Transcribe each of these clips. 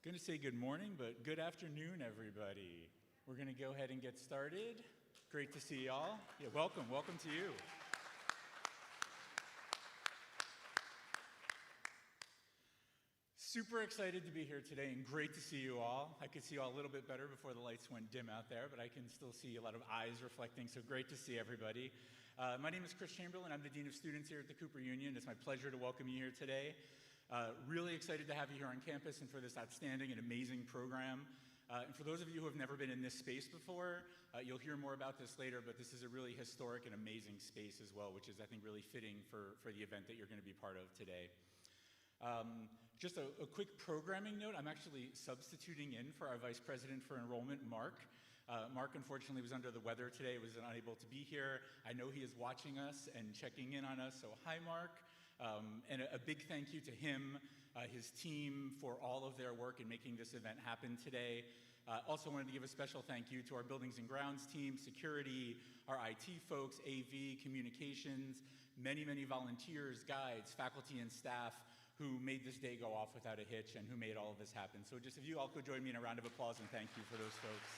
Going to say good morning, but good afternoon, everybody. We're going to go ahead and get started. Great to see y'all. Yeah, welcome to you. Super excited to be here today and great to see you all. I could see you all a little bit better before the lights went dim out there, but I can still see a lot of eyes reflecting, so great to see everybody. My name is Chris Chamberlain. I'm the Dean of Students here at the Cooper Union. It's my pleasure to welcome you here today. Really excited to have you here on campus and for this outstanding and amazing program. And for those of you who have never been in this space before, you'll hear more about this later, but this is a really historic and amazing space as well, which is, I think, really fitting for the event that you're going to be part of today. Just a quick programming note, I'm actually substituting in for our Vice President for Enrollment, Mark. Mark, unfortunately, was under the weather today, was unable to be here. I know he is watching us and checking in on us, so hi, Mark. And a big thank you to him, his team, for all of their work in making this event happen today. Also wanted to give a special thank you to our Buildings and Grounds team, security, our IT folks, AV, communications, many volunteers, guides, faculty, and staff who made this day go off without a hitch and who made all of this happen. So just if you all could join me in a round of applause and thank you for those folks.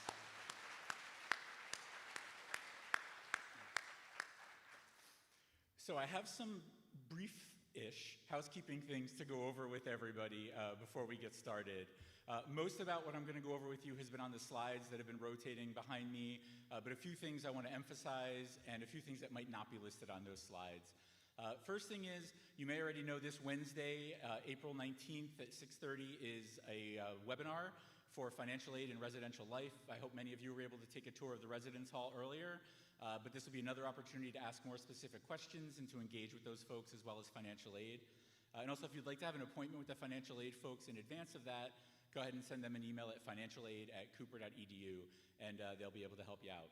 So I have some brief-ish housekeeping things to go over with everybody before we get started. Most about what I'm going to go over with you has been on the slides that have been rotating behind me, but a few things I want to emphasize and a few things that might not be listed on those slides. First thing is, you may already know this Wednesday, April 19th at 6:30 is a webinar for financial aid and residential life. I hope many of you were able to take a tour of the residence hall earlier, but this will be another opportunity to ask more specific questions and to engage with those folks as well as financial aid. And also, if you'd like to have an appointment with the financial aid folks in advance of that, go ahead and send them an email at financialaid@cooper.edu, and they'll be able to help you out.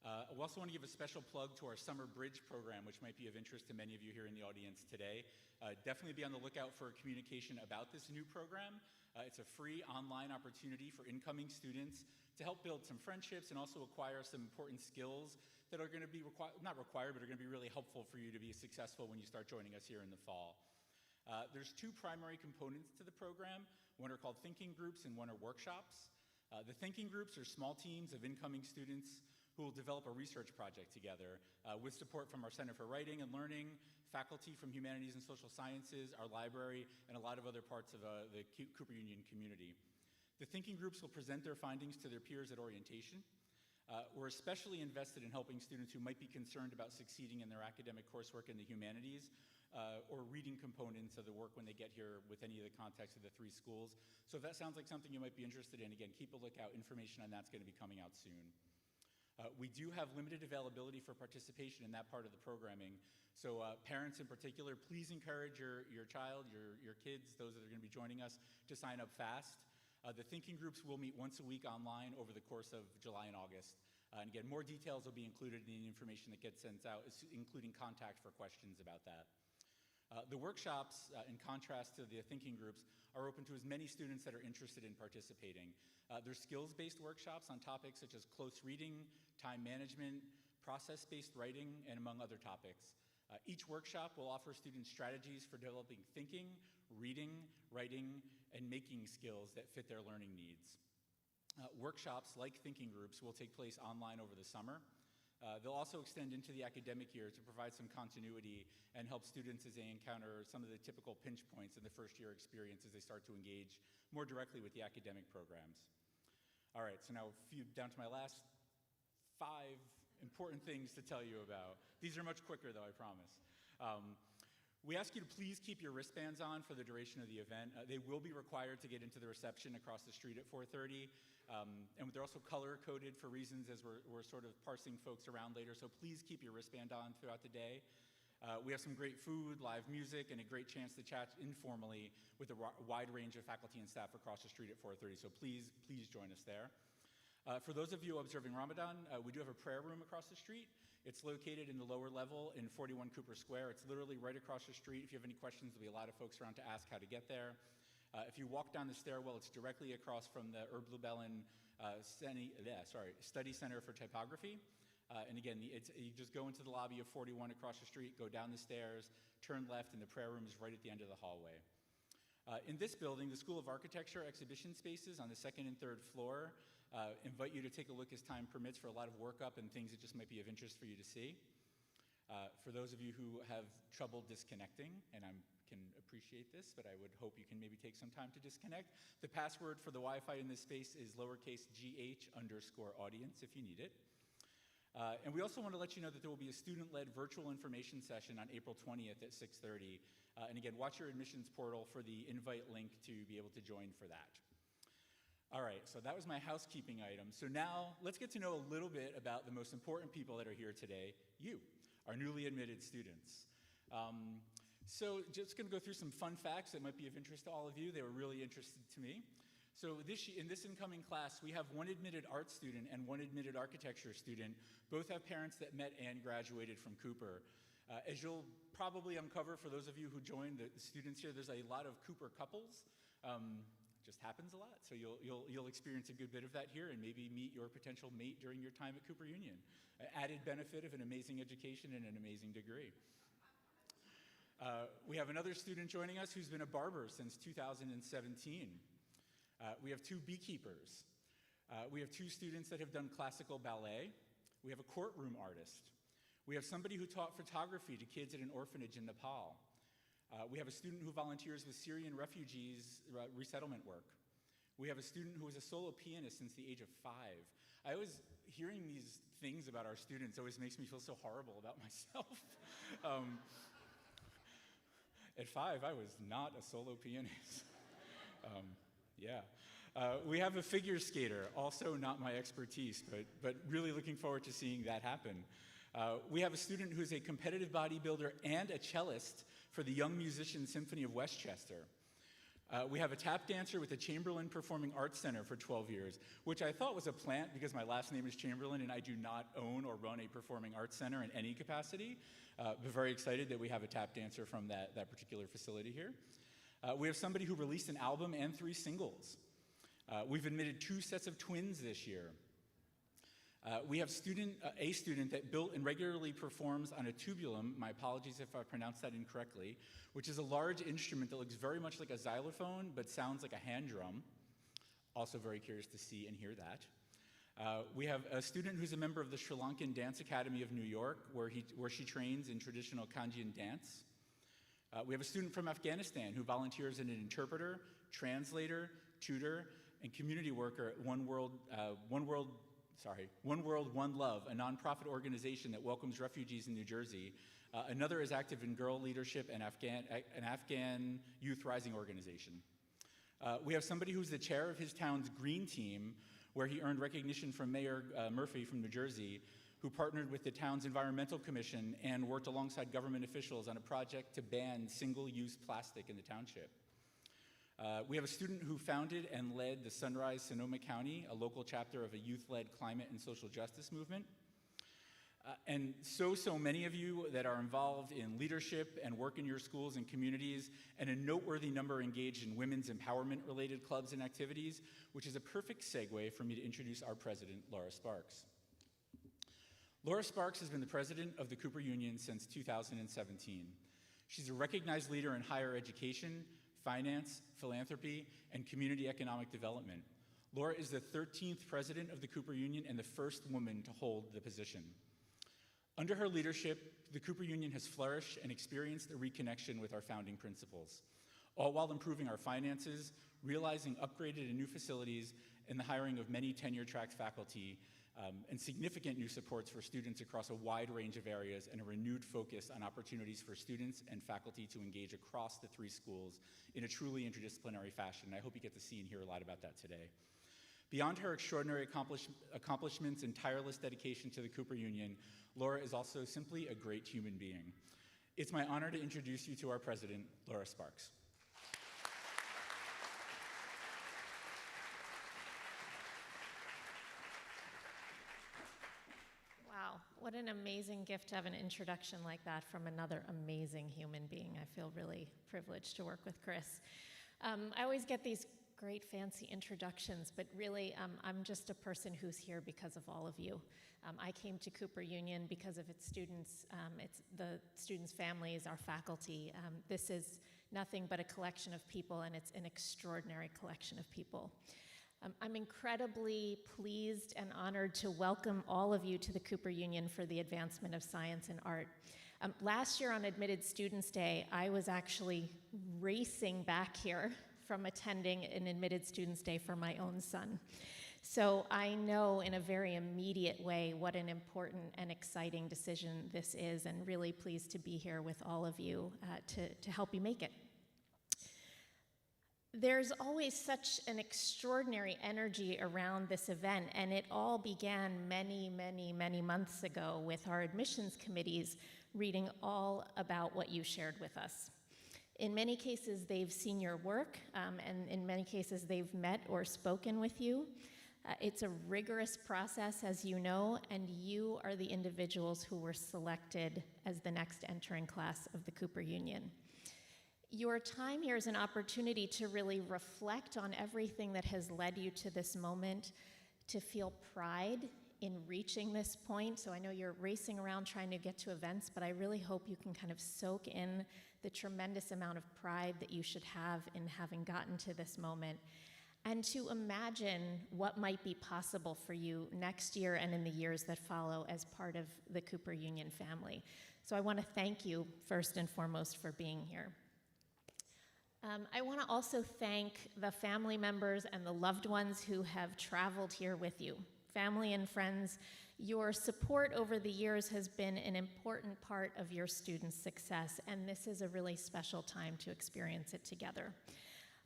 I also want to give a special plug to our Summer Bridge program, which might be of interest to many of you here in the audience today. Definitely be on the lookout for communication about this new program. It's a free online opportunity for incoming students to help build some friendships and also acquire some important skills that are going to be not required, but are going to be really helpful for you to be successful when you start joining us here in the fall. There's two primary components to the program. One are called thinking groups and one are workshops. The thinking groups are small teams of incoming students who will develop a research project together with support from our Center for Writing and Learning, faculty from Humanities and Social Sciences, our library, and a lot of other parts of the Cooper Union community. The thinking groups will present their findings to their peers at orientation. We're especially invested in helping students who might be concerned about succeeding in their academic coursework in the humanities or reading components of the work when they get here with any of the contexts of the three schools. So if that sounds like something you might be interested in, again, keep a lookout. Information on that's going to be coming out soon. We do have limited availability for participation in that part of the programming. So parents in particular, please encourage your child, your kids, those that are going to be joining us, to sign up fast. The thinking groups will meet once a week online over the course of July and August. And again, more details will be included in the information that gets sent out, including contact for questions about that. The workshops, in contrast to the thinking groups, are open to as many students that are interested in participating. They're skills-based workshops on topics such as close reading, time management, process-based writing, and among other topics. Each workshop will offer students strategies for developing thinking, reading, writing, and making skills that fit their learning needs. Workshops, like thinking groups, will take place online over the summer. They'll also extend into the academic year to provide some continuity and help students as they encounter some of the typical pinch points in the first year experience as they start to engage more directly with the academic programs. All right, so now down to my last 5 important things to tell you about. These are much quicker though, I promise. We ask you to please keep your wristbands on for the duration of the event. They will be required to get into the reception across the street at 4:30. And they're also color-coded for reasons as we're sort of parsing folks around later, so please keep your wristband on throughout the day. We have some great food, live music, and a great chance to chat informally with a wide range of faculty and staff across the street at 4:30, so please join us there. For those of you observing Ramadan, we do have a prayer room across the street. It's located in the lower level in 41 Cooper Square. It's literally right across the street. If you have any questions, there'll be a lot of folks around to ask how to get there. If you walk down the stairwell, it's directly across from the Erbluebellen Study Center for Typography. And again, you just go into the lobby of 41 across the street, go down the stairs, turn left, and the prayer room is right at the end of the hallway. In this building, the School of Architecture exhibition spaces on the second and third floor invite you to take a look as time permits for a lot of workup and things that just might be of interest for you to see. For those of you who have trouble disconnecting, and I can appreciate this, but I would hope you can maybe take some time to disconnect, the password for the Wi-Fi in this space is lowercase gh_audience if you need it. And we also want to let you know that there will be a student-led virtual information session on April 20th at 6:30. And again, watch your admissions portal for the invite link to be able to join for that. All right, so that was my housekeeping item. So now let's get to know a little bit about the most important people that are here today, you, our newly admitted students. So just going to go through some fun facts that might be of interest to all of you. They were really interested to me. So in this incoming class, we have one admitted art student and one admitted architecture student. Both have parents that met and graduated from Cooper. As you'll probably uncover for those of you who joined, the students here, there's a lot of Cooper couples. Just happens a lot. So you'll experience a good bit of that here and maybe meet your potential mate during your time at Cooper Union. Added benefit of an amazing education and an amazing degree. We have another student joining us who's been a barber since 2017. We have two beekeepers. We have two students that have done classical ballet. We have a courtroom artist. We have somebody who taught photography to kids at an orphanage in Nepal. We have a student who volunteers with Syrian refugees resettlement work. We have a student who is a solo pianist since the age of 5. I always, hearing these things about our students always makes me feel so horrible about myself. At 5, I was not a solo pianist. We have a figure skater, also not my expertise, but really looking forward to seeing that happen. We have a student who's a competitive bodybuilder and a cellist for the Young Musicians Symphony of Westchester. We have a tap dancer with the Chamberlain Performing Arts Center for 12 years, which I thought was a plant because my last name is Chamberlain and I do not own or run a performing arts center in any capacity. But very excited that we have a tap dancer from that particular facility here. We have somebody who released an album and 3 singles. We've admitted 2 sets of twins this year. We have a student that built and regularly performs on a tubulum, my apologies if I pronounced that incorrectly, which is a large instrument that looks very much like a xylophone but sounds like a hand drum. Also very curious to see and hear that. We have a student who's a member of the Sri Lankan Dance Academy of New York, where she trains in traditional Kanjian dance. We have a student from Afghanistan who volunteers as an interpreter, translator, tutor, and community worker at One World, One Love, a nonprofit organization that welcomes refugees in New Jersey. Another is active in girl leadership and an Afghan youth rising organization. We have somebody who's the chair of his town's green team, where he earned recognition from Mayor Murphy from New Jersey, who partnered with the town's environmental commission and worked alongside government officials on a project to ban single-use plastic in the township. We have a student who founded and led the Sunrise Sonoma County, a local chapter of a youth-led climate and social justice movement. And so many of you that are involved in leadership and work in your schools and communities, and a noteworthy number engaged in women's empowerment-related clubs and activities, which is a perfect segue for me to introduce our president, Laura Sparks. Laura Sparks has been the president of the Cooper Union since 2017. She's a recognized leader in higher education, finance, philanthropy, and community economic development. Laura is the 13th president of the Cooper Union and the first woman to hold the position. Under her leadership, the Cooper Union has flourished and experienced a reconnection with our founding principles, all while improving our finances, realizing upgraded and new facilities, and the hiring of many tenure-track faculty, and significant new supports for students across a wide range of areas, and a renewed focus on opportunities for students and faculty to engage across the 3 schools in a truly interdisciplinary fashion. I hope you get to see and hear a lot about that today. Beyond her extraordinary accomplishments and tireless dedication to the Cooper Union, Laura is also simply a great human being. It's my honor to introduce you to our president, Laura Sparks. Wow, what an amazing gift to have an introduction like that from another amazing human being. I feel really privileged to work with Chris. I always get these great fancy introductions, but really I'm just a person who's here because of all of you. I came to Cooper Union because of its students, it's the students' families, our faculty. This is nothing but a collection of people, and it's an extraordinary collection of people. I'm incredibly pleased and honored to welcome all of you to the Cooper Union for the Advancement of Science and Art. Last year on Admitted Students Day, I was actually racing back here from attending an Admitted Students Day for my own son. So I know in a very immediate way what an important and exciting decision this is, and really pleased to be here with all of you to help you make it. There's always such an extraordinary energy around this event, and it all began many, many, many months ago with our admissions committees reading all about what you shared with us. In many cases, they've seen your work, and in many cases, they've met or spoken with you. It's a rigorous process, as you know, and you are the individuals who were selected as the next entering class of the Cooper Union. Your time here is an opportunity to really reflect on everything that has led you to this moment, to feel pride in reaching this point. So I know you're racing around trying to get to events, but I really hope you can kind of soak in the tremendous amount of pride that you should have in having gotten to this moment, and to imagine what might be possible for you next year and in the years that follow as part of the Cooper Union family. So I want to thank you first and foremost for being here. I want to also thank the family members and the loved ones who have traveled here with you. Family and friends, your support over the years has been an important part of your students' success, and this is a really special time to experience it together.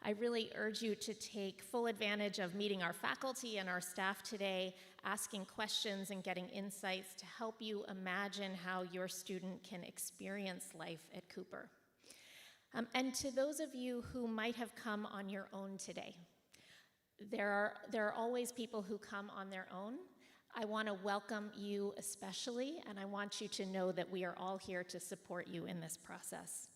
I really urge you to take full advantage of meeting our faculty and our staff today, asking questions and getting insights to help you imagine how your student can experience life at Cooper. And to those of you who might have come on your own today, there are always people who come on their own. I want to welcome you especially, and I want you to know that we are all here to support you in this process.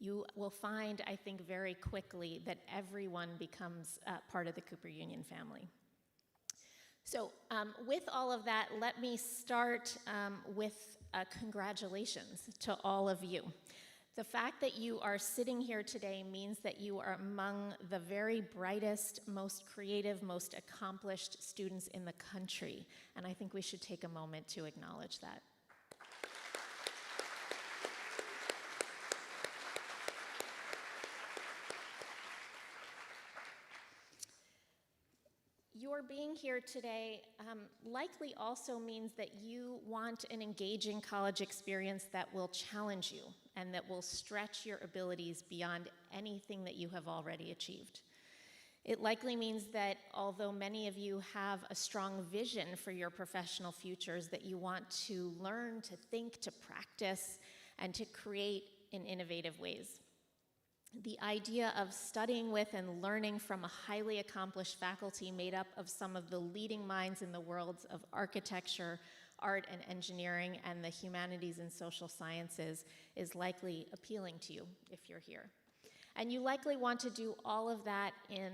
You will find, I think, very quickly that everyone becomes part of the Cooper Union family. So with all of that, let me start with congratulations to all of you. The fact that you are sitting here today means that you are among the very brightest, most creative, most accomplished students in the country, and I think we should take a moment to acknowledge that. Your being here today likely also means that you want an engaging college experience that will challenge you and that will stretch your abilities beyond anything that you have already achieved. It likely means that although many of you have a strong vision for your professional futures, that you want to learn, to think, to practice, and to create in innovative ways. The idea of studying with and learning from a highly accomplished faculty made up of some of the leading minds in the worlds of architecture, art and engineering, and the humanities and social sciences is likely appealing to you if you're here. And you likely want to do all of that in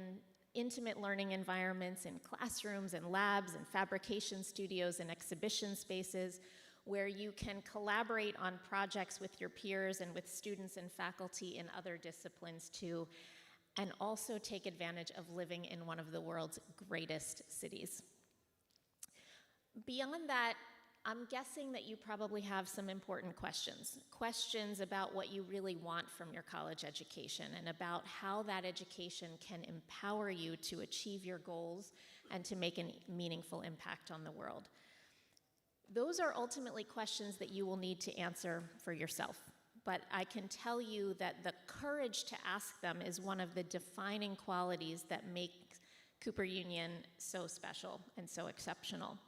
intimate learning environments, in classrooms and labs and fabrication studios and exhibition spaces, where you can collaborate on projects with your peers and with students and faculty in other disciplines too, and also take advantage of living in one of the world's greatest cities. Beyond that, I'm guessing that you probably have some important questions about what you really want from your college education and about how that education can empower you to achieve your goals and to make a meaningful impact on the world. Those are ultimately questions that you will need to answer for yourself, but I can tell you that the courage to ask them is one of the defining qualities that make Cooper Union so special and so exceptional.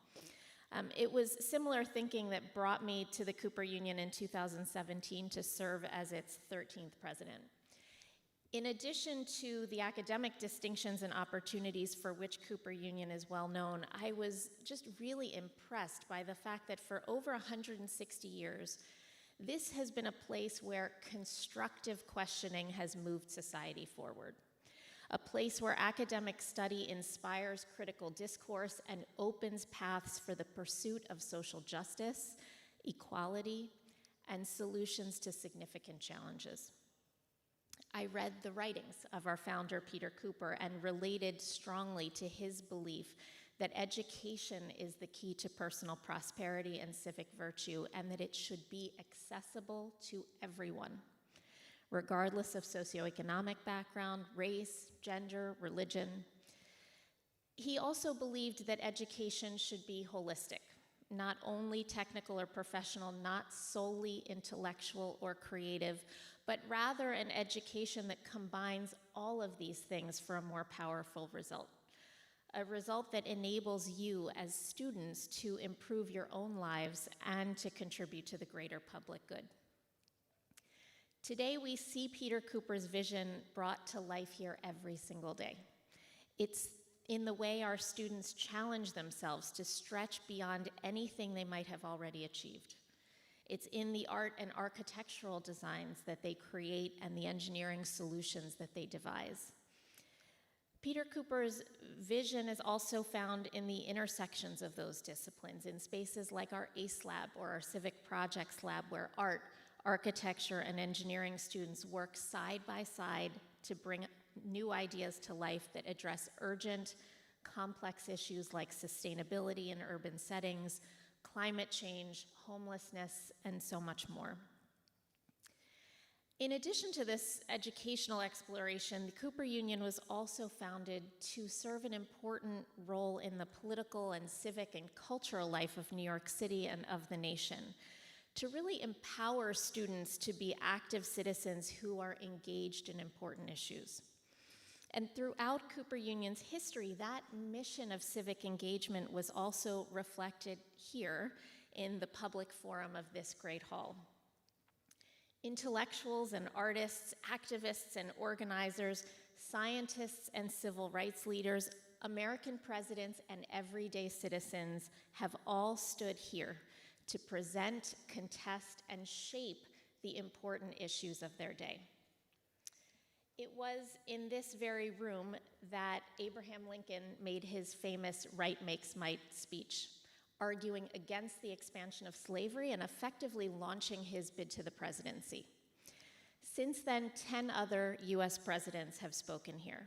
It was similar thinking that brought me to the Cooper Union in 2017 to serve as its 13th president. In addition to the academic distinctions and opportunities for which Cooper Union is well known, I was just really impressed by the fact that for over 160 years, this has been a place where constructive questioning has moved society forward. A place where academic study inspires critical discourse and opens paths for the pursuit of social justice, equality, and solutions to significant challenges. I read the writings of our founder, Peter Cooper, and related strongly to his belief that education is the key to personal prosperity and civic virtue, and that it should be accessible to everyone, regardless of socioeconomic background, race, gender, religion. He also believed that education should be holistic, not only technical or professional, not solely intellectual or creative, but rather an education that combines all of these things for a more powerful result. A result that enables you as students to improve your own lives and to contribute to the greater public good. Today, we see Peter Cooper's vision brought to life here every single day. It's in the way our students challenge themselves to stretch beyond anything they might have already achieved. It's in the art and architectural designs that they create and the engineering solutions that they devise. Peter Cooper's vision is also found in the intersections of those disciplines, in spaces like our ACE Lab or our Civic Projects Lab, where art, architecture, and engineering students work side by side to bring new ideas to life that address urgent, complex issues like sustainability in urban settings, climate change, homelessness, and so much more. In addition to this educational exploration, the Cooper Union was also founded to serve an important role in the political and civic and cultural life of New York City and of the nation, to really empower students to be active citizens who are engaged in important issues. And throughout Cooper Union's history, that mission of civic engagement was also reflected here in the public forum of this great hall. Intellectuals and artists, activists and organizers, scientists and civil rights leaders, American presidents and everyday citizens have all stood here to present, contest, and shape the important issues of their day. It was in this very room that Abraham Lincoln made his famous "Right Makes Might" speech, arguing against the expansion of slavery and effectively launching his bid to the presidency. Since then, 10 other US presidents have spoken here.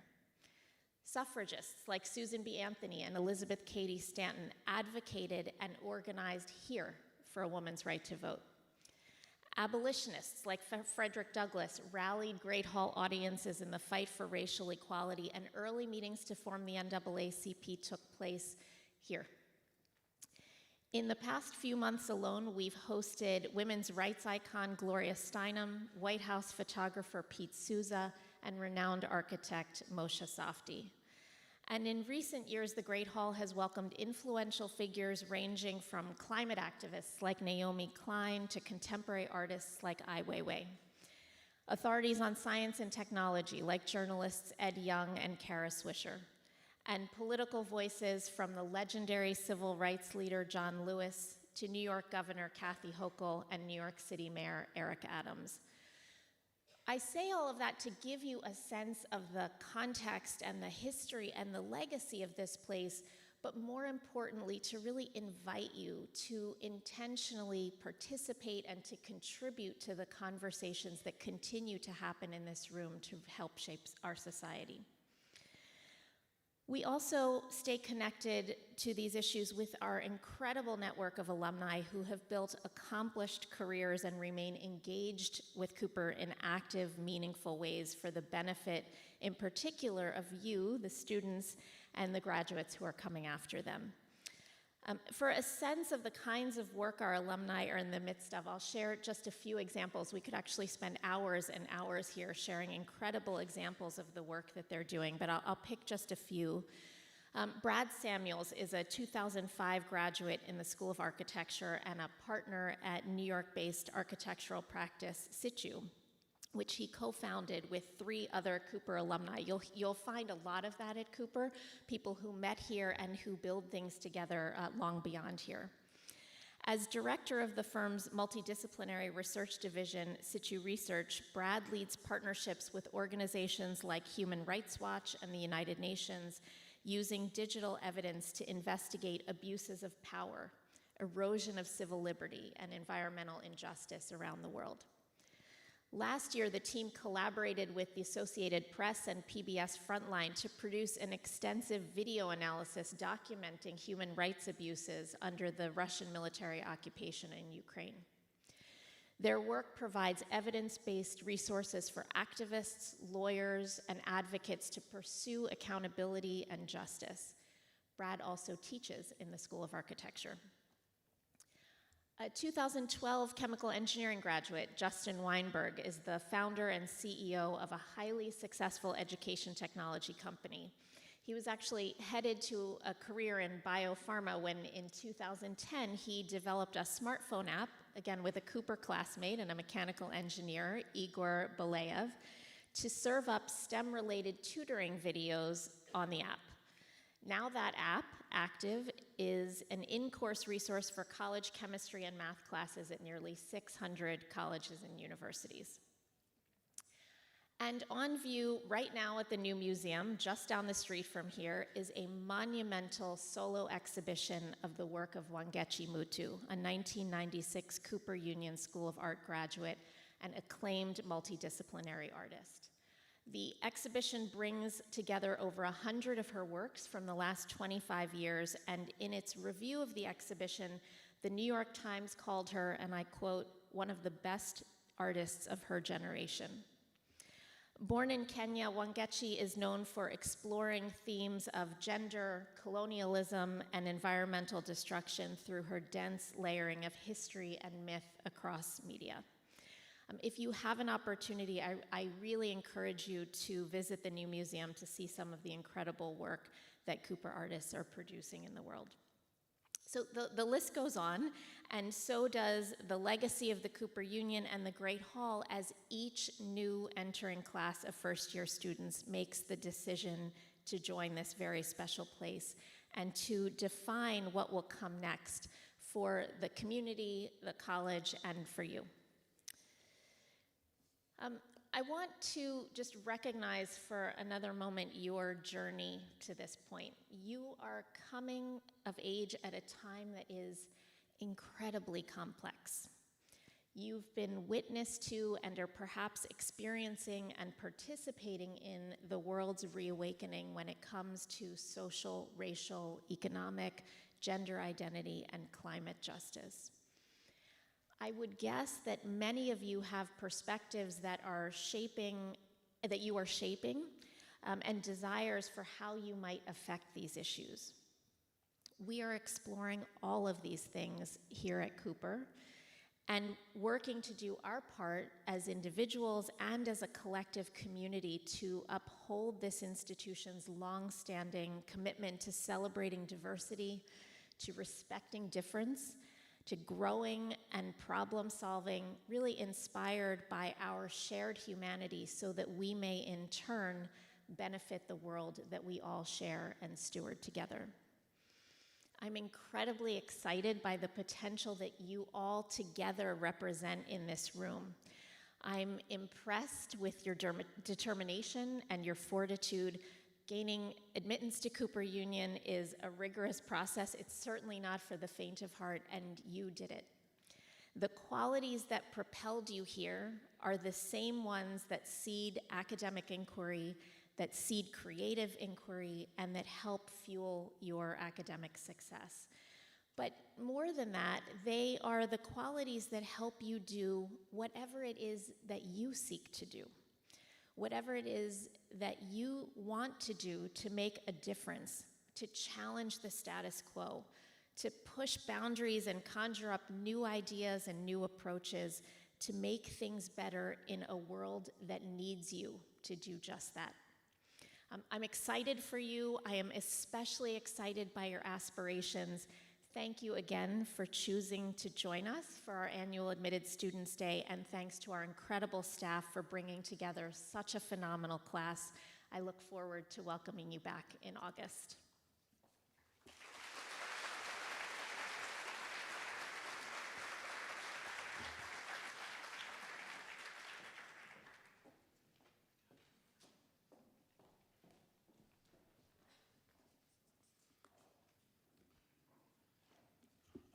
Suffragists like Susan B. Anthony and Elizabeth Cady Stanton advocated and organized here for a woman's right to vote. Abolitionists like Frederick Douglass rallied Great Hall audiences in the fight for racial equality, and early meetings to form the NAACP took place here. In the past few months alone, we've hosted women's rights icon Gloria Steinem, White House photographer Pete Souza, and renowned architect Moshe Safdie. And in recent years, the Great Hall has welcomed influential figures ranging from climate activists like Naomi Klein to contemporary artists like Ai Weiwei. Authorities on science and technology like journalists Ed Young and Kara Swisher. And political voices from the legendary civil rights leader John Lewis to New York Governor Kathy Hochul and New York City Mayor Eric Adams. I say all of that to give you a sense of the context and the history and the legacy of this place, but more importantly, to really invite you to intentionally participate and to contribute to the conversations that continue to happen in this room to help shape our society. We also stay connected to these issues with our incredible network of alumni who have built accomplished careers and remain engaged with Cooper in active, meaningful ways for the benefit, in particular, of you, the students, and the graduates who are coming after them. For a sense of the kinds of work our alumni are in the midst of, I'll share just a few examples. We could actually spend hours and hours here sharing incredible examples of the work that they're doing, but I'll pick just a few. Brad Samuels is a 2005 graduate in the School of Architecture and a partner at New York-based architectural practice Situ, which he co-founded with 3 other Cooper alumni. You'll find a lot of that at Cooper, people who met here and who build things together long beyond here. As director of the firm's multidisciplinary research division, Situ Research, Brad leads partnerships with organizations like Human Rights Watch and the United Nations, using digital evidence to investigate abuses of power, erosion of civil liberty, and environmental injustice around the world. Last year, the team collaborated with the Associated Press and PBS Frontline to produce an extensive video analysis documenting human rights abuses under the Russian military occupation in Ukraine. Their work provides evidence-based resources for activists, lawyers, and advocates to pursue accountability and justice. Brad also teaches in the School of Architecture. A 2012 chemical engineering graduate, Justin Weinberg, is the founder and CEO of a highly successful education technology company. He was actually headed to a career in biopharma when in 2010 he developed a smartphone app, again with a Cooper classmate and a mechanical engineer, Igor Belayev, to serve up STEM-related tutoring videos on the app. Now that app, active, is an in-course resource for college chemistry and math classes at nearly 600 colleges and universities. And on view right now at the new museum, just down the street from here, is a monumental solo exhibition of the work of Wangechi Mutu, a 1996 Cooper Union School of Art graduate and acclaimed multidisciplinary artist. The exhibition brings together over 100 of her works from the last 25 years, and in its review of the exhibition, the New York Times called her, and I quote, one of the best artists of her generation. Born in Kenya, Wangechi is known for exploring themes of gender, colonialism, and environmental destruction through her dense layering of history and myth across media. If you have an opportunity, I really encourage you to visit the new museum to see some of the incredible work that Cooper artists are producing in the world. So the list goes on, and so does the legacy of the Cooper Union and the Great Hall as each new entering class of first-year students makes the decision to join this very special place and to define what will come next for the community, the college, and for you. I want to just recognize for another moment your journey to this point. You are coming of age at a time that is incredibly complex. You've been witness to and are perhaps experiencing and participating in the world's reawakening when it comes to social, racial, economic, gender identity, and climate justice. I would guess that many of you have perspectives that you are shaping, and desires for how you might affect these issues. We are exploring all of these things here at Cooper and working to do our part as individuals and as a collective community to uphold this institution's long-standing commitment to celebrating diversity, to respecting difference, to growing and problem solving, really inspired by our shared humanity so that we may in turn benefit the world that we all share and steward together. I'm incredibly excited by the potential that you all together represent in this room. I'm impressed with your determination and your fortitude. Gaining admittance to Cooper Union is a rigorous process. It's certainly not for the faint of heart, and you did it. The qualities that propelled you here are the same ones that seed academic inquiry, that seed creative inquiry, and that help fuel your academic success. But more than that, they are the qualities that help you do whatever it is that you seek to do. Whatever it is that you want to do to make a difference, to challenge the status quo, to push boundaries and conjure up new ideas and new approaches to make things better in a world that needs you to do just that. I'm excited for you. I am especially excited by your aspirations. Thank you again for choosing to join us for our annual Admitted Students Day, and thanks to our incredible staff for bringing together such a phenomenal class. I look forward to welcoming you back in August.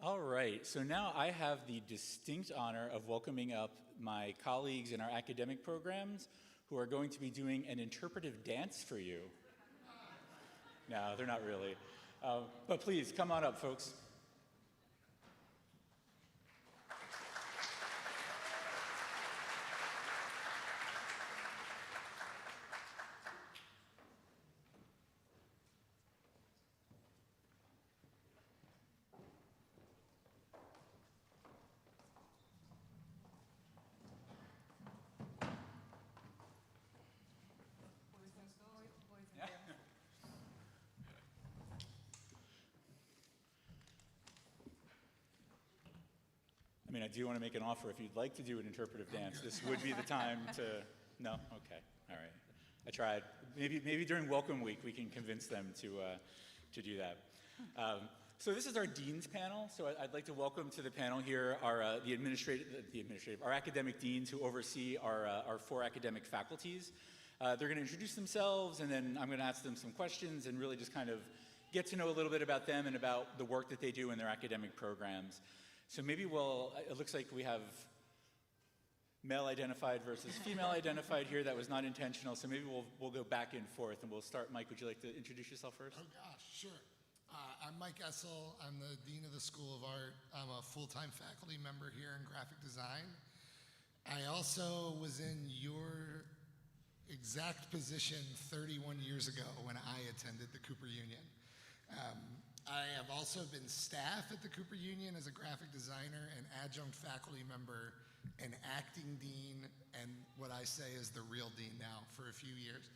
All right, so now I have the distinct honor of welcoming up my colleagues in our academic programs who are going to be doing an interpretive dance for you. No, they're not really. But please, come on up, folks. I mean, I do want to make an offer. If you'd like to do an interpretive dance, this would be the time to... No? Okay. All right. I tried. Maybe during Welcome Week we can convince them to do that. So this is our Dean's panel. So I'd like to welcome to the panel here our our academic deans who oversee our 4 academic faculties. They're going to introduce themselves, and then I'm going to ask them some questions and really just kind of get to know a little bit about them and about the work that they do in their academic programs. So maybe it looks like we have male-identified versus female-identified here. That was not intentional, so maybe we'll go back and forth, and we'll start. Mike, would you like to introduce yourself first? Oh gosh, sure. I'm Mike Essel. I'm the Dean of the School of Art. I'm a full-time faculty member here in graphic design. I also was in your exact position 31 years ago when I attended the Cooper Union. I have also been staff at the Cooper Union as a graphic designer and adjunct faculty member and acting dean, and what I say is the real dean now for a few years.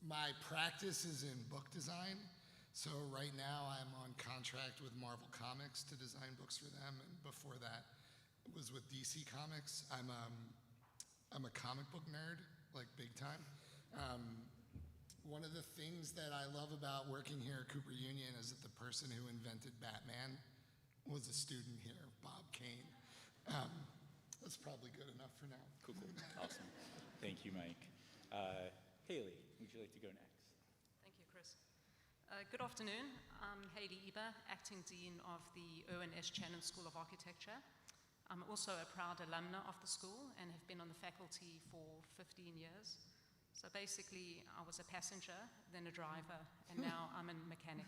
My practice is in book design, so right now I'm on contract with Marvel Comics to design books for them, and before that was with DC Comics. I'm a comic book nerd, like big time. One of the things that I love about working here at Cooper Union is that the person who invented Batman was a student here, Bob Kane. That's probably good enough for now. Cool. Awesome. Thank you, Mike. Haley, would you like to go next? Thank you, Chris. Good afternoon. I'm Haley Eber, Acting Dean of the Erwin S. Channon School of Architecture. I'm also a proud alumna of the school and have been on the faculty for 15 years. So basically, I was a passenger, then a driver, and now I'm a mechanic.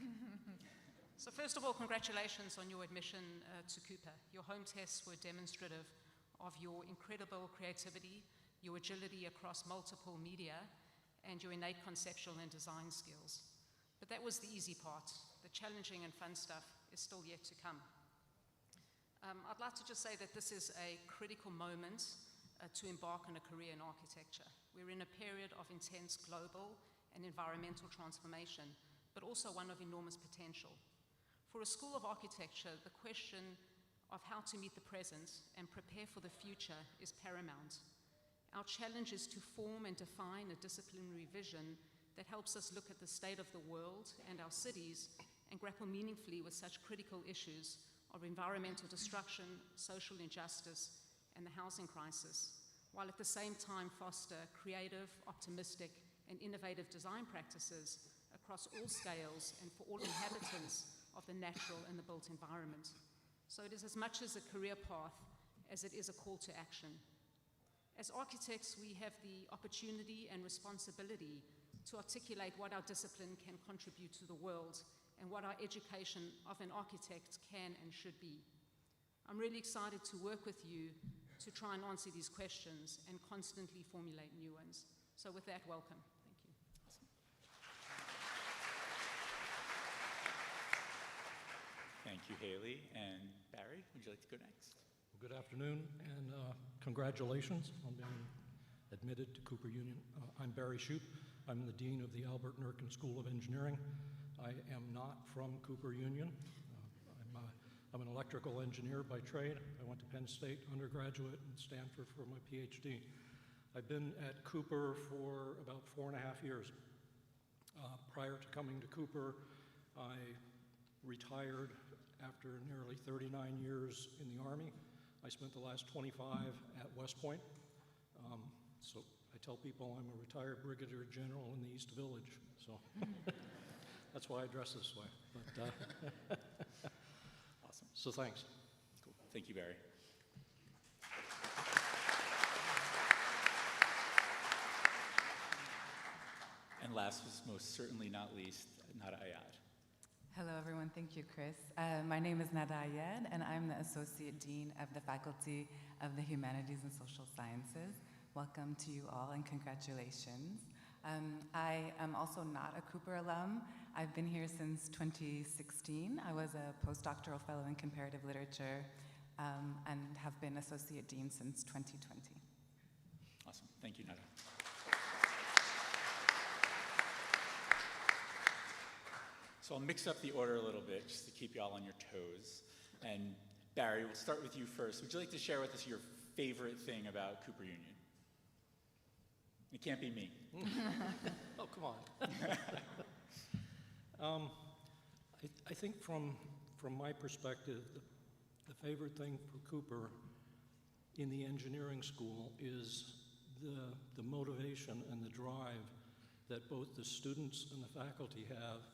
So first of all, congratulations on your admission to Cooper. Your home tests were demonstrative of your incredible creativity, your agility across multiple media, and your innate conceptual and design skills. But that was the easy part. The challenging and fun stuff is still yet to come. I'd like to just say that this is a critical moment to embark on a career in architecture. We're in a period of intense global and environmental transformation, but also one of enormous potential. For a school of architecture, the question of how to meet the present and prepare for the future is paramount. Our challenge is to form and define a disciplinary vision that helps us look at the state of the world and our cities and grapple meaningfully with such critical issues of environmental destruction, social injustice, and the housing crisis, while at the same time foster creative, optimistic, and innovative design practices across all scales and for all inhabitants of the natural and the built environment. So it is as much as a career path as it is a call to action. As architects, we have the opportunity and responsibility to articulate what our discipline can contribute to the world and what our education of an architect can and should be. I'm really excited to work with you to try and answer these questions and constantly formulate new ones. So with that, welcome. Thank you. Thank you, Haley. And Barry, would you like to go next? Well, good afternoon, and congratulations on being admitted to Cooper Union. I'm Barry Shoup. I'm the Dean of the Albert Nurkin School of Engineering. I am not from Cooper Union. I'm an electrical engineer by trade. I went to Penn State undergraduate and Stanford for my PhD. I've been at Cooper for about 4.5 years. Prior to coming to Cooper, I retired after nearly 39 years in the Army. I spent the last 25 at West Point. So I tell people I'm a retired brigadier general in the East Village. So that's why I dress this way. But, So thanks. Cool. Thank you, Barry. And last but most certainly not least, Nada Ayad. Hello, everyone. Thank you, Chris. My name is Nada Ayad, and I'm the Associate Dean of the Faculty of the Humanities and Social Sciences. Welcome to you all, and congratulations. I am also not a Cooper alum. I've been here since 2016. I was a postdoctoral fellow in comparative literature and have been Associate Dean since 2020. Awesome. Thank you, Nada. So I'll mix up the order a little bit just to keep you all on your toes. And Barry, we'll start with you first. Would you like to share with us your favorite thing about Cooper Union? It can't be me. Oh, come on. I think from my perspective, the favorite thing for Cooper in the engineering school is the motivation and the drive that both the students and the faculty have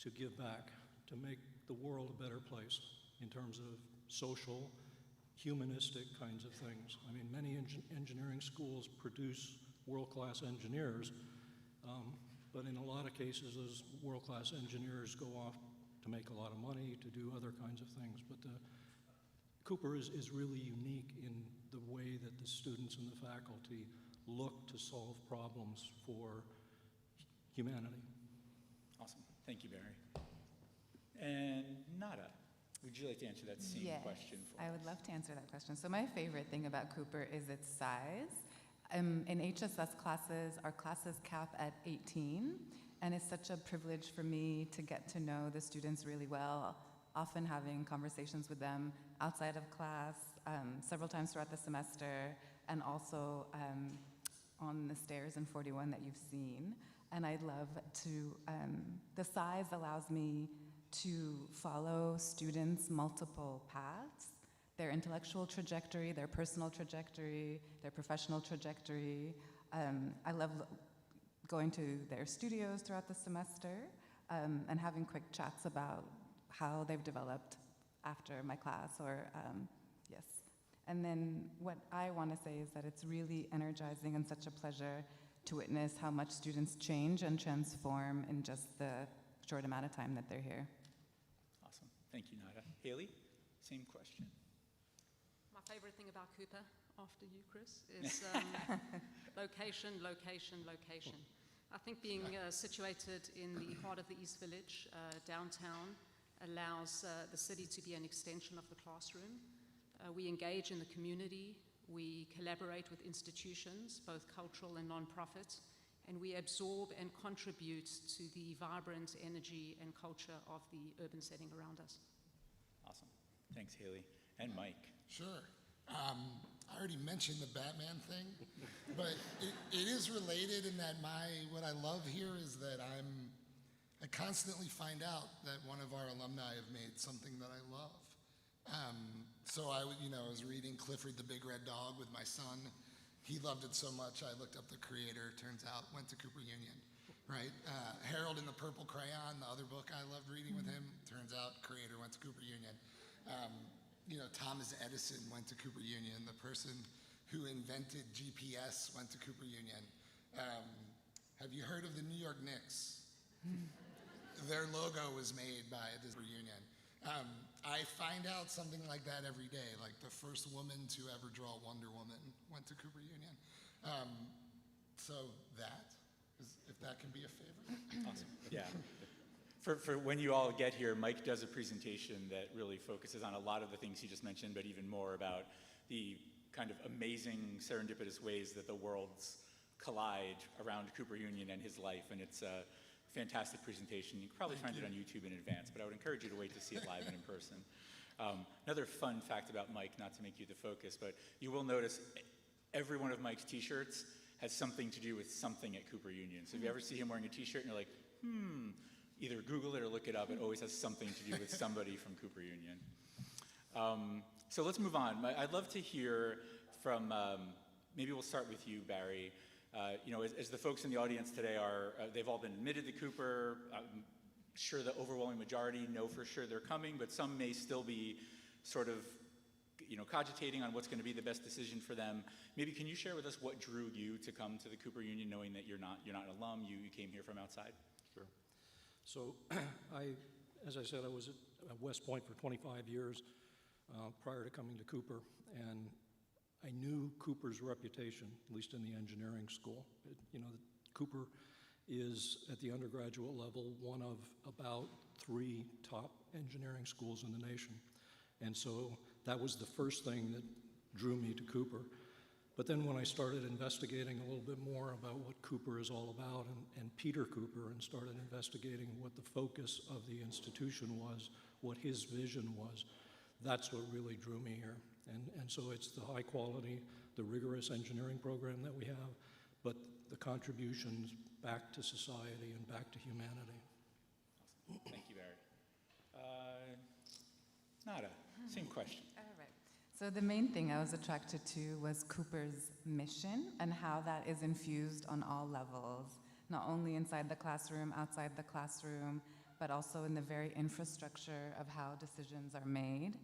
to give back, to make the world a better place in terms of social, humanistic kinds of things. I mean, many engineering schools produce world-class engineers, but in a lot of cases, those world-class engineers go off to make a lot of money, to do other kinds of things. But Cooper is really unique in the way that the students and the faculty look to solve problems for humanity. Awesome. Thank you, Barry. And Nada, would you like to answer that same question for us? I would love to answer that question. So my favorite thing about Cooper is its size. In HSS classes, our classes cap at 18, and it's such a privilege for me to get to know the students really well, often having conversations with them outside of class, several times throughout the semester, and also on the stairs in 41 that you've seen. And I'd love to, the size allows me to follow students' multiple paths, their intellectual trajectory, their personal trajectory, their professional trajectory. I love going to their studios throughout the semester and having quick chats about how they've developed after my class, or yes. And then what I want to say is that it's really energizing and such a pleasure to witness how much students change and transform in just the short amount of time that they're here. Awesome. Thank you, Nada. Haley, same question. My favorite thing about Cooper, after you, Chris, is location, location, location. I think being situated in the heart of the East Village, downtown, allows the city to be an extension of the classroom. We engage in the community. We collaborate with institutions, both cultural and non-profit, and we absorb and contribute to the vibrant energy and culture of the urban setting around us. Awesome. Thanks, Haley. And Mike. Sure. I already mentioned the Batman thing, but it is related in that what I love here is that I constantly find out that one of our alumni have made something that I love. So I was reading Clifford the Big Red Dog with my son. He loved it so much, I looked up the creator, turns out went to Cooper Union, right? Harold and the Purple Crayon, the other book I loved reading with him, turns out creator went to Cooper Union. Thomas Edison went to Cooper Union. The person who invented GPS went to Cooper Union. Have you heard of the New York Knicks? Their logo was made by the Cooper Union. I find out something like that every day, like the first woman to ever draw Wonder Woman went to Cooper Union. So if that can be a favor. Awesome. Yeah. For when you all get here, Mike does a presentation that really focuses on a lot of the things he just mentioned, but even more about the kind of amazing serendipitous ways that the worlds collide around Cooper Union and his life, and it's a fantastic presentation. You can probably find it on YouTube in advance, but I would encourage you to wait to see it live and in person. Another fun fact about Mike, not to make you the focus, but you will notice every one of Mike's t-shirts has something to do with something at Cooper Union. So if you ever see him wearing a t-shirt and you're like, either Google it or look it up. It always has something to do with somebody from Cooper Union. So let's move on. I'd love to hear from, maybe we'll start with you, Barry. As the folks in the audience today they've all been admitted to Cooper. sure the overwhelming majority know for sure they're coming, but some may still be sort of, cogitating on what's going to be the best decision for them. Maybe can you share with us what drew you to come to the Cooper Union, knowing that you're not an alum, you came here from outside? Sure. So as I said, I was at West Point for 25 years prior to coming to Cooper, and I knew Cooper's reputation, at least in the engineering school. Cooper is, at the undergraduate level, one of about 3 top engineering schools in the nation. And so that was the first thing that drew me to Cooper. But then when I started investigating a little bit more about what Cooper is all about, and Peter Cooper, and started investigating what the focus of the institution was, what his vision was, that's what really drew me here. And so it's the high quality, the rigorous engineering program that we have, but the contributions back to society and back to humanity. Awesome. Thank you, Barry. Nada, same question. All right. So the main thing I was attracted to was Cooper's mission and how that is infused on all levels, not only inside the classroom, outside the classroom, but also in the very infrastructure of how decisions are made.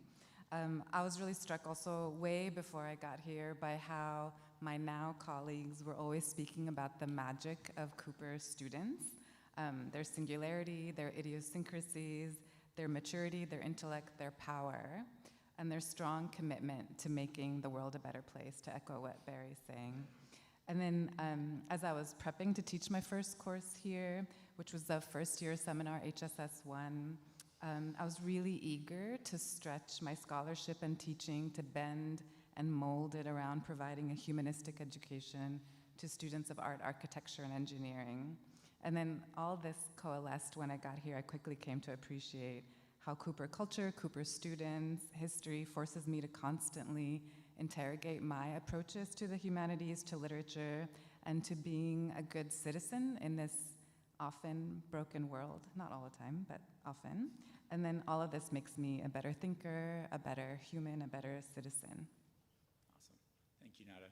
I was really struck also way before I got here by how my now colleagues were always speaking about the magic of Cooper students, their singularity, their idiosyncrasies, their maturity, their intellect, their power, and their strong commitment to making the world a better place, to echo what Barry's saying. And then as I was prepping to teach my first course here, which was the first year seminar, HSS1, I was really eager to stretch my scholarship and teaching to bend and mold it around providing a humanistic education to students of art, architecture, and engineering. And then all this coalesced when I got here. I quickly came to appreciate how Cooper culture, Cooper students, history forces me to constantly interrogate my approaches to the humanities, to literature, and to being a good citizen in this often broken world. Not all the time, but often. And then all of this makes me a better thinker, a better human, a better citizen. Awesome. Thank you, Nada.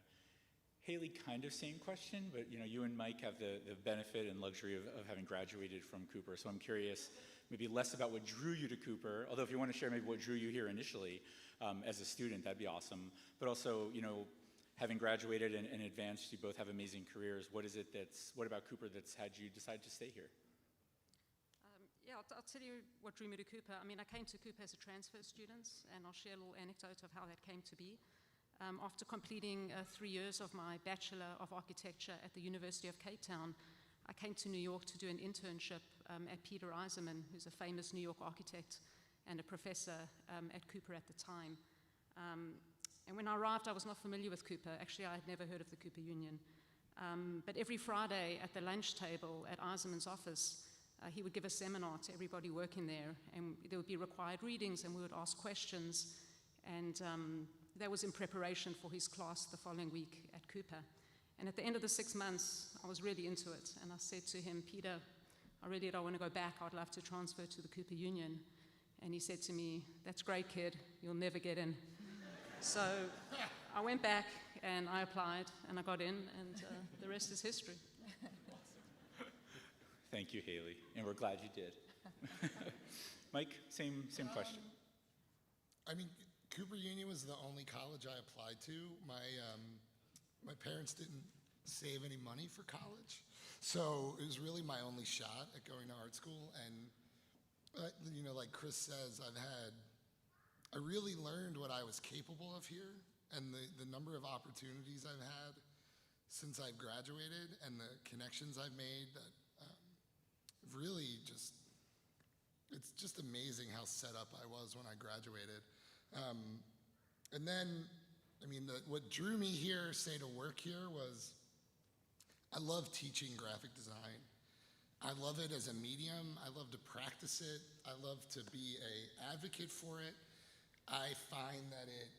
Haley, kind of same question, but you and Mike have the benefit and luxury of having graduated from Cooper. So I'm curious, maybe less about what drew you to Cooper, although if you want to share maybe what drew you here initially as a student, that'd be awesome. But also, having graduated and advanced, you both have amazing careers. What about Cooper that's had you decide to stay here? I'll tell you what drew me to Cooper. I came to Cooper as a transfer student, and I'll share a little anecdote of how that came to be. After completing 3 years of my Bachelor of Architecture at the University of Cape Town, I came to New York to do an internship at Peter Eiserman, who's a famous New York architect and a professor at Cooper at the time. And when I arrived, I was not familiar with Cooper. Actually, I had never heard of the Cooper Union. But every Friday at the lunch table at Eiserman's office, he would give a seminar to everybody working there, and there would be required readings, and we would ask questions. And that was in preparation for his class the following week at Cooper. And at the end of the 6 months, I was really into it. And I said to him, Peter, I really don't want to go back. I'd love to transfer to the Cooper Union. And he said to me, that's great, kid. You'll never get in. So I went back and I applied and I got in, and the rest is history. Thank you, Haley, and we're glad you did. Mike, same question. Cooper Union was the only college I applied to. My parents didn't save any money for college, so it was really my only shot at going to art school. And like Chris says, I really learned what I was capable of here, and the number of opportunities I've had since I've graduated, and the connections I've made that really it's just amazing how set up I was when I graduated. And then, what drew me here, say to work here, was I love teaching graphic design. I love it as a medium. I love to practice it. I love to be an advocate for it. I find that it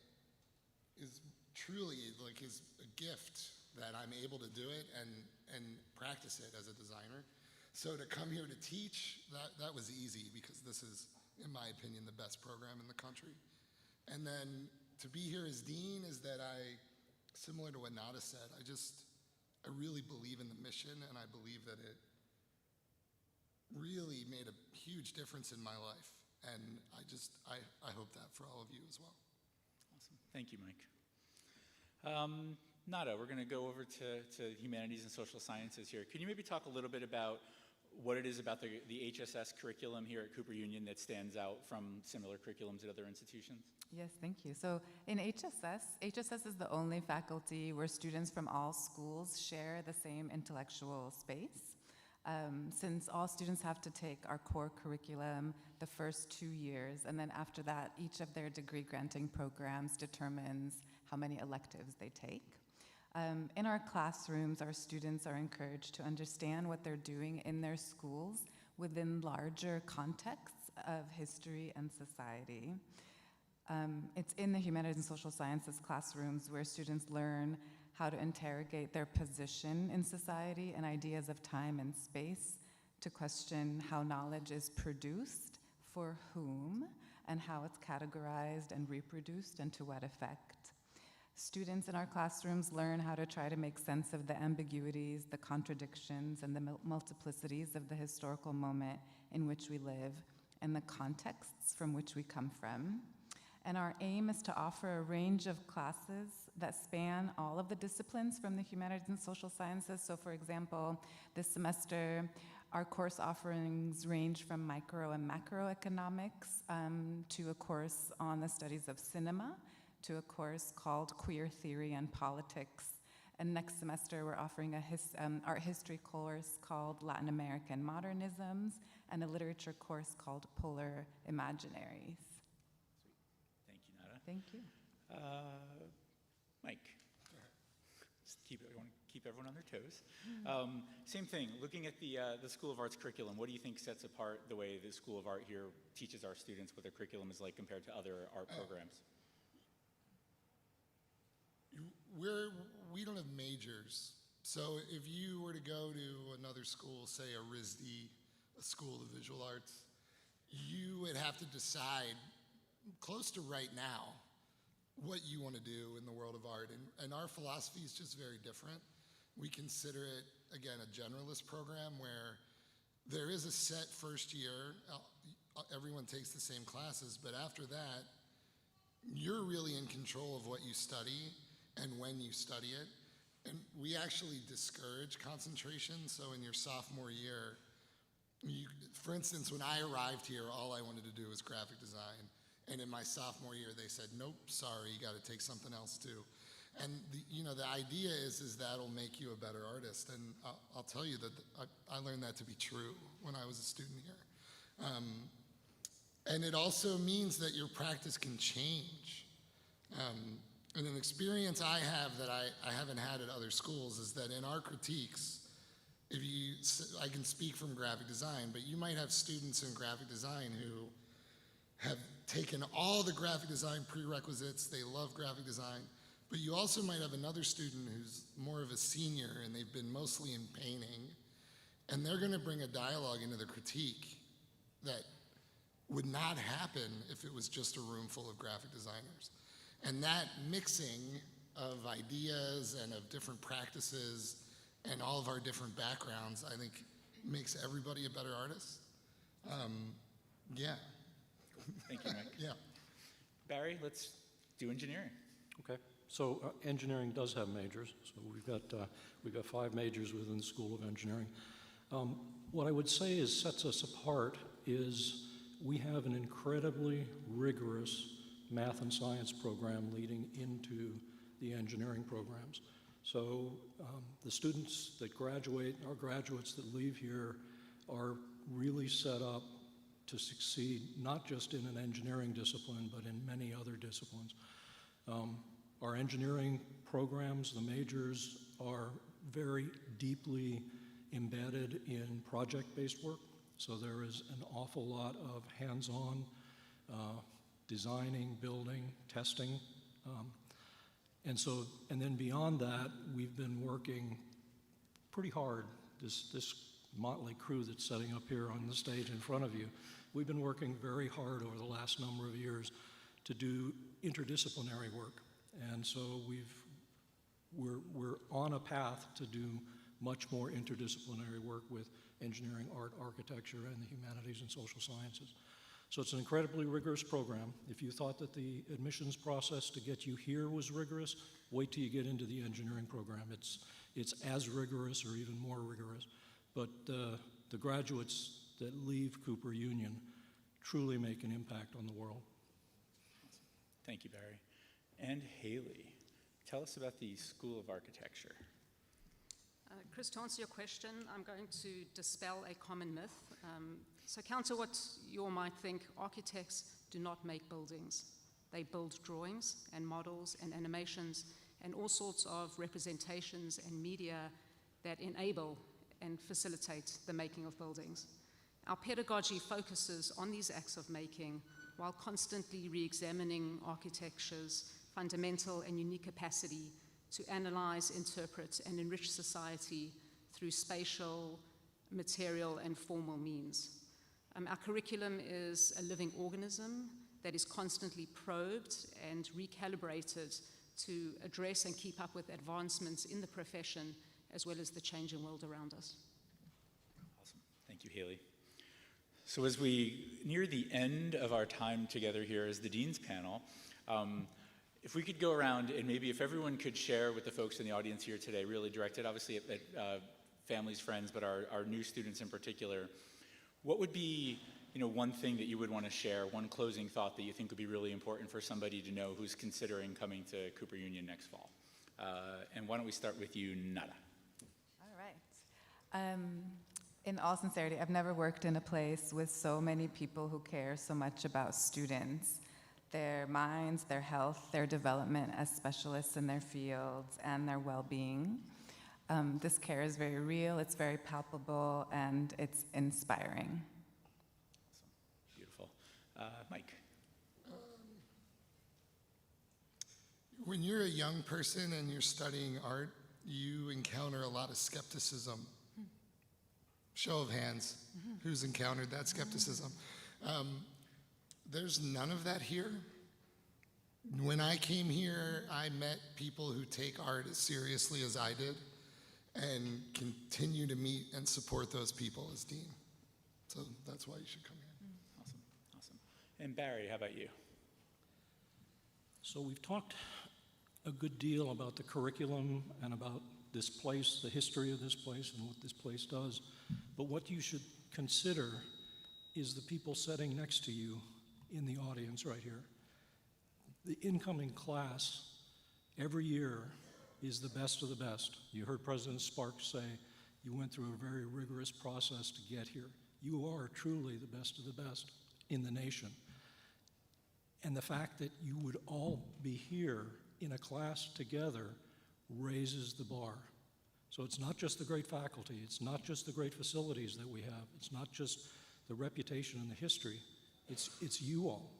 is truly is a gift that I'm able to do it and practice it as a designer. So to come here to teach, that was easy, because this is, in my opinion, the best program in the country. And then to be here as dean is that similar to what Nada said, I really believe in the mission, and I believe that really made a huge difference in my life. And I hope that for all of you as well. Awesome. Thank you, Mike. Nada, we're going to go over to humanities and social sciences here. Can you maybe talk a little bit about what it is about the HSS curriculum here at Cooper Union that stands out from similar curriculums at other institutions? Yes, thank you. So in HSS is the only faculty where students from all schools share the same intellectual space. Since all students have to take our core curriculum the first 2 years, and then after that, each of their degree granting programs determines how many electives they take. In our classrooms, our students are encouraged to understand what they're doing in their schools within larger contexts of history and society. It's in the humanities and social sciences classrooms where students learn how to interrogate their position in society and ideas of time and space, to question how knowledge is produced, for whom, and how it's categorized and reproduced, and to what effect. Students in our classrooms learn how to try to make sense of the ambiguities, the contradictions, and the multiplicities of the historical moment in which we live, and the contexts from which we come from. And our aim is to offer a range of classes that span all of the disciplines from the humanities and social sciences. So for example, this semester, our course offerings range from micro and macroeconomics to a course on the studies of cinema, to a course called Queer Theory and Politics. And next semester, we're offering a art history course called Latin American Modernisms, and a literature course called Polar Imaginaries. Thank you, Nada. Thank you. Mike, just I want to keep everyone on their toes. Same thing, looking at the School of Arts curriculum, what do you think sets apart the way the School of Art here teaches our students, what their curriculum is like compared to other art programs? We don't have majors. So if you were to go to another school, say a RISD, a School of Visual Arts, you would have to decide close to right now what you want to do in the world of art. And our philosophy is just very different. We consider it, again, a generalist program where there is a set first year, everyone takes the same classes, but after that, you're really in control of what you study and when you study it. And we actually discourage concentration, so in your sophomore year, for instance, when I arrived here, all I wanted to do was graphic design. And in my sophomore year, they said, nope, sorry, you got to take something else too. And the idea is that'll make you a better artist. And I'll tell you that I learned that to be true when I was a student here. And it also means that your practice can change. And an experience I have that I haven't had at other schools is that in our critiques, I can speak from graphic design, but you might have students in graphic design who have taken all the graphic design prerequisites, they love graphic design, but you also might have another student who's more of a senior and they've been mostly in painting, and they're gonna bring a dialogue into the critique that would not happen if it was just a room full of graphic designers. And that mixing of ideas and of different practices and all of our different backgrounds, I think, makes everybody a better artist. Yeah. Thank you, Mike. Yeah. Barry, let's do engineering. Okay, so engineering does have majors. So we've got 5 majors within the School of Engineering. What I would say sets us apart is we have an incredibly rigorous math and science program leading into the engineering programs. So the students that graduate, our graduates that leave here, are really set up to succeed, not just in an engineering discipline, but in many other disciplines. Our engineering programs, the majors, are very deeply embedded in project-based work. So there is an awful lot of hands-on designing, building, testing. And then beyond that, we've been working pretty hard. This motley crew that's setting up here on the stage in front of you, we've been working very hard over the last number of years to do interdisciplinary work. And so we're on a path to do much more interdisciplinary work with engineering, art, architecture, and the humanities and social sciences. So it's an incredibly rigorous program. If you thought that the admissions process to get you here was rigorous, wait till you get into the engineering program. It's as rigorous or even more rigorous. But the graduates that leave Cooper Union truly make an impact on the world. Thank you, Barry. And Haley, tell us about the School of Architecture. Chris, to answer your question, I'm going to dispel a common myth. So counter what you all might think, architects do not make buildings. They build drawings and models and animations and all sorts of representations and media that enable and facilitate the making of buildings. Our pedagogy focuses on these acts of making while constantly re-examining architecture's fundamental and unique capacity to analyze, interpret, and enrich society through spatial, material, and formal means. Our curriculum is a living organism that is constantly probed and recalibrated to address and keep up with advancements in the profession as well as the changing world around us. Awesome. Thank you, Haley. So as we near the end of our time together here as the Dean's panel, if we could go around and maybe if everyone could share with the folks in the audience here today, really directed obviously at families, friends, but our new students in particular, what would be one thing that you would want to share, one closing thought that you think would be really important for somebody to know who's considering coming to Cooper Union next fall? And why don't we start with you, Nada? All right. In all sincerity, I've never worked in a place with so many people who care so much about students, their minds, their health, their development as specialists in their fields, and their well-being. This care is very real, it's very palpable, and it's inspiring. Awesome. Beautiful. Mike? When you're a young person and you're studying art, you encounter a lot of skepticism. Show of hands, who's encountered that skepticism? There's none of that here. When I came here, I met people who take art as seriously as I did and continue to meet and support those people as dean. So that's why you should come here. Awesome, awesome. And Barry, how about you? So we've talked a good deal about the curriculum and about this place, the history of this place and what this place does. But what you should consider is the people sitting next to you in the audience right here. The incoming class every year is the best of the best. You heard President Sparks say you went through a very rigorous process to get here. You are truly the best of the best in the nation. And the fact that you would all be here in a class together raises the bar. So it's not just the great faculty, it's not just the great facilities that we have, it's not just the reputation and the history, it's you all.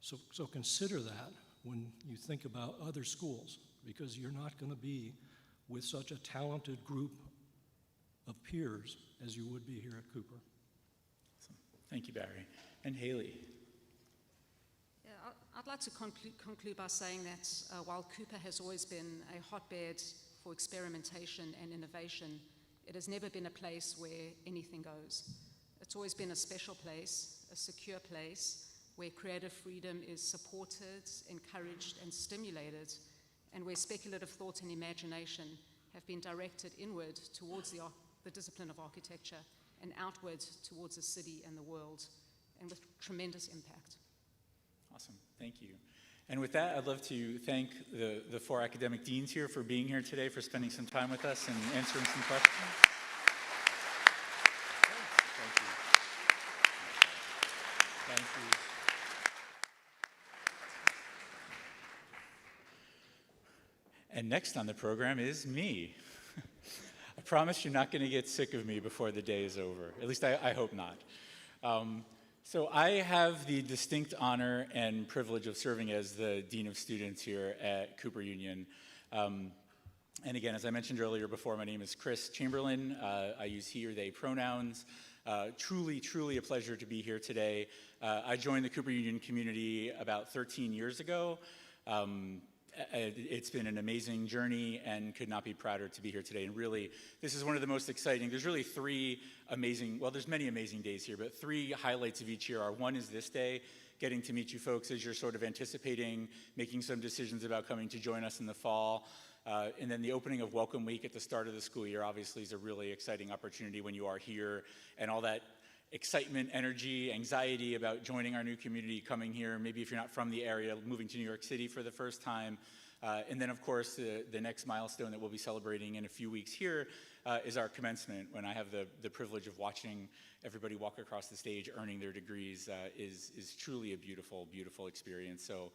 So consider that when you think about other schools, because you're not going to be with such a talented group of peers as you would be here at Cooper. Awesome. Thank you, Barry. And Haley? Yeah, I'd like to conclude by saying that while Cooper has always been a hotbed for experimentation and innovation, it has never been a place where anything goes. It's always been a special place, a secure place, where creative freedom is supported, encouraged, and stimulated, and where speculative thought and imagination have been directed inward towards the discipline of architecture and outward towards the city and the world, and with tremendous impact. Awesome, thank you. And with that, I'd love to thank the four academic deans here for being here today, for spending some time with us and answering some questions. Thank you. Thank you. And next on the program is me. I promise you're not going to get sick of me before the day is over. At least I hope not. So I have the distinct honor and privilege of serving as the Dean of Students here at Cooper Union. And again, as I mentioned earlier before, my name is Chris Chamberlain. I use he or they pronouns. Truly a pleasure to be here today. I joined the Cooper Union community about 13 years ago. It's been an amazing journey and could not be prouder to be here today. And really, this is one of the most exciting. There's really three amazing, well, there's many amazing days here, but three highlights of each year are: one is this day, getting to meet you folks as you're sort of anticipating making some decisions about coming to join us in the fall. And then the opening of Welcome Week at the start of the school year obviously is a really exciting opportunity when you are here, and all that excitement, energy, anxiety about joining our new community, coming here, maybe if you're not from the area, moving to New York City for the first time. And then, of course, the next milestone that we'll be celebrating in a few weeks here is our commencement, when I have the privilege of watching everybody walk across the stage earning their degrees. Is truly a beautiful, beautiful experience. So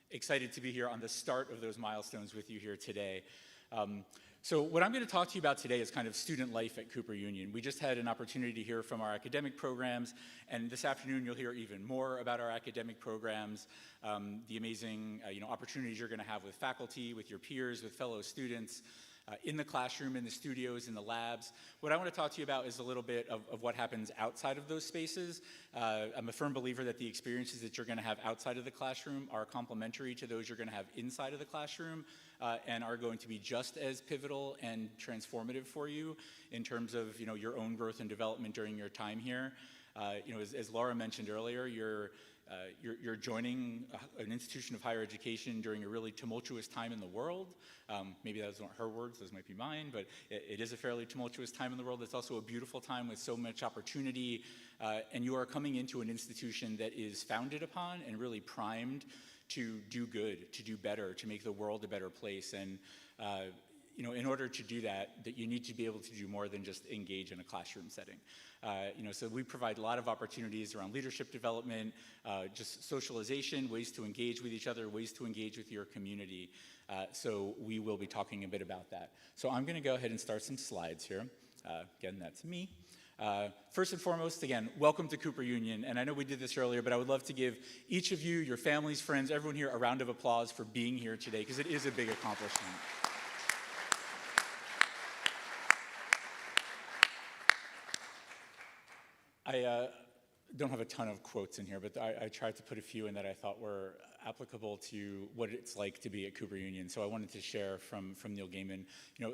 excited to be here on the start of those milestones with you here today. So what I'm going to talk to you about today is kind of student life at Cooper Union. We just had an opportunity to hear from our academic programs, and this afternoon you'll hear even more about our academic programs, the amazing opportunities you're going to have with faculty, with your peers, with fellow students, in the classroom, in the studios, in the labs. What I want to talk to you about is a little bit of what happens outside of those spaces. I'm a firm believer that the experiences that you're going to have outside of the classroom are complementary to those you're going to have inside of the classroom, and are going to be just as pivotal and transformative for you in terms of your own growth and development during your time here. As Laura mentioned earlier, you're joining an institution of higher education during a really tumultuous time in the world. Maybe those aren't her words, those might be mine, but it is a fairly tumultuous time in the world. It's also a beautiful time with so much opportunity, and you are coming into an institution that is founded upon and really primed to do good, to do better, to make the world a better place. And in order to do that you need to be able to do more than just engage in a classroom setting. So we provide a lot of opportunities around leadership development, just socialization, ways to engage with each other, ways to engage with your community. So we will be talking a bit about that. So I'm going to go ahead and start some slides here. Again, that's me. First and foremost, again, welcome to Cooper Union. And I know we did this earlier, but I would love to give each of you, your families, friends, everyone here a round of applause for being here today, because it is a big accomplishment. I don't have a ton of quotes in here, but I tried to put a few in that I thought were applicable to what it's like to be at Cooper Union. So I wanted to share from Neil Gaiman.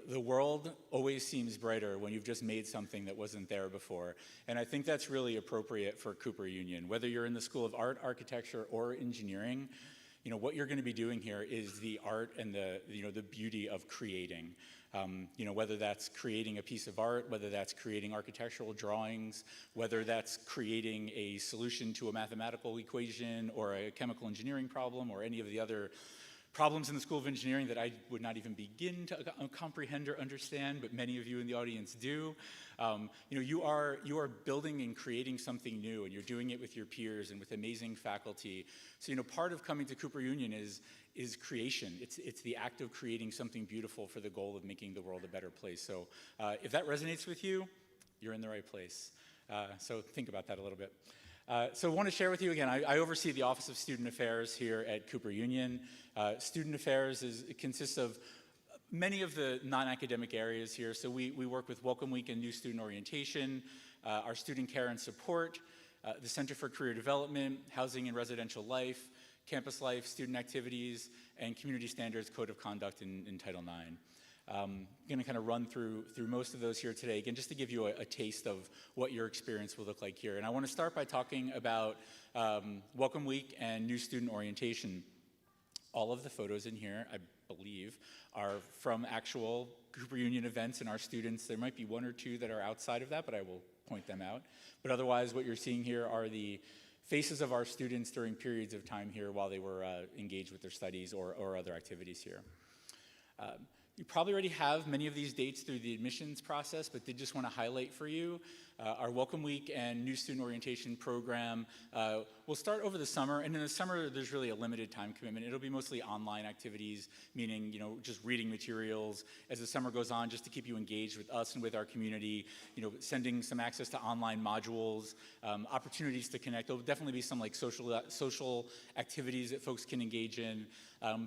The world always seems brighter when you've just made something that wasn't there before. And I think that's really appropriate for Cooper Union. Whether you're in the School of Art, Architecture, or Engineering, what you're going to be doing here is the art and the beauty of creating. Whether that's creating a piece of art, whether that's creating architectural drawings, whether that's creating a solution to a mathematical equation or a chemical engineering problem, or any of the other problems in the School of Engineering that I would not even begin to comprehend or understand, but many of you in the audience do. You are building and creating something new, and you're doing it with your peers and with amazing faculty. So part of coming to Cooper Union is creation. It's the act of creating something beautiful for the goal of making the world a better place. So if that resonates with you, you're in the right place. So think about that a little bit. So I want to share with you again, I oversee the Office of Student Affairs here at Cooper Union. Student Affairs consists of many of the non-academic areas here. So we work with Welcome Week and New Student Orientation, our Student Care and Support, the Center for Career Development, Housing and Residential Life, Campus Life, Student Activities, and Community Standards Code of Conduct in Title IX. I'm going to kind of run through most of those here today, again, just to give you a taste of what your experience will look like here. And I want to start by talking about Welcome Week and New Student Orientation. All of the photos in here, I believe, are from actual Cooper Union events and our students. There might be one or two that are outside of that, but I will point them out. But otherwise, what you're seeing here are the faces of our students during periods of time here while they were engaged with their studies or other activities here. You probably already have many of these dates through the admissions process, but did just want to highlight for you our Welcome Week and New Student Orientation program. We'll start over the summer, and in the summer there's really a limited time commitment. It'll be mostly online activities, meaning just reading materials as the summer goes on, just to keep you engaged with us and with our community. Sending some access to online modules, opportunities to connect. There'll definitely be some like social activities that folks can engage in.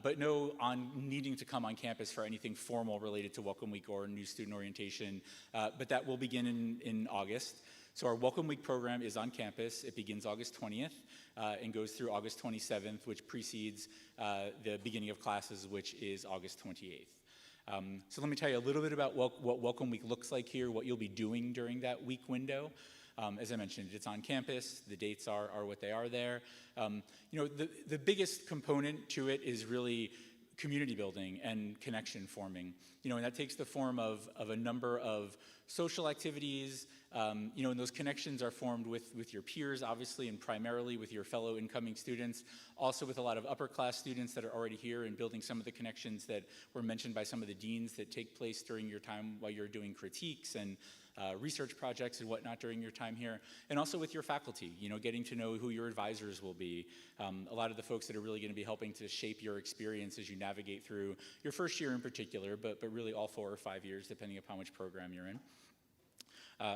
But no on needing to come on campus for anything formal related to Welcome Week or New Student Orientation. But that will begin in August. So our Welcome Week program is on campus. It begins August 20th and goes through August 27th, which precedes the beginning of classes, which is August 28th. So let me tell you a little bit about what Welcome Week looks like here, what you'll be doing during that week window. As I mentioned, it's on campus. The dates are what they are there. The biggest component to it is really community building and connection forming. And that takes the form of a number of social activities, and those connections are formed with your peers, obviously, and primarily with your fellow incoming students, also with a lot of upper class students that are already here and building some of the connections that were mentioned by some of the deans that take place during your time while you're doing critiques and research projects and whatnot during your time here, and also with your faculty, getting to know who your advisors will be, a lot of the folks that are really going to be helping to shape your experience as you navigate through your first year in particular, but really all 4 or 5 years, depending upon which program you're in.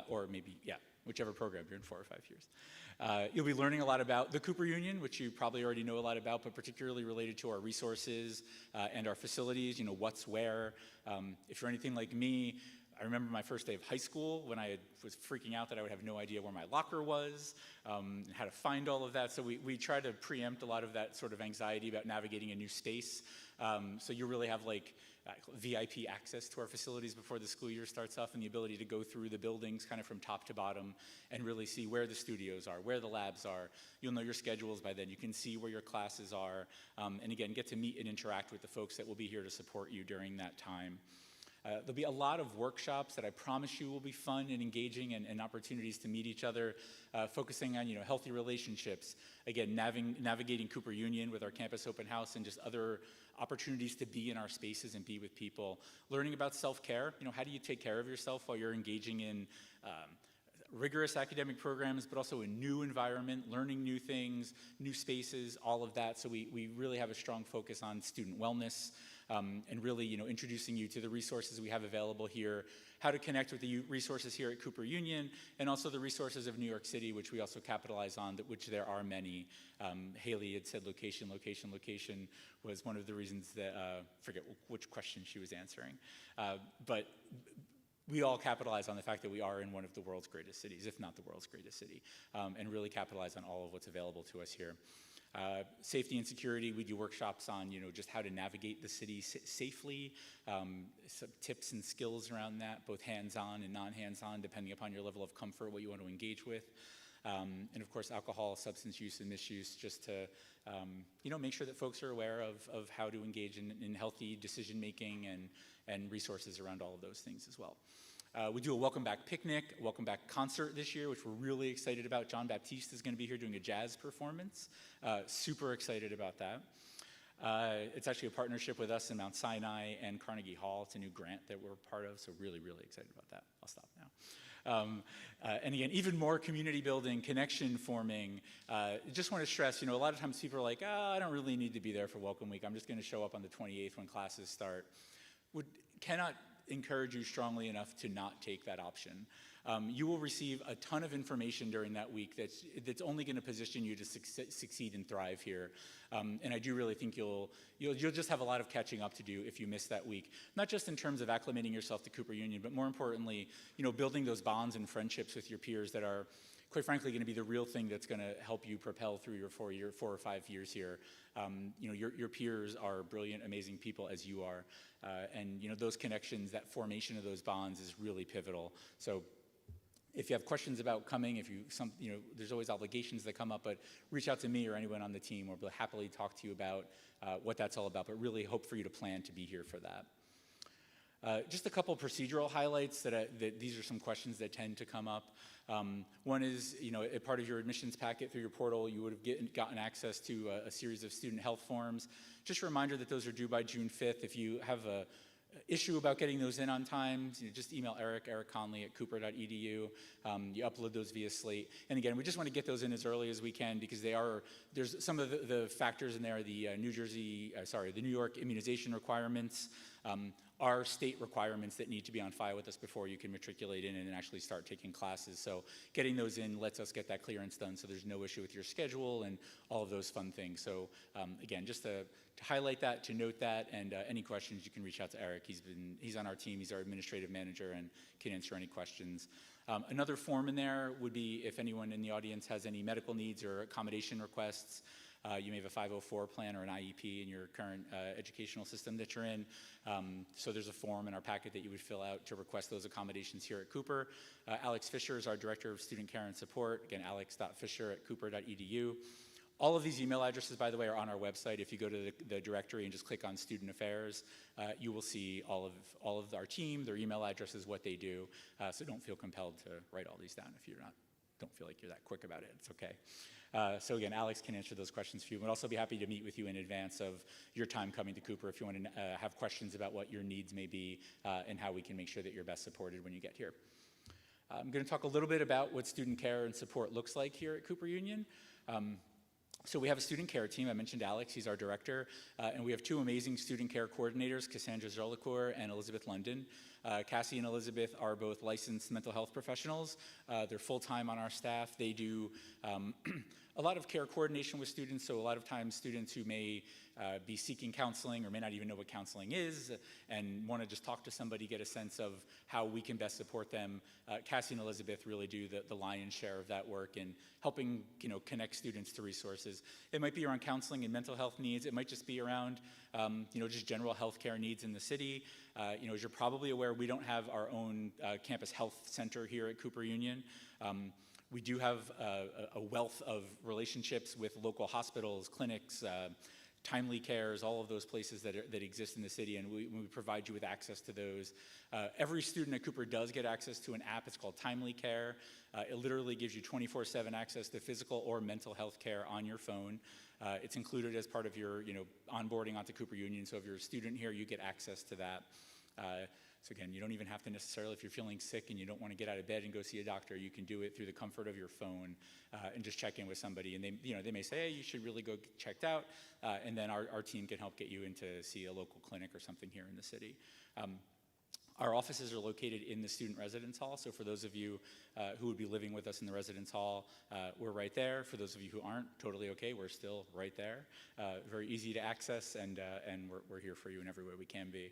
Or maybe, whichever program you're in, 4 or 5 years. You'll be learning a lot about the Cooper Union, which you probably already know a lot about, but particularly related to our resources and our facilities, what's where. If you're anything like me, I remember my first day of high school when I was freaking out that I would have no idea where my locker was, and how to find all of that. So we try to preempt a lot of that sort of anxiety about navigating a new space. So you really have VIP access to our facilities before the school year starts off, and the ability to go through the buildings kind of from top to bottom and really see where the studios are, where the labs are. You'll know your schedules by then. You can see where your classes are, and again, get to meet and interact with the folks that will be here to support you during that time. There'll be a lot of workshops that I promise you will be fun and engaging, and opportunities to meet each other, focusing on healthy relationships. Again, navigating Cooper Union with our campus open house and just other opportunities to be in our spaces and be with people. Learning about self-care. How do you take care of yourself while you're engaging in rigorous academic programs, but also a new environment, learning new things, new spaces, all of that. So we really have a strong focus on student wellness, and really, introducing you to the resources we have available here, how to connect with the resources here at Cooper Union, and also the resources of New York City, which we also capitalize on, which there are many. Haley had said location was one of the reasons that, forget which question she was answering, but we all capitalize on the fact that we are in one of the world's greatest cities, if not the world's greatest city, and really capitalize on all of what's available to us here. Safety and security, we do workshops on, just how to navigate the city safely, some tips and skills around that, both hands-on and non-hands-on, depending upon your level of comfort, what you want to engage with. And of course, alcohol, substance use, and misuse, just to, make sure that folks are aware of how to engage in healthy decision-making and resources around all of those things as well. We do a Welcome Back picnic, a Welcome Back concert this year, which we're really excited about. John Baptiste is going to be here doing a jazz performance. Super excited about that. It's actually a partnership with us in Mount Sinai and Carnegie Hall. It's a new grant that we're part of, so really, really excited about that. I'll stop now. And again, even more community building, connection forming. Just want to stress, a lot of times people are like, I don't really need to be there for Welcome Week. I'm just going to show up on the 28th when classes start. Cannot encourage you strongly enough to not take that option. You will receive a ton of information during that week that's only going to position you to succeed and thrive here. And I do really think you'll just have a lot of catching up to do if you miss that week. Not just in terms of acclimating yourself to Cooper Union, but more importantly, building those bonds and friendships with your peers that are, quite frankly, going to be the real thing that's going to help you propel through your 4 or 5 years here. Your peers are brilliant, amazing people as you are, and those connections, that formation of those bonds is really pivotal. So if you have questions about coming, there's always obligations that come up, but reach out to me or anyone on the team. We'll happily talk to you about what that's all about, but really hope for you to plan to be here for that. Just a couple procedural highlights that these are some questions that tend to come up. One is, a part of your admissions packet through your portal, you would have gotten access to a series of student health forms. Just a reminder that those are due by June 5th. If you have a issue about getting those in on time, just email Eric Conley at cooper.edu. You upload those via Slate. And again, we just want to get those in as early as we can because there's some of the factors in there, the New York immunization requirements, are state requirements that need to be on file with us before you can matriculate in and actually start taking classes. So getting those in lets us get that clearance done so there's no issue with your schedule and all of those fun things. So again, just to highlight that, to note that, and any questions, you can reach out to Eric. He's on our team. He's our administrative manager and can answer any questions. Another form in there would be if anyone in the audience has any medical needs or accommodation requests. You may have a 504 plan or an IEP in your current educational system that you're in. So there's a form in our packet that you would fill out to request those accommodations here at Cooper. Alex Fisher is our Director of Student Care and Support. Again, alex.fisher@cooper.edu. All of these email addresses, by the way, are on our website. If you go to the directory and just click on Student Affairs, you will see all of our team, their email addresses, what they do. So don't feel compelled to write all these down if you don't feel like you're that quick about it. It's okay. So again, Alex can answer those questions for you. We'd also be happy to meet with you in advance of your time coming to Cooper if you want to have questions about what your needs may be and how we can make sure that you're best supported when you get here. I'm going to talk a little bit about what student care and support looks like here at Cooper Union. So we have a student care team. I mentioned Alex, he's our director, and we have two amazing student care coordinators, Cassandra Jolicoeur and Elizabeth London. Cassie and Elizabeth are both licensed mental health professionals. They're full-time on our staff. They do a lot of care coordination with students, so a lot of times students who may be seeking counseling or may not even know what counseling is and want to just talk to somebody, get a sense of how we can best support them. Cassie and Elizabeth really do the lion's share of that work in helping connect students to resources. It might be around counseling and mental health needs. It might just be around just general healthcare needs in the city. As you're probably aware, we don't have our own campus health center here at Cooper Union. We do have a wealth of relationships with local hospitals, clinics, timely cares, all of those places that exist in the city, and we provide you with access to those. Every student at Cooper does get access to an app. It's called Timely Care. It literally gives you 24/7 access to physical or mental health care on your phone. It's included as part of your onboarding onto Cooper Union, so if you're a student here, you get access to that. So again, you don't even have to necessarily, if you're feeling sick and you don't want to get out of bed and go see a doctor, you can do it through the comfort of your phone and just check in with somebody. And they may say, hey, you should really go get checked out, and then our team can help get you in to see a local clinic or something here in the city. Our offices are located in the student residence hall, so for those of you who would be living with us in the residence hall, we're right there. For those of you who aren't, totally okay, we're still right there. Very easy to access, and we're here for you in every way we can be.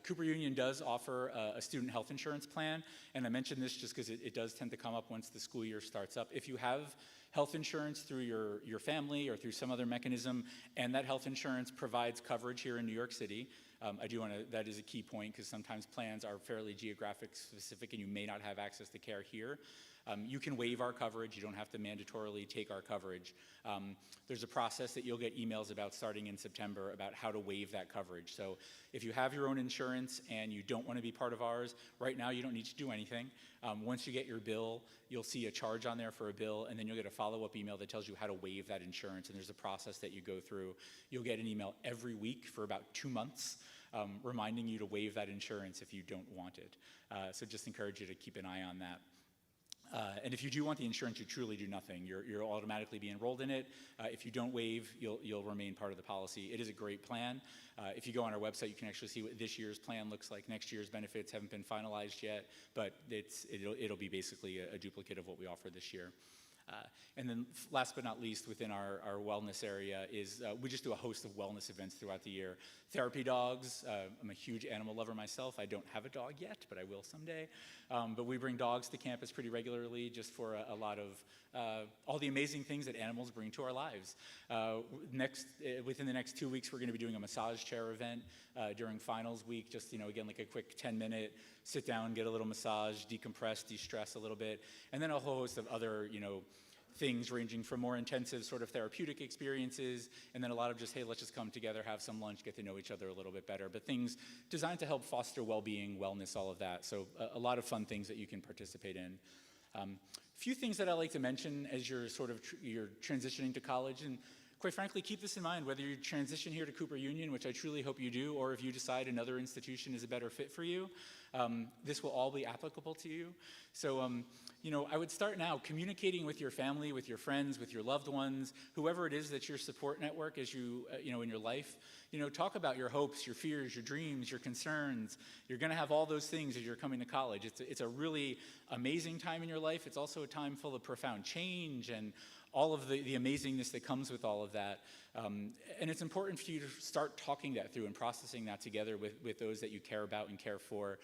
Cooper Union does offer a student health insurance plan, and I mention this just because it does tend to come up once the school year starts up. If you have health insurance through your family or through some other mechanism, and that health insurance provides coverage here in New York City, that is a key point because sometimes plans are fairly geographic specific and you may not have access to care here. You can waive our coverage. You don't have to mandatorily take our coverage. There's a process that you'll get emails about starting in September about how to waive that coverage. So if you have your own insurance and you don't want to be part of ours, right now you don't need to do anything. Once you get your bill, you'll see a charge on there for a bill, and then you'll get a follow-up email that tells you how to waive that insurance, and there's a process that you go through. You'll get an email every week for about 2 months reminding you to waive that insurance if you don't want it. So just encourage you to keep an eye on that. And if you do want the insurance, you truly do nothing. You'll automatically be enrolled in it. If you don't waive, you'll remain part of the policy. It is a great plan. If you go on our website, you can actually see what this year's plan looks like. Next year's benefits haven't been finalized yet, but it'll be basically a duplicate of what we offer this year. And then last but not least, within our wellness area is we just do a host of wellness events throughout the year. Therapy dogs. I'm a huge animal lover myself. I don't have a dog yet, but I will someday. But we bring dogs to campus pretty regularly just for a lot of all the amazing things that animals bring to our lives. Within the next 2 weeks, we're going to be doing a massage chair event during finals week. Just, again, like a quick 10-minute sit down, get a little massage, decompress, de-stress a little bit. And then a whole host of other, things ranging from more intensive sort of therapeutic experiences, and then a lot of just, hey, let's just come together, have some lunch, get to know each other a little bit better, but things designed to help foster well-being, wellness, all of that. So a lot of fun things that you can participate in. A few things that I like to mention as you're you're transitioning to college, and quite frankly, keep this in mind, whether you transition here to Cooper Union, which I truly hope you do, or if you decide another institution is a better fit for you, this will all be applicable to you. So, I would start now communicating with your family, with your friends, with your loved ones, whoever it is that's your support network as you, in your life. Talk about your hopes, your fears, your dreams, your concerns. You're going to have all those things as you're coming to college. It's a really amazing time in your life. It's also a time full of profound change and all of the amazingness that comes with all of that. And it's important for you to start talking that through and processing that together with those that you care about and care for,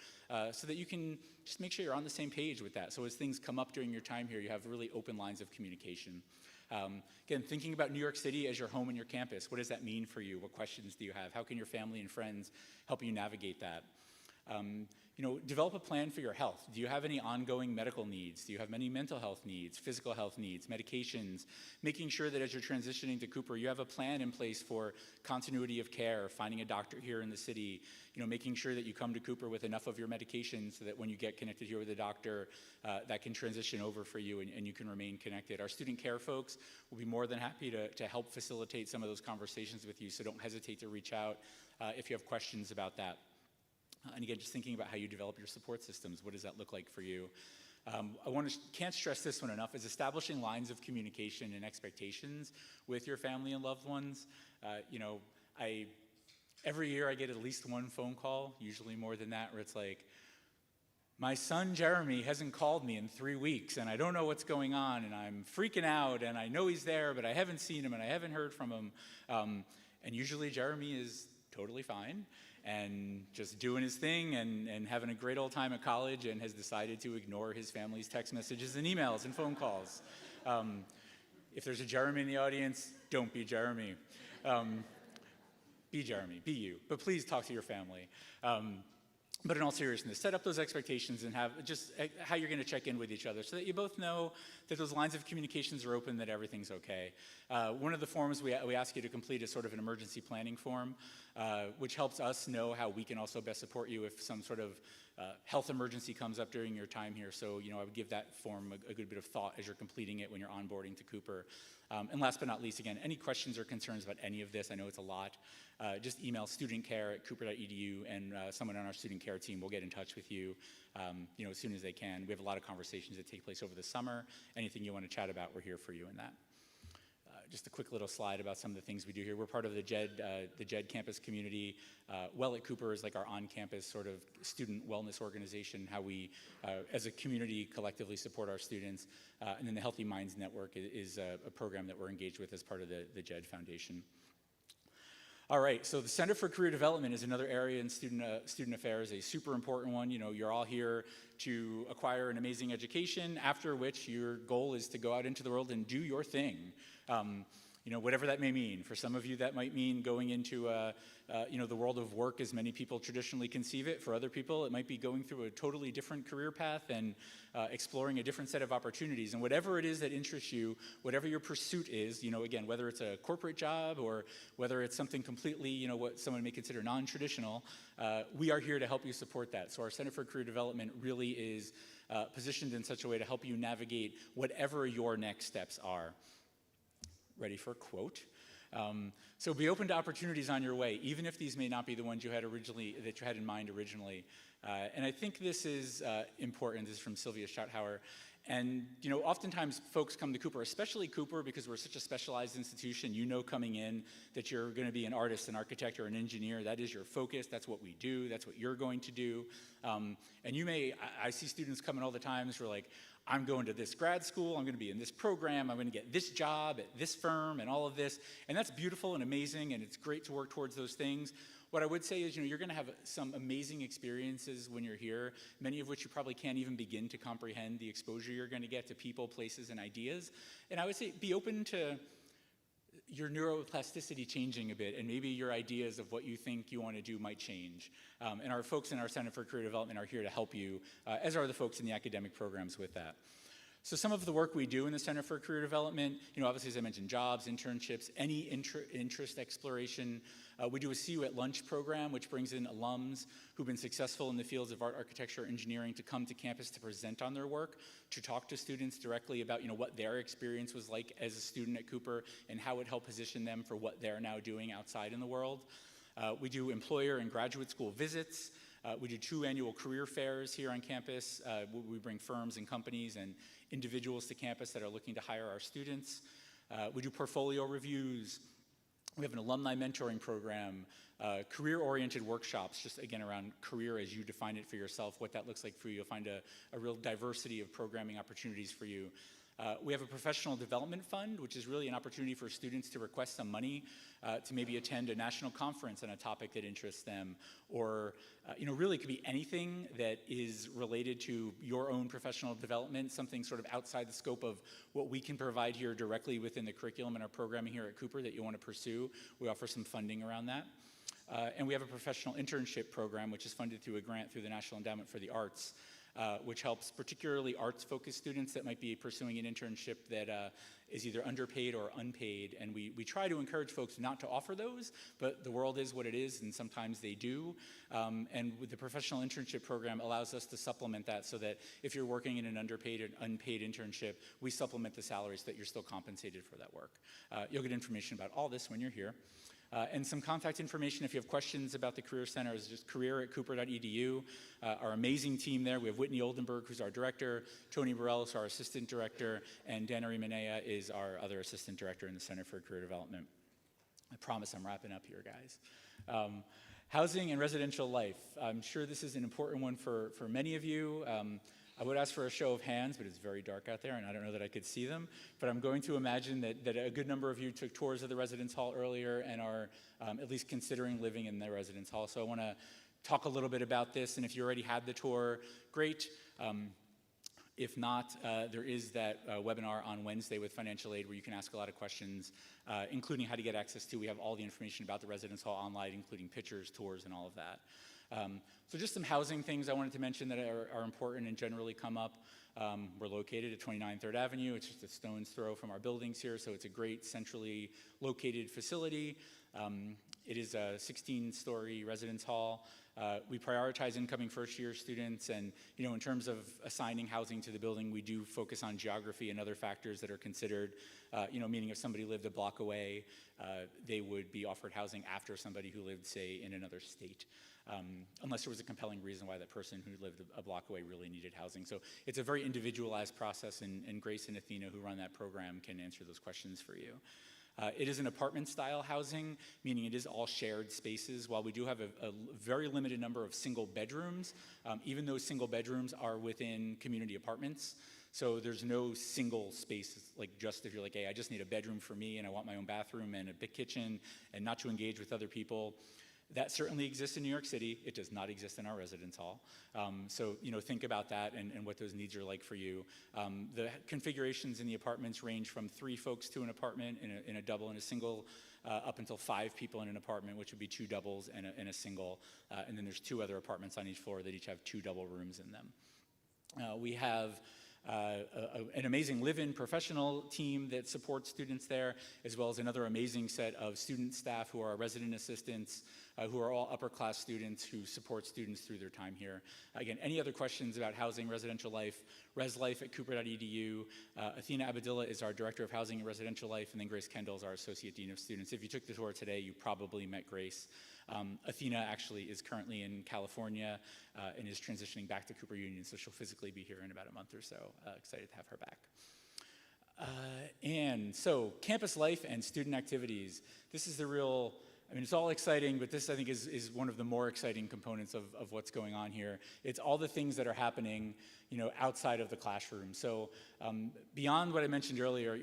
so that you can just make sure you're on the same page with that. So as things come up during your time here, you have really open lines of communication. Again, thinking about New York City as your home and your campus, what does that mean for you? What questions do you have? How can your family and friends help you navigate that? Develop a plan for your health. Do you have any ongoing medical needs? Do you have many mental health needs, physical health needs, medications? Making sure that as you're transitioning to Cooper, you have a plan in place for continuity of care, finding a doctor here in the city, making sure that you come to Cooper with enough of your medications so that when you get connected here with a doctor, that can transition over for you and you can remain connected. Our student care folks will be more than happy to help facilitate some of those conversations with you, so don't hesitate to reach out if you have questions about that. And again, just thinking about how you develop your support systems, what does that look like for you? Can't stress this one enough, is establishing lines of communication and expectations with your family and loved ones. Every year I get at least one phone call, usually more than that, where it's like, my son Jeremy hasn't called me in 3 weeks and I don't know what's going on and I'm freaking out and I know he's there, but I haven't seen him and I haven't heard from him. And usually Jeremy is totally fine and just doing his thing and having a great old time at college, and has decided to ignore his family's text messages and emails and phone calls. If there's a Jeremy in the audience, don't be Jeremy. Be Jeremy, be you, but please talk to your family. But in all seriousness, set up those expectations and have just how you're going to check in with each other so that you both know that those lines of communications are open, that everything's okay. One of the forms we ask you to complete is sort of an emergency planning form, which helps us know how we can also best support you if some sort of health emergency comes up during your time here. So, I would give that form a good bit of thought as you're completing it when you're onboarding to Cooper. And last but not least, again, any questions or concerns about any of this, I know it's a lot, just email studentcare@cooper.edu, and someone on our student care team will get in touch with you, as soon as they can. We have a lot of conversations that take place over the summer. Anything you want to chat about, we're here for you in that. Just a quick little slide about some of the things we do here. We're part of the JED campus community. Well at Cooper is like our on-campus sort of student wellness organization, how we, as a community, collectively support our students. And then the Healthy Minds Network is a program that we're engaged with as part of the JED Foundation. All right, so the Center for Career Development is another area in student affairs, a super important one. You're all here to acquire an amazing education, after which your goal is to go out into the world and do your thing. Whatever that may mean. For some of you, that might mean going into the world of work as many people traditionally conceive it. For other people, it might be going through a totally different career path and exploring a different set of opportunities. And whatever it is that interests you, whatever your pursuit is, again, whether it's a corporate job or whether it's something completely, what someone may consider non-traditional, we are here to help you support that. So our Center for Career Development really is positioned in such a way to help you navigate whatever your next steps are. Ready for a quote? So be open to opportunities on your way, even if these may not be the ones you had in mind originally. And I think this is important. This is from Sylvia Schauthauer. And oftentimes folks come to Cooper, especially Cooper, because we're such a specialized institution. Coming in that you're going to be an artist, an architect, or an engineer. That is your focus. That's what we do. That's what you're going to do. And I see students coming all the time who are like, I'm going to this grad school, I'm going to be in this program, I'm going to get this job at this firm and all of this. And that's beautiful and amazing, and it's great to work towards those things. What I would say is, you're going to have some amazing experiences when you're here, many of which you probably can't even begin to comprehend the exposure you're going to get to people, places, and ideas. And I would say be open to your neuroplasticity changing a bit, and maybe your ideas of what you think you want to do might change. And our folks in our Center for Career Development are here to help you, as are the folks in the academic programs with that. So some of the work we do in the Center for Career Development, obviously, as I mentioned, jobs, internships, any interest exploration. We do a See You at Lunch program, which brings in alums who've been successful in the fields of art, architecture, engineering to come to campus to present on their work, to talk to students directly about, what their experience was like as a student at Cooper and how it helped position them for what they're now doing outside in the world. We do employer and graduate school visits. We do 2 annual career fairs here on campus. We bring firms and companies and individuals to campus that are looking to hire our students. We do portfolio reviews. We have an alumni mentoring program, career-oriented workshops, just again around career as you define it for yourself, what that looks like for you. You'll find a real diversity of programming opportunities for you. We have a professional development fund, which is really an opportunity for students to request some money to maybe attend a national conference on a topic that interests them, or really it could be anything that is related to your own professional development, something sort of outside the scope of what we can provide here directly within the curriculum and our programming here at Cooper that you want to pursue. We offer some funding around that. And we have a professional internship program, which is funded through a grant through the National Endowment for the Arts, which helps particularly arts-focused students that might be pursuing an internship that is either underpaid or unpaid. And we try to encourage folks not to offer those, but the world is what it is, and sometimes they do. And with the professional internship program allows us to supplement that so that if you're working in an underpaid or unpaid internship, we supplement the salaries so that you're still compensated for that work. You'll get information about all this when you're here. And some contact information if you have questions about the Career Center is just career@cooper.edu. Our amazing team there, we have Whitney Oldenburg, who's our director, Tony Burrell is our assistant director, and Dannery Manea is our other assistant director in the Center for Career Development. I promise I'm wrapping up here, guys. Housing and residential life. I'm sure this is an important one for many of you. I would ask for a show of hands, but it's very dark out there, and I don't know that I could see them. But I'm going to imagine that a good number of you took tours of the residence hall earlier and are at least considering living in the residence hall. So I want to talk a little bit about this, and if you already had the tour, great. If not, there is that webinar on Wednesday with financial aid where you can ask a lot of questions, including how to get access to. We have all the information about the residence hall online, including pictures, tours, and all of that. So just some housing things I wanted to mention that are important and generally come up. We're located at 29 3rd Avenue. It's just a stone's throw from our buildings here, so it's a great centrally located facility. It is a 16-story residence hall. We prioritize incoming first-year students, and in terms of assigning housing to the building, we do focus on geography and other factors that are considered. Meaning if somebody lived a block away, they would be offered housing after somebody who lived, say, in another state. Unless there was a compelling reason why that person who lived a block away really needed housing. So it's a very individualized process, and Grace and Athena, who run that program, can answer those questions for you. It is an apartment-style housing, meaning it is all shared spaces. While we do have a very limited number of single bedrooms, even those single bedrooms are within community apartments. So there's no single space, like just if you're like, hey, I just need a bedroom for me and I want my own bathroom and a big kitchen and not to engage with other people. That certainly exists in New York City. It does not exist in our residence hall. So think about that and what those needs are like for you. The configurations in the apartments range from 3 folks to an apartment in a double and a single, up until 5 people in an apartment, which would be 2 doubles and a single. And then there's 2 other apartments on each floor that each have 2 double rooms in them. We have an amazing live-in professional team that supports students there, as well as another amazing set of student staff who are resident assistants, who are all upper-class students who support students through their time here. Again, any other questions about housing, residential life, reslife@cooper.edu. Athena Abadillah is our Director of Housing and Residential Life, and then Grace Kendall is our Associate Dean of Students. If you took the tour today, you probably met Grace. Athena actually is currently in California and is transitioning back to Cooper Union, so she'll physically be here in about a month or so. Excited to have her back. And so campus life and student activities. This is the real, it's all exciting, but this I think is one of the more exciting components of what's going on here. It's all the things that are happening, outside of the classroom. So beyond what I mentioned earlier,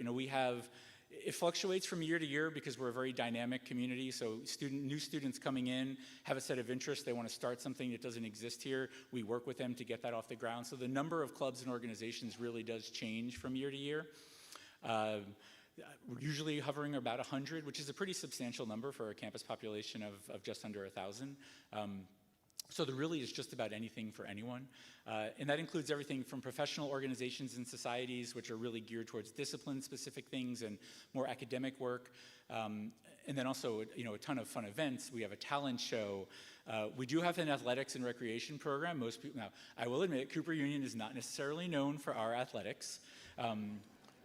it fluctuates from year to year because we're a very dynamic community. So new students coming in have a set of interests. They want to start something that doesn't exist here. We work with them to get that off the ground. So the number of clubs and organizations really does change from year to year. We're usually hovering about 100, which is a pretty substantial number for a campus population of just under 1,000. So there really is just about anything for anyone. And that includes everything from professional organizations and societies, which are really geared towards discipline-specific things and more academic work. And then also, a ton of fun events. We have a talent show. We do have an athletics and recreation program. Most people, now, I will admit, Cooper Union is not necessarily known for our athletics.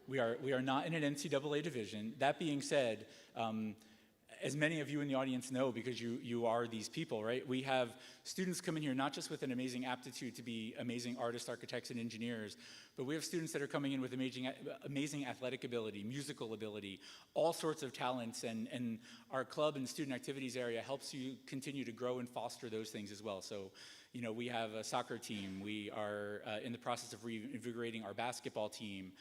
We are not in an NCAA division. That being said, as many of you in the audience know, because you are these people, right? We have students come in here not just with an amazing aptitude to be amazing artists, architects, and engineers, but we have students that are coming in with amazing athletic ability, musical ability, all sorts of talents, and our club and student activities area helps you continue to grow and foster those things as well. So, we have a soccer team. We are in the process of reinvigorating our basketball team.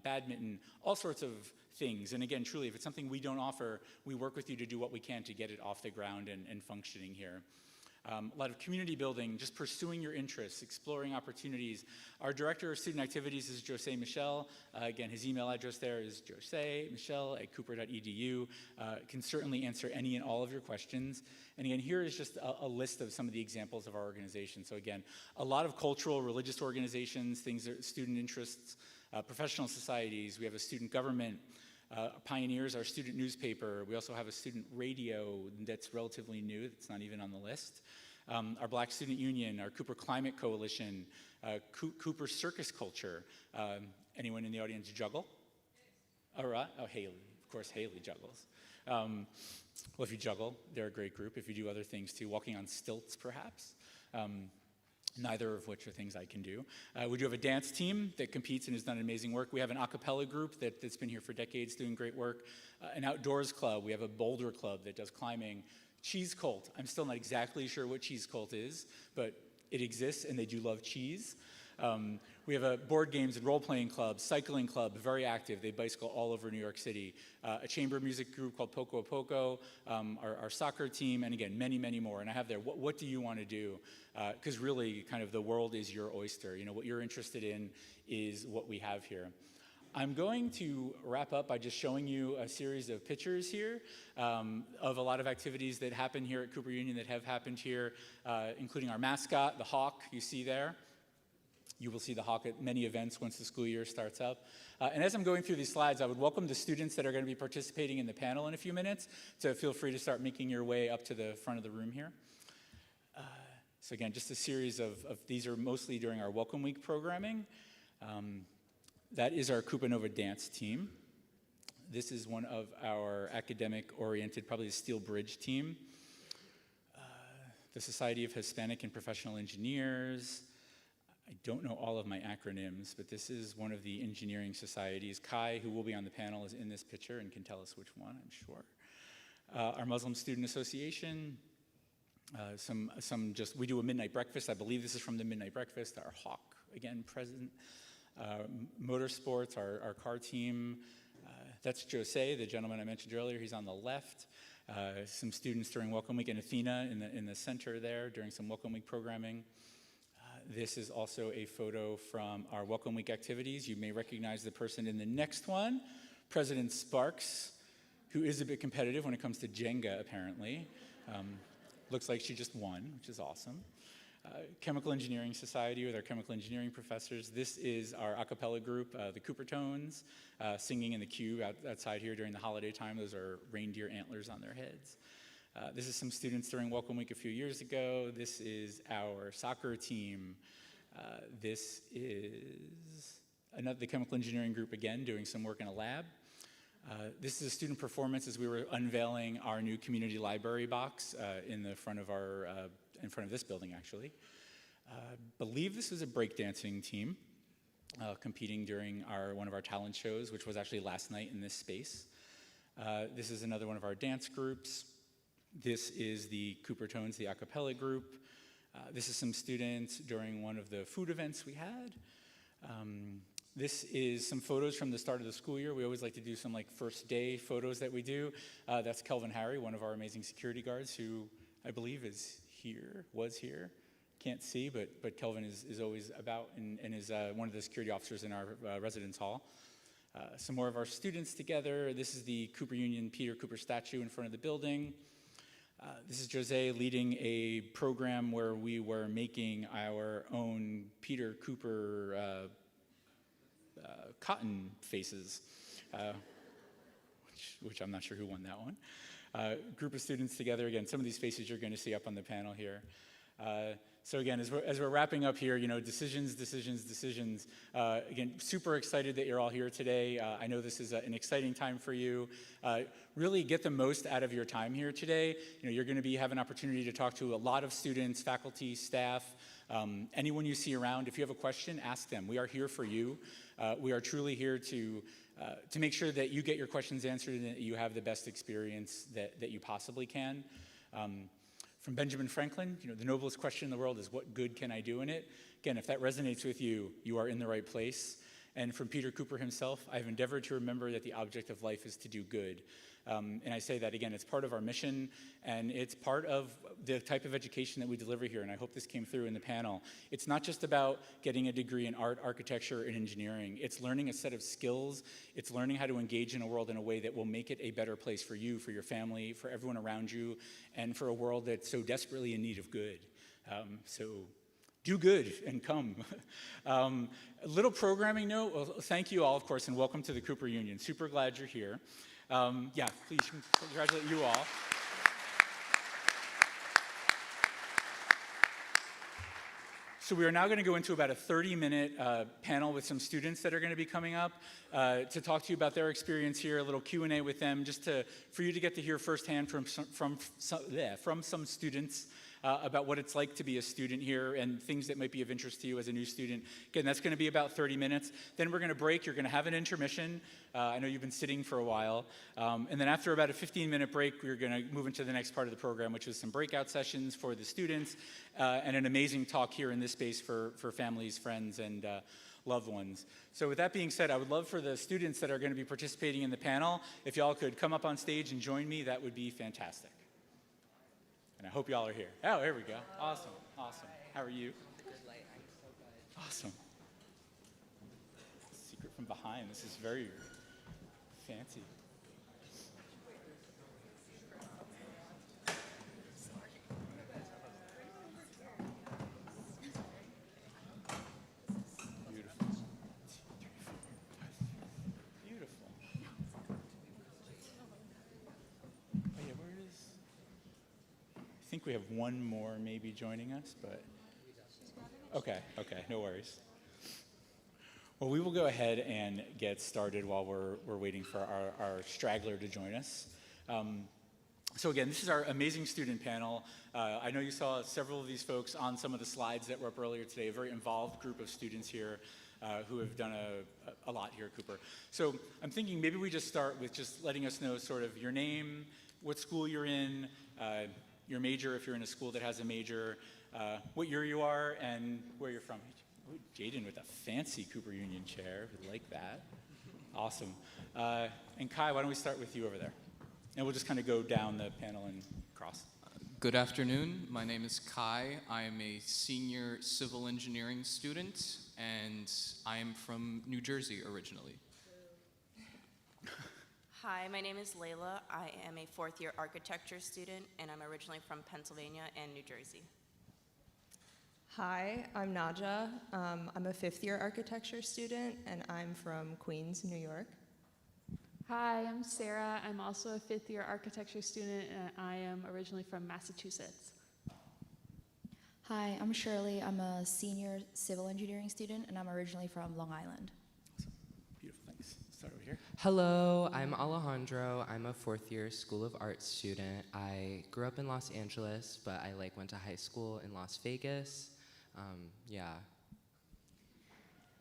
badminton, all sorts of things. And again, truly, if it's something we don't offer, we work with you to do what we can to get it off the ground and functioning here. A lot of community building, just pursuing your interests, exploring opportunities. Our director of student activities is Jose Michel. Again, his email address there is josemichel@cooper.edu. Can certainly answer any and all of your questions. And again, here is just a list of some of the examples of our organization. So again, a lot of cultural, religious organizations, things that student interests, professional societies. We have a student government. Pioneers, our student newspaper. We also have a student radio that's relatively new, that's not even on the list. Our Black Student Union, our Cooper Climate Coalition, Cooper Circus Culture. Anyone in the audience juggle? All right. Oh, Haley. Of course, Haley juggles. Well, if you juggle, they're a great group. If you do other things too, walking on stilts, perhaps. Neither of which are things I can do. We do have a dance team that competes and has done amazing work. We have an a cappella group that's been here for decades doing great work. An outdoors club. We have a boulder club that does climbing. Cheese Cult. I'm still not exactly sure what Cheese Cult is, but it exists and they do love cheese. We have a board games and role-playing club, cycling club, very active. They bicycle all over New York City. A chamber music group called Poco a Poco, our soccer team, and again, many, many more. And I have there, what do you want to do? Because really, kind of the world is your oyster. You know, what you're interested in is what we have here. I'm going to wrap up by just showing you a series of pictures here of a lot of activities that happen here at Cooper Union that have happened here, including our mascot, the hawk you see there. You will see the hawk at many events once the school year starts up. And as I'm going through these slides, I would welcome the students that are going to be participating in the panel in a few minutes to feel free to start making your way up to the front of the room here. So again, just a series of these are mostly during our Welcome Week programming. That is our Coupa Nova dance team. This is one of our academic-oriented, probably the Steel Bridge team. The Society of Hispanic and Professional Engineers. I don't know all of my acronyms, but this is one of the engineering societies. Kai, who will be on the panel, is in this picture and can tell us which one, I'm sure. Our Muslim Student Association. We do a midnight breakfast. I believe this is from the midnight breakfast. Our hawk, again, present. Motorsports, our car team. That's Jose, the gentleman I mentioned earlier. He's on the left. Some students during Welcome Week, and Athena in the center there during some Welcome Week programming. This is also a photo from our Welcome Week activities. You may recognize the person in the next one, President Sparks, who is a bit competitive when it comes to Jenga, apparently. Looks like she just won, which is awesome. Chemical Engineering Society with our chemical engineering professors. This is our a cappella group, the Cooper Tones, singing in the queue outside here during the holiday time. Those are reindeer antlers on their heads. This is some students during Welcome Week a few years ago. This is our soccer team. This is the chemical engineering group again, doing some work in a lab. This is a student performance as we were unveiling our new community library box in front of this building, actually. Believe this was a breakdancing team competing during one of our talent shows, which was actually last night in this space. This is another one of our dance groups. This is the Cooper Tones, the a cappella group. This is some students during one of the food events we had. This is some photos from the start of the school year. We always like to do some first day photos that we do. That's Kelvin Harry, one of our amazing security guards who I believe was here. Can't see, but Kelvin is always about and is one of the security officers in our residence hall. Some more of our students together. This is the Cooper Union Peter Cooper statue in front of the building. This is Jose leading a program where we were making our own Peter Cooper cotton faces, which I'm not sure who won that one. Group of students together. Again, some of these faces you're going to see up on the panel here. So again, as we're wrapping up here, decisions. Again, super excited that you're all here today. I know this is an exciting time for you. Really get the most out of your time here today. You're going to have an opportunity to talk to a lot of students, faculty, staff, anyone you see around. If you have a question, ask them. We are here for you. We are truly here to make sure that you get your questions answered and that you have the best experience that you possibly can. From Benjamin Franklin, the noblest question in the world is, what good can I do in it? Again, if that resonates with you, you are in the right place. And from Peter Cooper himself, I have endeavored to remember that the object of life is to do good. And I say that again, it's part of our mission, and it's part of the type of education that we deliver here, and I hope this came through in the panel. It's not just about getting a degree in art, architecture, and engineering. It's learning a set of skills. It's learning how to engage in a world in a way that will make it a better place for you, for your family, for everyone around you, and for a world that's so desperately in need of good. So do good and come. A little programming note. Well, thank you all, of course, and welcome to the Cooper Union. Super glad you're here. Yeah, please congratulate you all. So we are now going to go into about a 30-minute panel with some students that are going to be coming up to talk to you about their experience here, a little Q&A with them, just for you to get to hear firsthand from some students about what it's like to be a student here and things that might be of interest to you as a new student. Again, that's going to be about 30 minutes. Then we're going to break. You're going to have an intermission. I know you've been sitting for a while. And then after about a 15-minute break, we're going to move into the next part of the program, which is some breakout sessions for the students and an amazing talk here in this space for families, friends, and loved ones. So with that being said, I would love for the students that are going to be participating in the panel, if y'all could come up on stage and join me, that would be fantastic. And I hope y'all are here. Oh, there we go. Awesome, awesome. How are you? Awesome. Secret from behind. This is very fancy. Beautiful. Beautiful. Oh yeah, where is? I think we have one more maybe joining us, but okay, no worries. Well, we will go ahead and get started while we're waiting for our straggler to join us. So again, this is our amazing student panel. I know you saw several of these folks on some of the slides that were up earlier today, a very involved group of students here who have done a lot here at Cooper. So I'm thinking maybe we just start with just letting us know sort of your name, what school you're in, your major if you're in a school that has a major, what year you are, and where you're from. Ooh, Jaden with a fancy Cooper Union chair. We like that. Awesome. And Kai, why don't we start with you over there? And we'll just kind of go down the panel and cross. Good afternoon. My name is Kai. I am a senior civil engineering student, and I am from New Jersey originally. Hi, my name is Layla. I am a fourth-year architecture student, and I'm originally from Pennsylvania and New Jersey. Hi, I'm Naja. I'm a fifth-year architecture student, and I'm from Queens, New York. Hi, I'm Sarah. I'm also a fifth-year architecture student, and I am originally from Massachusetts. Hi, I'm Shirley. I'm a senior civil engineering student, and I'm originally from Long Island. Awesome. Beautiful, thanks. Start over here. Hello, I'm Alejandro. I'm a fourth-year School of Art student. I grew up in Los Angeles, but I went to high school in Las Vegas. Yeah.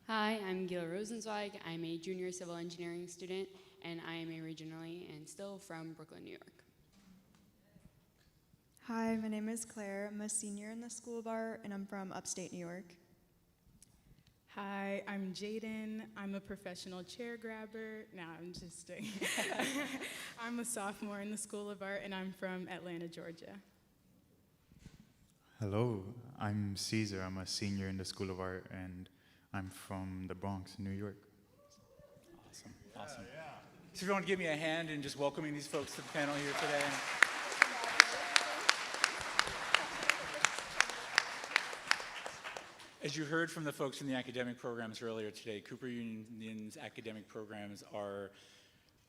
Hi, I'm Gil Rosenzweig. I'm a junior civil engineering student, and I am originally and still from Brooklyn, New York. Hi, my name is Claire. I'm a senior in the School of Art, and I'm from upstate New York. Hi, I'm Jaden. I'm a professional chair grabber. No, I'm just doing I'm a sophomore in the School of Art, and I'm from Atlanta, Georgia. Hello, I'm Caesar. I'm a senior in the School of Art, and I'm from the Bronx, New York. Awesome, awesome. Yeah. So everyone give me a hand in just welcoming these folks to the panel here today. As you heard from the folks in the academic programs earlier today, Cooper Union's academic programs are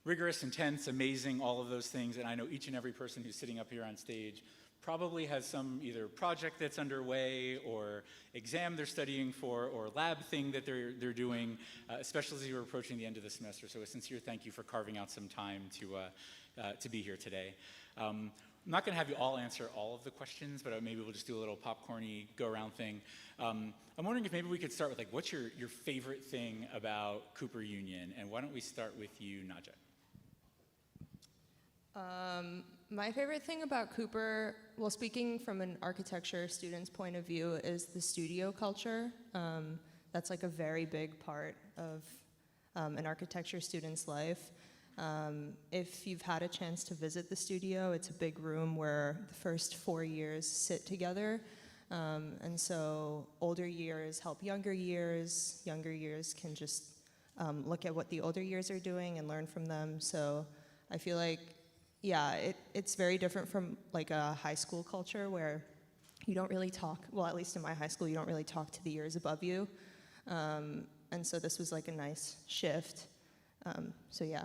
rigorous, intense, amazing, all of those things, and I know each and every person who's sitting up here on stage probably has some either project that's underway or exam they're studying for or lab thing that they're doing, especially as you're approaching the end of the semester. So a sincere thank you for carving out some time to be here today. I'm not going to have you all answer all of the questions, but maybe we'll just do a little popcorny go-around thing. I'm wondering if maybe we could start with what's your favorite thing about Cooper Union? And why don't we start with you, Naja? My favorite thing about Cooper, well, speaking from an architecture student's point of view, is the studio culture. that's like a very big part of an architecture student's life. If you've had a chance to visit the studio, it's a big room where the first 4 years sit together. And so older years help younger years can just look at what the older years are doing and learn from them. So I feel like, yeah, it's very different from like a high school culture where you don't really talk, well, at least in my high school, you don't really talk to the years above you. And so this was like a nice shift. So yeah.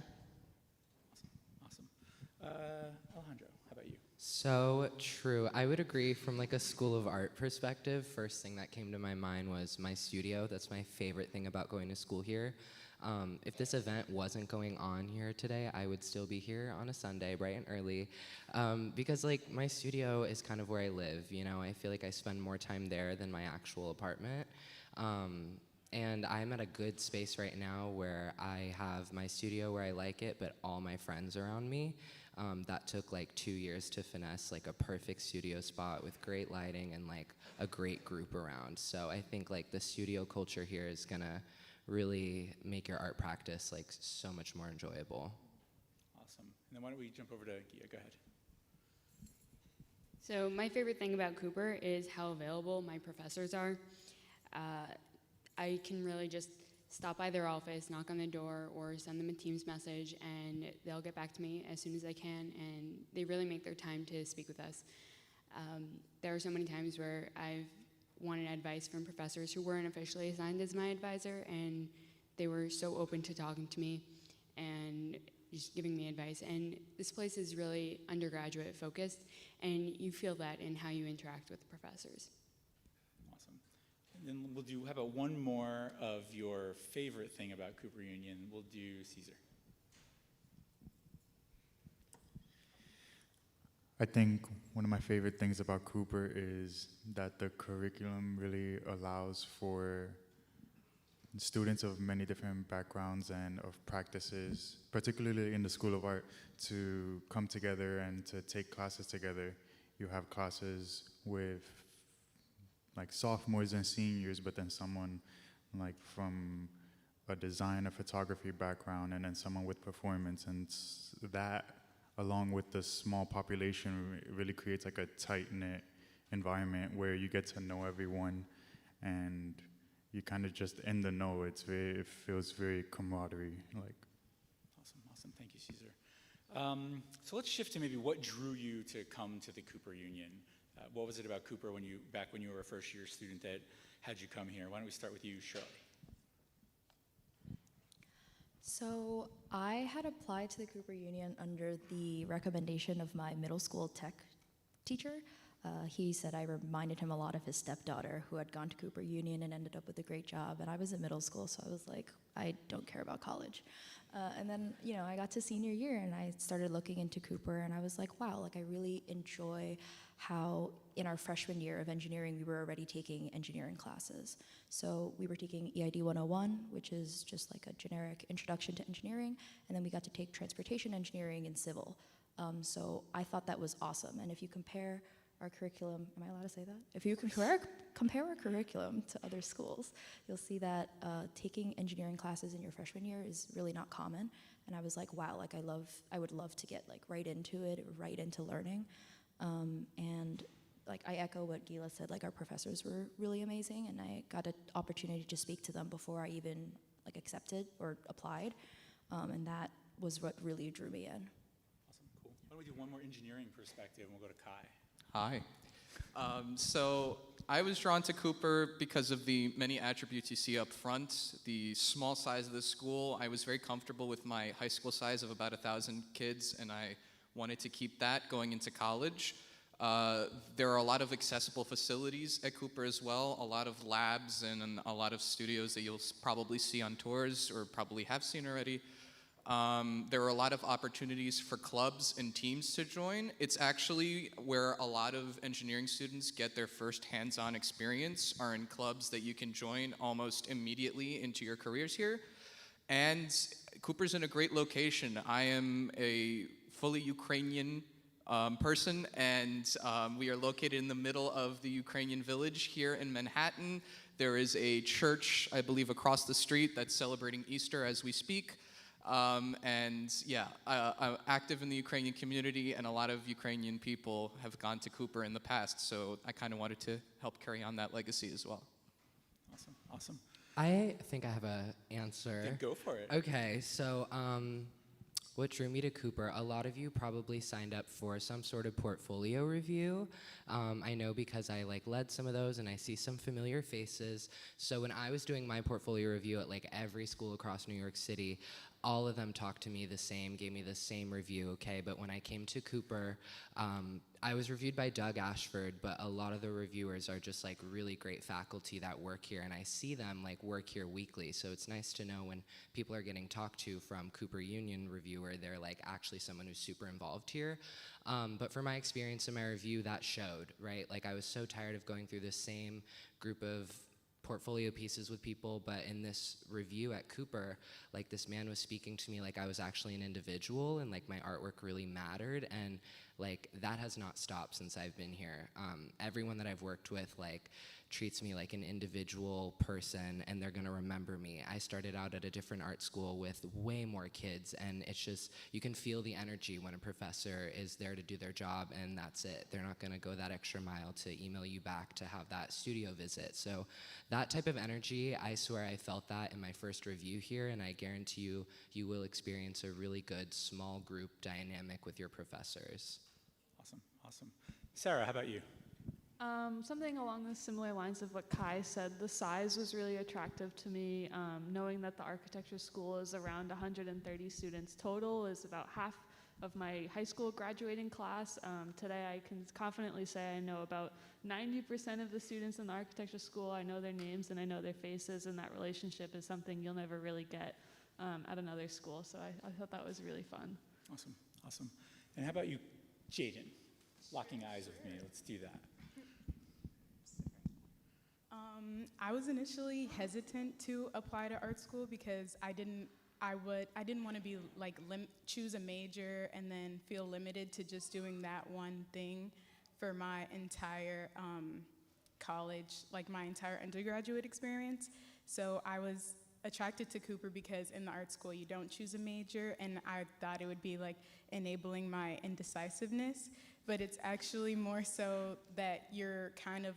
Awesome. Alejandro, how about you? So true. I would agree from like a School of Art perspective. First thing that came to my mind was my studio. That's my favorite thing about going to school here. If this event wasn't going on here today, I would still be here on a Sunday, bright and early, because like my studio is kind of where I live. You know, I feel like I spend more time there than my actual apartment. And I'm at a good space right now where I have my studio where I like it, but all my friends around me. That took like 2 years to finesse like a perfect studio spot with great lighting and like a great group around. So I think like the studio culture here is gonna really make your art practice like so much more enjoyable. Awesome. And then why don't we jump over to Gia? Go ahead. So my favorite thing about Cooper is how available my professors are. I can really just stop by their office, knock on the door, or send them a Teams message, and they'll get back to me as soon as they can, and they really make their time to speak with us. There are so many times where I've wanted advice from professors who weren't officially assigned as my advisor, and they were so open to talking to me and just giving me advice. And this place is really undergraduate focused, and you feel that in how you interact with the professors. Awesome. And then we'll do, how about one more of your favorite thing about Cooper Union? We'll do Caesar. I think one of my favorite things about Cooper is that the curriculum really allows for students of many different backgrounds and of practices, particularly in the School of Art, to come together and to take classes together. You have classes with like sophomores and seniors, but then someone like from a design or photography background, and then someone with performance, and that along with the small population really creates like a tight-knit environment where you get to know everyone and you kind of just in the know. It feels very camaraderie like. Awesome. Thank you, Caesar. So let's shift to maybe what drew you to come to the Cooper Union. What was it about Cooper back when you were a first-year student that had you come here? Why don't we start with you, Shirley? So I had applied to the Cooper Union under the recommendation of my middle school tech teacher. He said I reminded him a lot of his stepdaughter who had gone to Cooper Union and ended up with a great job. And I was in middle school, so I was like, I don't care about college. And then, you know, I got to senior year and I started looking into Cooper, and I was like, wow, like I really enjoy how in our freshman year of engineering, we were already taking engineering classes. So we were taking EID 101, which is just like a generic introduction to engineering, and then we got to take transportation engineering and civil. So I thought that was awesome. And if you compare our curriculum, am I allowed to say that? If you compare our curriculum to other schools, you'll see that taking engineering classes in your freshman year is really not common. And I was like, wow, like I would love to get like right into it, right into learning. And like I echo what Gila said, like our professors were really amazing, and I got an opportunity to speak to them before I even like accepted or applied. And that was what really drew me in. Awesome, cool. Why don't we do one more engineering perspective and we'll go to Kai. Hi. So I was drawn to Cooper because of the many attributes you see up front. The small size of the school. I was very comfortable with my high school size of about 1,000 kids, and I wanted to keep that going into college. There are a lot of accessible facilities at Cooper as well, a lot of labs and a lot of studios that you'll probably see on tours or probably have seen already. There are a lot of opportunities for clubs and teams to join. It's actually where a lot of engineering students get their first hands-on experience, are in clubs that you can join almost immediately into your careers here. And Cooper's in a great location. I am a fully Ukrainian person, and we are located in the middle of the Ukrainian village here in Manhattan. There is a church, I believe, across the street that's celebrating Easter as we speak. I'm active in the Ukrainian community, and a lot of Ukrainian people have gone to Cooper in the past, so I kind of wanted to help carry on that legacy as well. Awesome, awesome. I think I have an answer. Then go for it. Okay, so what drew me to Cooper, a lot of you probably signed up for some sort of portfolio review. I know because I led some of those and I see some familiar faces. So when I was doing my portfolio review at every school across New York City, all of them talked to me the same, gave me the same review, okay? But when I came to Cooper, I was reviewed by Doug Ashford, but a lot of the reviewers are just really great faculty that work here, and I see them work here weekly. So it's nice to know when people are getting talked to from Cooper Union reviewer, they're actually someone who's super involved here. But for my experience in my review, that showed, right? I was so tired of going through the same group of portfolio pieces with people, but in this review at Cooper, this man was speaking to me like I was actually an individual, and my artwork really mattered, and that has not stopped since I've been here. Everyone that I've worked with treats me like an individual person, and they're gonna remember me. I started out at a different art school with way more kids, and it's just, you can feel the energy when a professor is there to do their job, and that's it. They're not gonna go that extra mile to email you back to have that studio visit. So that type of energy, I swear I felt that in my first review here, and I guarantee you, you will experience a really good small group dynamic with your professors. Awesome, awesome. Sarah, how about you? Something along the similar lines of what Kai said. The size was really attractive to me. Knowing that the architecture school is around 130 students total, is about half of my high school graduating class. Today I can confidently say I know about 90% of the students in the architecture school. I know their names and I know their faces, and that relationship is something you'll never really get at another school. So I thought that was really fun. Awesome, awesome. And how about you, Jaden? Locking eyes with me, let's do that. I was initially hesitant to apply to art school because I didn't want to be choose a major and then feel limited to just doing that one thing for my entire college, my entire undergraduate experience. So I was attracted to Cooper because in the art school you don't choose a major, and I thought it would be enabling my indecisiveness, but it's actually more so that you're kind of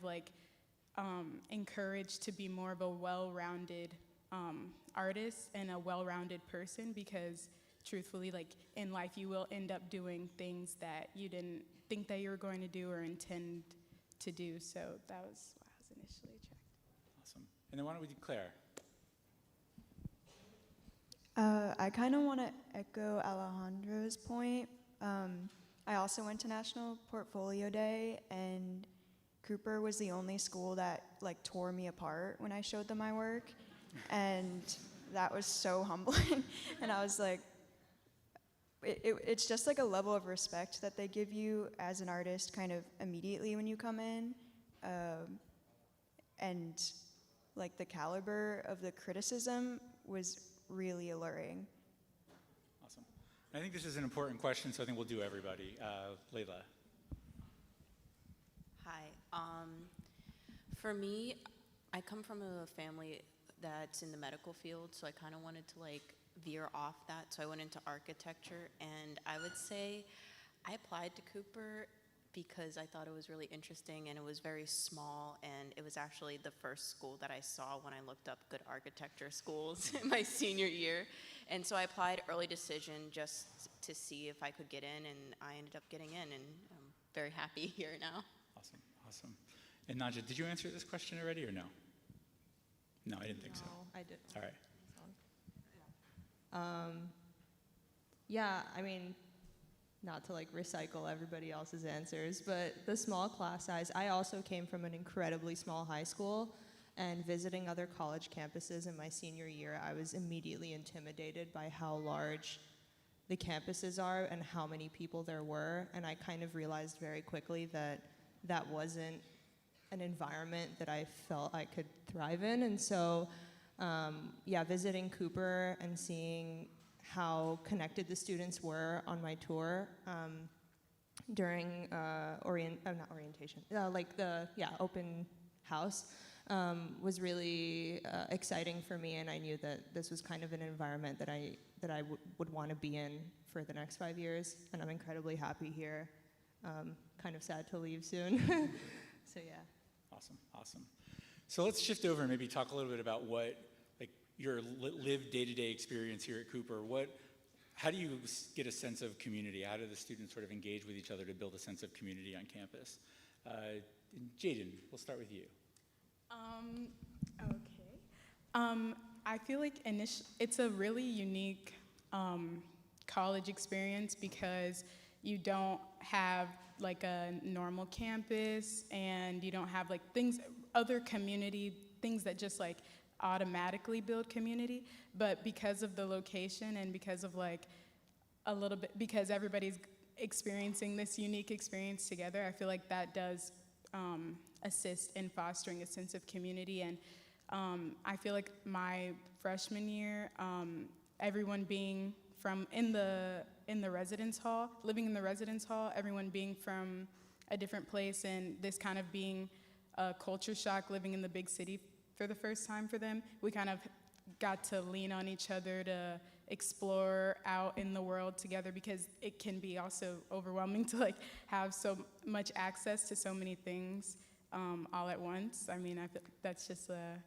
encouraged to be more of a well-rounded artist and a well-rounded person, because truthfully, in life you will end up doing things that you didn't think that you were going to do or intend to do. So that was why I was initially attracted. Awesome. And then why don't we do Claire? I kind of want to echo Alejandro's point. I also went to National Portfolio Day, and Cooper was the only school that tore me apart when I showed them my work, and that was so humbling. And I was it's just a level of respect that they give you as an artist kind of immediately when you come in, and the caliber of the criticism was really alluring. Awesome. I think this is an important question, so I think we'll do everybody. Layla. Hi. For me, I come from a family that's in the medical field, so I kind of wanted to veer off that, so I went into architecture, and I would say I applied to Cooper because I thought it was really interesting, and it was very small, and it was actually the first school that I saw when I looked up good architecture schools in my senior year. And so I applied early decision just to see if I could get in, and I ended up getting in, and I'm very happy here now. Awesome, awesome. And Naja, did you answer this question already or no? No, I didn't think so. No, I didn't. All right. Yeah, I mean, not to recycle everybody else's answers, but the small class size, I also came from an incredibly small high school, and visiting other college campuses in my senior year, I was immediately intimidated by how large the campuses are and how many people there were, and I kind of realized very quickly that that wasn't an environment that I felt I could thrive in. And so, yeah, visiting Cooper and seeing how connected the students were on my tour, during not orientation, like the open house was really exciting for me, and I knew that this was kind of an environment that I would want to be in for the next 5 years, and I'm incredibly happy here. Kind of sad to leave soon. So yeah. Awesome. So let's shift over and maybe talk a little bit about what, like, your lived day-to-day experience here at Cooper. How do you get a sense of community? How do the students sort of engage with each other to build a sense of community on campus? Jaden, we'll start with you. Okay. I feel like it's a really unique college experience because you don't have like a normal campus, and you don't have like other community things that just like automatically build community. But because of the location and because of like because everybody's experiencing this unique experience together, I feel like that does assist in fostering a sense of community. And I feel like my freshman year, everyone being from in the residence hall, living in the residence hall, everyone being from a different place, and this kind of being a culture shock living in the big city for the first time for them, we kind of got to lean on each other to explore out in the world together, because it can be also overwhelming to like have so much access to so many things all at once. I mean, I feel that's just a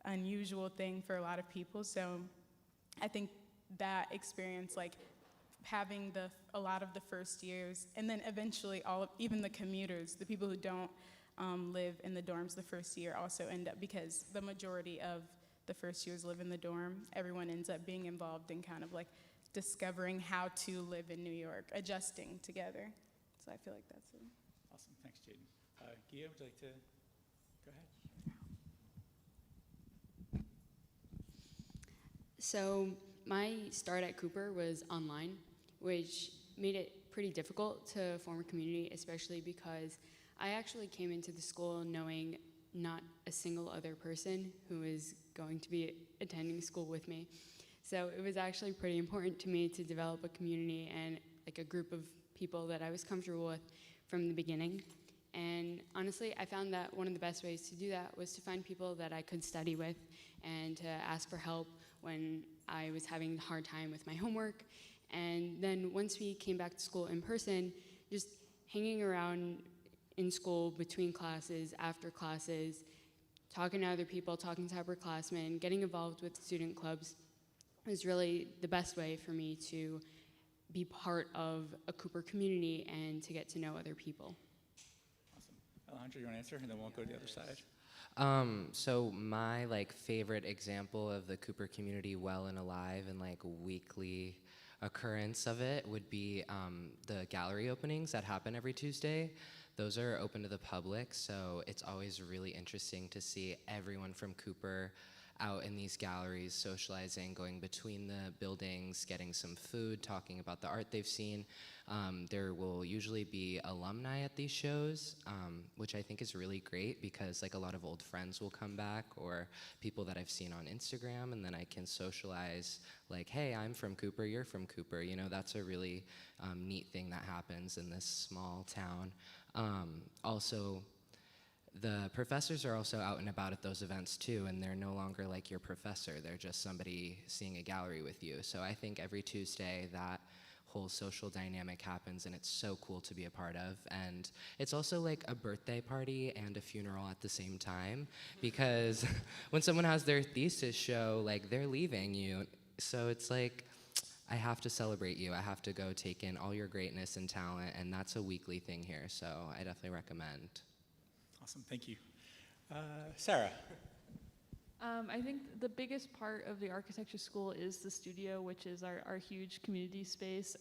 unusual thing for a lot of people. So I think that experience, like having a lot of the first years, and then eventually even the commuters, the people who don't live in the dorms the first year also end up, because the majority of the first years live in the dorm, everyone ends up being involved in kind of like discovering how to live in New York, adjusting together. So I feel like that's it. Awesome, thanks, Jaden. Gia, would you like to go ahead? So my start at Cooper was online, which made it pretty difficult to form a community, especially because I actually came into the school knowing not a single other person who is going to be attending school with me. So it was actually pretty important to me to develop a community and like a group of people that I was comfortable with from the beginning. And honestly, I found that one of the best ways to do that was to find people that I could study with and to ask for help when I was having a hard time with my homework. And then once we came back to school in person, just hanging around in school between classes, after classes, talking to other people, talking to upperclassmen, getting involved with student clubs was really the best way for me to be part of a Cooper community and to get to know other people. Awesome. Alejandro, you want to answer, and then we'll go to the other side. So my favorite example of the Cooper community well and alive and weekly occurrence of it would be the gallery openings that happen every Tuesday. Those are open to the public, so it's always really interesting to see everyone from Cooper out in these galleries, socializing, going between the buildings, getting some food, talking about the art they've seen. There will usually be alumni at these shows, which I think is really great because a lot of old friends will come back, or people that I've seen on Instagram, and then I can socialize hey, I'm from Cooper, you're from Cooper. You know, that's a really neat thing that happens in this small town. Also, the professors are also out and about at those events too, and they're no longer your professor, they're just somebody seeing a gallery with you. So I think every Tuesday that whole social dynamic happens, and it's so cool to be a part of. And it's also a birthday party and a funeral at the same time, because when someone has their thesis show, they're leaving you. So it's I have to celebrate you. I have to go take in all your greatness and talent, and that's a weekly thing here, so I definitely recommend. Awesome, thank you. Sarah. I think the biggest part of the architecture school is the studio, which is our huge community space.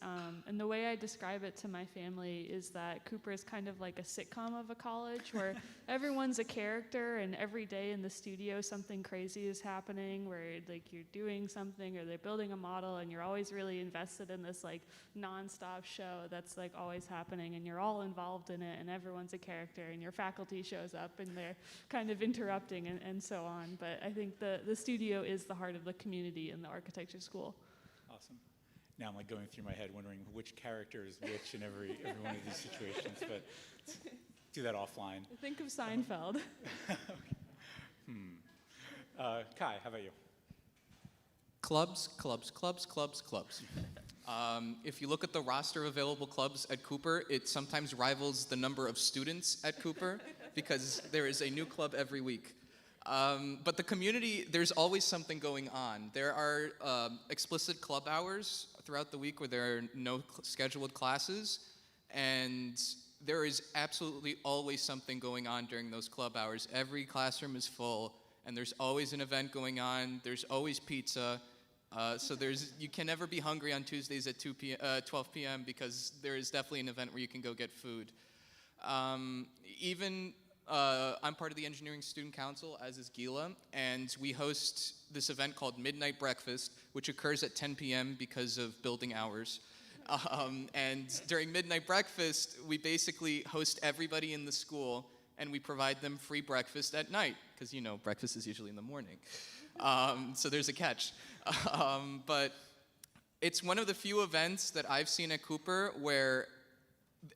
And the way I describe it to my family is that Cooper is kind of like a sitcom of a college where everyone's a character, and every day in the studio something crazy is happening where you're doing something or they're building a model, and you're always really invested in this nonstop show that's always happening, and you're all involved in it, and everyone's a character, and your faculty shows up and they're kind of interrupting and so on. But I think the studio is the heart of the community in the architecture school. Awesome. now I'm like going through my head wondering which character is which in every one of these situations, but let's do that offline. Think of Seinfeld. Kai, how about you? Clubs, clubs, clubs, clubs, clubs. If you look at the roster of available clubs at Cooper, it sometimes rivals the number of students at Cooper because there is a new club every week. But the community, there's always something going on. There are explicit club hours throughout the week where there are no scheduled classes, and there is absolutely always something going on during those club hours. Every classroom is full, and there's always an event going on. There's always pizza. So you can never be hungry on Tuesdays at 12 p.m. because there is definitely an event where you can go get food. I'm part of the Engineering Student Council, as is Gila, and we host this event called Midnight Breakfast, which occurs at 10 p.m. because of building hours. And during Midnight Breakfast, we basically host everybody in the school, and we provide them free breakfast at night, because, breakfast is usually in the morning. So there's a catch. But it's one of the few events that I've seen at Cooper where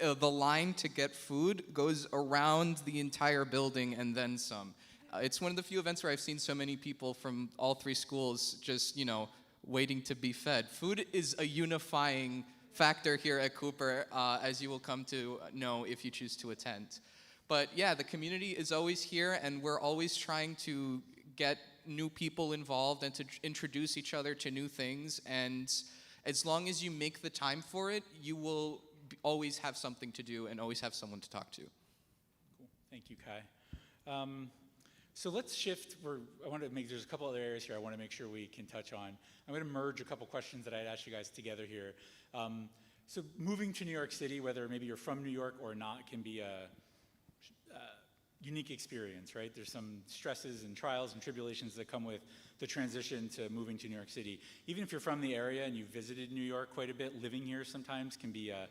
the line to get food goes around the entire building and then some. It's one of the few events where I've seen so many people from all three schools just, waiting to be fed. Food is a unifying factor here at Cooper, as you will come to know if you choose to attend. But yeah, the community is always here, and we're always trying to get new people involved and to introduce each other to new things. And as long as you make the time for it, you will always have something to do and always have someone to talk to. Cool. Thank you, Kai. So let's shift. There's a couple other areas here I want to make sure we can touch on. I'm going to merge a couple questions that I'd asked you guys together here. So moving to New York City, whether maybe you're from New York or not, can be a unique experience, right? There's some stresses and trials and tribulations that come with the transition to moving to New York City. Even if you're from the area and you've visited New York quite a bit, living here sometimes can be a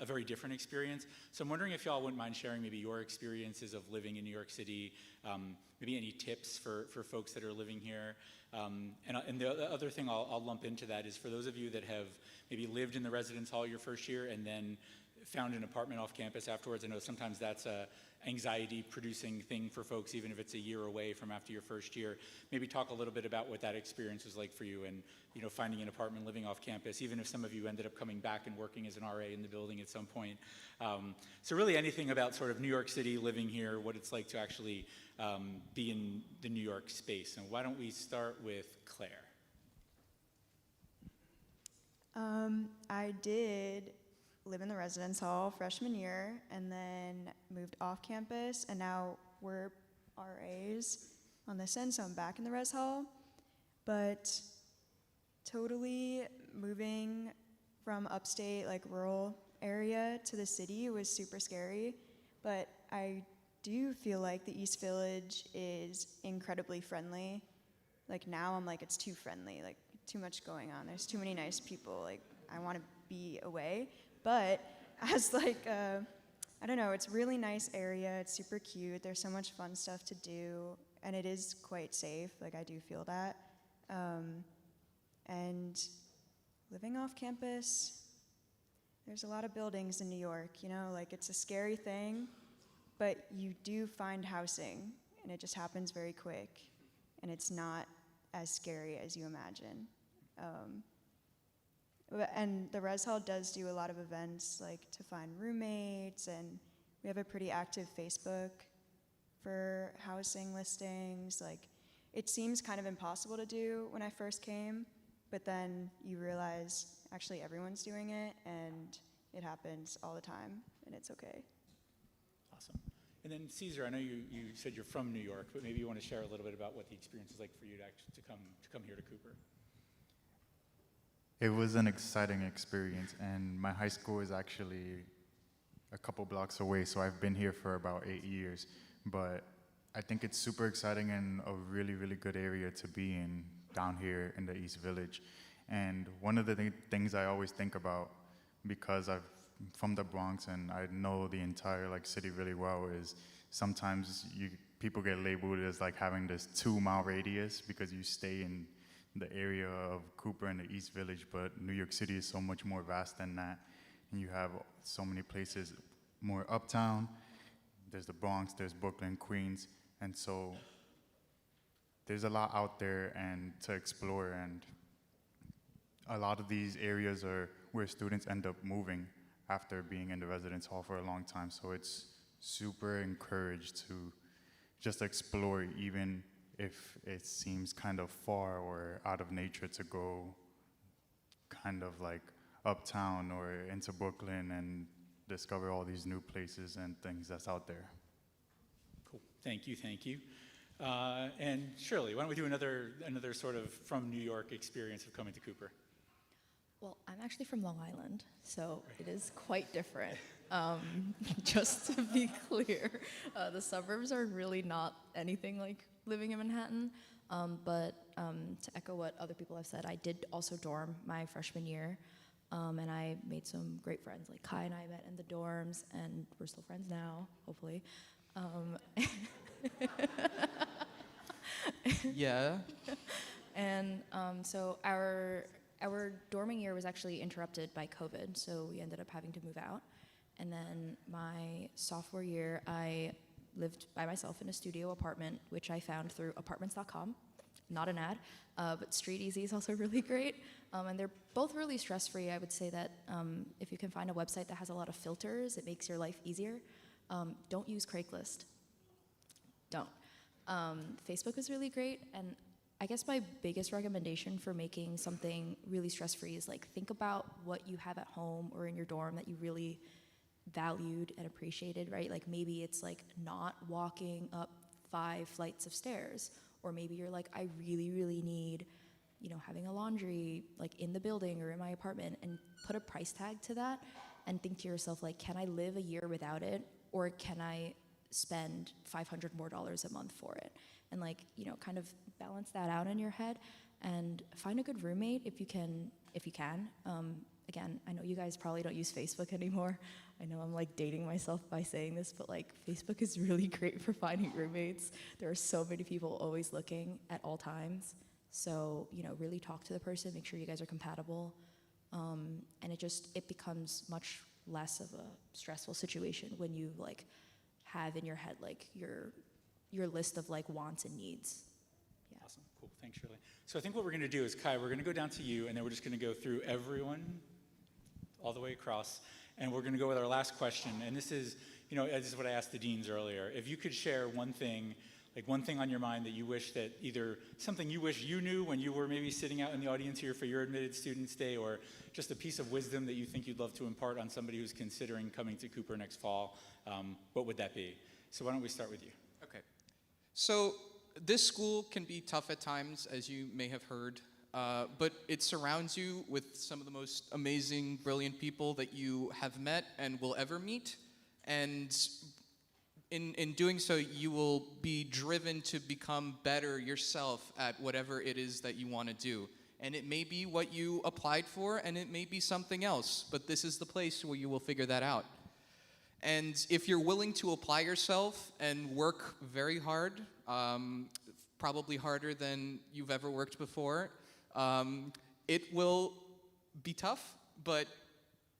very different experience. So I'm wondering if y'all wouldn't mind sharing maybe your experiences of living in New York City, maybe any tips for folks that are living here. And the other thing I'll lump into that is for those of you that have maybe lived in the residence hall your first year and then found an apartment off campus afterwards. I know sometimes that's a anxiety-producing thing for folks, even if it's a year away from after your first year. Maybe talk a little bit about what that experience was like for you and, finding an apartment living off campus, even if some of you ended up coming back and working as an RA in the building at some point. So really anything about sort of New York City, living here, what it's like to actually be in the New York space. And why don't we start with Claire? I did live in the residence hall freshman year and then moved off campus, and now we're RAs on this end, so I'm back in the res hall. But totally moving from upstate, like rural area, to the city was super scary, but I do feel like the East Village is incredibly friendly. Like now I'm like, it's too friendly, like too much going on. There's too many nice people, like I want to be away. But as I don't know, it's a really nice area. It's super cute. There's so much fun stuff to do, and it is quite safe. Like I do feel that. And living off campus, there's a lot of buildings in New York, like it's a scary thing, but you do find housing, and it just happens very quick, and it's not as scary as you imagine. And the res hall does do a lot of events, like to find roommates, and we have a pretty active Facebook for housing listings. Like, it seems kind of impossible to do when I first came, but then you realize actually everyone's doing it, and it happens all the time, and it's okay. Awesome. And then Caesar, I know you said you're from New York, but maybe you want to share a little bit about what the experience is like for you to come here to Cooper. It was an exciting experience, and my high school is actually a couple blocks away, so I've been here for about 8 years. But I think it's super exciting and a really, really good area to be in down here in the East Village. And one of the things I always think about, because I'm from the Bronx and I know the entire city really well, is sometimes people get labeled as having this 2-mile radius because you stay in the area of Cooper and the East Village, but New York City is so much more vast than that. And you have so many places more uptown. There's the Bronx, there's Brooklyn, Queens, and so there's a lot out there and to explore, and a lot of these areas are where students end up moving after being in the residence hall for a long time. So it's super encouraged to just explore, even if it seems kind of far or out of nature to go kind of like uptown or into Brooklyn and discover all these new places and things that's out there. Cool. Thank you, thank you. And Shirley, why don't we do another sort of from New York experience of coming to Cooper? Well, I'm actually from Long Island, so it is quite different. Just to be clear, the suburbs are really not anything like living in Manhattan. But to echo what other people have said, I did also dorm my freshman year. And I made some great friends. Like Kai and I met in the dorms, and we're still friends now, hopefully. Yeah. And so our dorming year was actually interrupted by COVID, so we ended up having to move out. And then my sophomore year, I lived by myself in a studio apartment, which I found through apartments.com. Not an ad, but Street Easy is also really great. And they're both really stress-free. I would say that if you can find a website that has a lot of filters, it makes your life easier. Don't use Craigslist. Don't. Facebook is really great, and I guess my biggest recommendation for making something really stress-free is like think about what you have at home or in your dorm that you really valued and appreciated, right? Like maybe it's like not walking up 5 flights of stairs, or maybe you're like, I really, really need, having a laundry like in the building or in my apartment, and put a price tag to that and think to yourself like, can I live a year without it, or can I spend $500 more a month for it? And like, kind of balance that out in your head, and find a good roommate if you can. Again, I know you guys probably don't use Facebook anymore. I know I'm like dating myself by saying this, but like Facebook is really great for finding roommates. There are so many people always looking at all times. So, really talk to the person, make sure you guys are compatible. And it becomes much less of a stressful situation when you like have in your head like your list of like wants and needs. Yeah. Awesome, cool, thanks Shirley. So I think what we're gonna do is, Kai, we're gonna go down to you, and then we're just gonna go through everyone all the way across, and we're gonna go with our last question. And this is what I asked the deans earlier. If you could share one thing on your mind that you wish that either something you wish you knew when you were maybe sitting out in the audience here for your admitted students day, or just a piece of wisdom that you think you'd love to impart on somebody who's considering coming to Cooper next fall, what would that be? So why don't we start with you? Okay. So this school can be tough at times, as you may have heard, but it surrounds you with some of the most amazing, brilliant people that you have met and will ever meet. And in doing so, you will be driven to become better yourself at whatever it is that you want to do. And it may be what you applied for, and it may be something else, but this is the place where you will figure that out. And if you're willing to apply yourself and work very hard, probably harder than you've ever worked before, it will be tough, but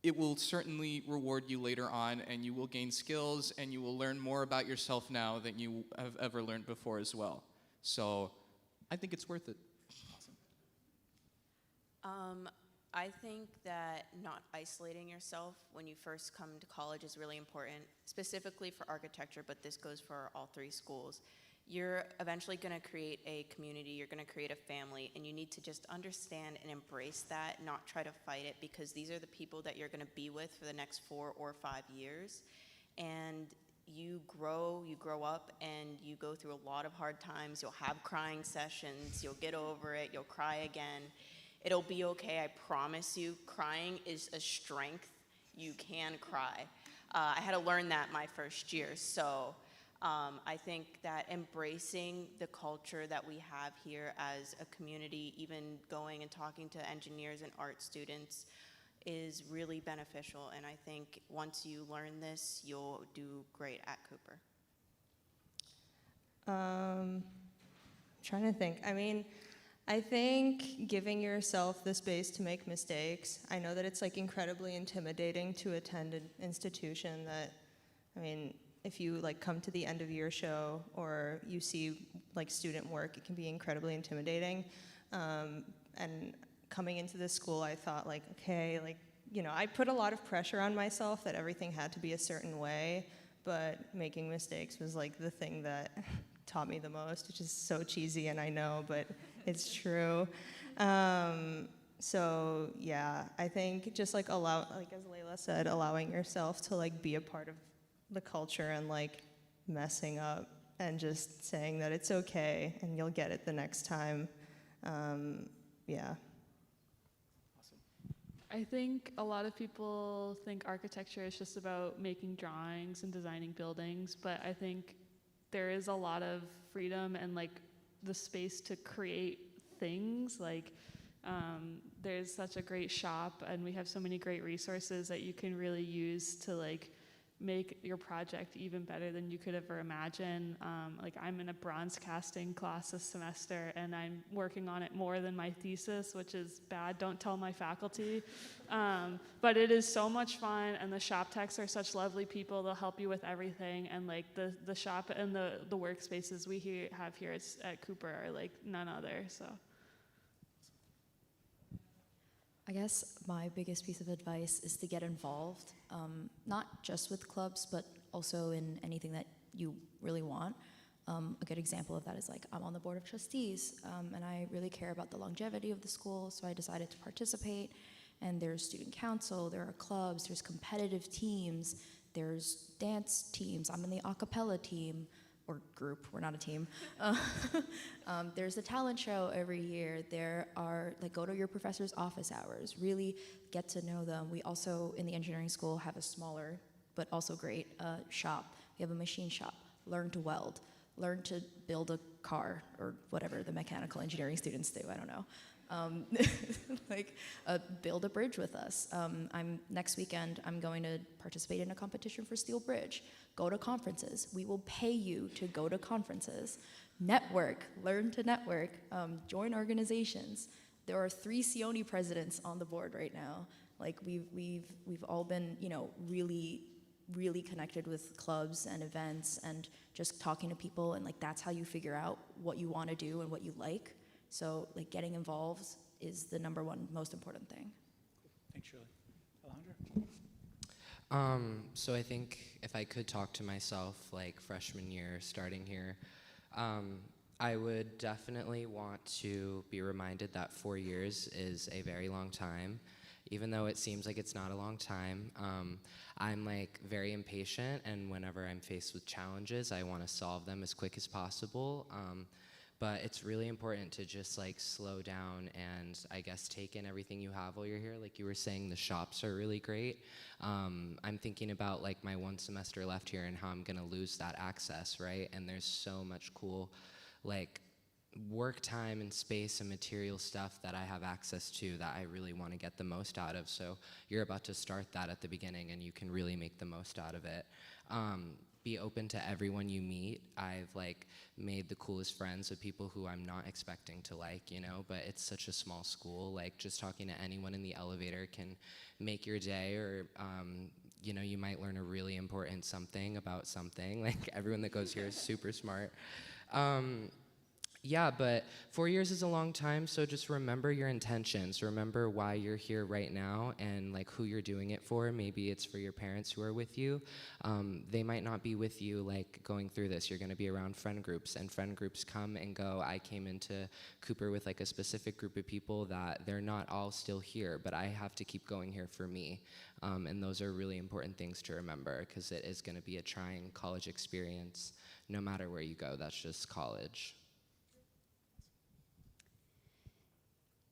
it will certainly reward you later on, and you will gain skills, and you will learn more about yourself now than you have ever learned before as well. So I think it's worth it. Awesome. I think that not isolating yourself when you first come to college is really important, specifically for architecture, but this goes for all 3 schools. You're eventually going to create a community, you're going to create a family, and you need to just understand and embrace that, not try to fight it, because these are the people that you're going to be with for the next 4 or 5 years. And you grow up, and you go through a lot of hard times. You'll have crying sessions, you'll get over it, you'll cry again. It'll be okay, I promise you. Crying is a strength. You can cry. I had to learn that my first year, so I think that embracing the culture that we have here as a community, even going and talking to engineers and art students, is really beneficial. And I think once you learn this, you'll do great at Cooper. I'm trying to think. I mean, I think giving yourself the space to make mistakes. I know that it's like incredibly intimidating to attend an institution that, I mean, if you like come to the end of your show or you see like student work, it can be incredibly intimidating. And coming into this school, I thought like, okay, like, you know, I put a lot of pressure on myself that everything had to be a certain way, but making mistakes was like the thing that taught me the most, which is so cheesy and I know, but it's true. So yeah, I think just like like as Layla said, allowing yourself to like be a part of the culture and like messing up and just saying that it's okay and you'll get it the next time. Yeah. I think a lot of people think architecture is just about making drawings and designing buildings, but I think there is a lot of freedom and like the space to create things. Like there's such a great shop and we have so many great resources that you can really use to like make your project even better than you could ever imagine. Like I'm in a bronze casting class this semester and I'm working on it more than my thesis, which is bad, don't tell my faculty. But it is so much fun and the shop techs are such lovely people, they'll help you with everything, and like the shop and the workspaces we have here at Cooper are like none other, so. I guess my biggest piece of advice is to get involved, not just with clubs, but also in anything that you really want. A good example of that is like I'm on the board of trustees, and I really care about the longevity of the school, so I decided to participate. And there's student council, there are clubs, there's competitive teams, there's dance teams. I'm in the a cappella team. Or group, we're not a team. There's a talent show every year. There are, like, go to your professor's office hours, really get to know them. We also, in the engineering school, have a smaller, but also great shop. We have a machine shop. Learn to weld, learn to build a car, or whatever the mechanical engineering students do, I don't know. Build a bridge with us. Next weekend, I'm going to participate in a competition for steel bridge. Go to conferences. We will pay you to go to conferences. Network, learn to network, join organizations. There are 3 Sione presidents on the board right now. Like we've all been, you know, really, really connected with clubs and events and just talking to people, and like that's how you figure out what you want to do and what you like. So like getting involved is the #1 most important thing. Thanks, Shirley. Alejandro? So I think if I could talk to myself like freshman year starting here, I would definitely want to be reminded that 4 years is a very long time. Even though it seems like it's not a long time, I'm like very impatient, and whenever I'm faced with challenges, I want to solve them as quick as possible. But it's really important to just like slow down and I guess take in everything you have while you're here. Like you were saying, the shops are really great. I'm thinking about like my 1 semester left here and how I'm gonna lose that access, right? And there's so much cool like work time and space and material stuff that I have access to that I really want to get the most out of. So you're about to start that at the beginning and you can really make the most out of it. Be open to everyone you meet. I've like made the coolest friends with people who I'm not expecting to like, you know, but it's such a small school. Like just talking to anyone in the elevator can make your day, or you know, you might learn a really important something about something. Like everyone that goes here is super smart. Yeah, but 4 years is a long time, so just remember your intentions. Remember why you're here right now and like who you're doing it for. Maybe it's for your parents who are with you. They might not be with you like going through this. You're gonna be around friend groups, and friend groups come and go. I came into Cooper with like a specific group of people that they're not all still here, but I have to keep going here for me. And those are really important things to remember, because it is gonna be a trying college experience no matter where you go. That's just college.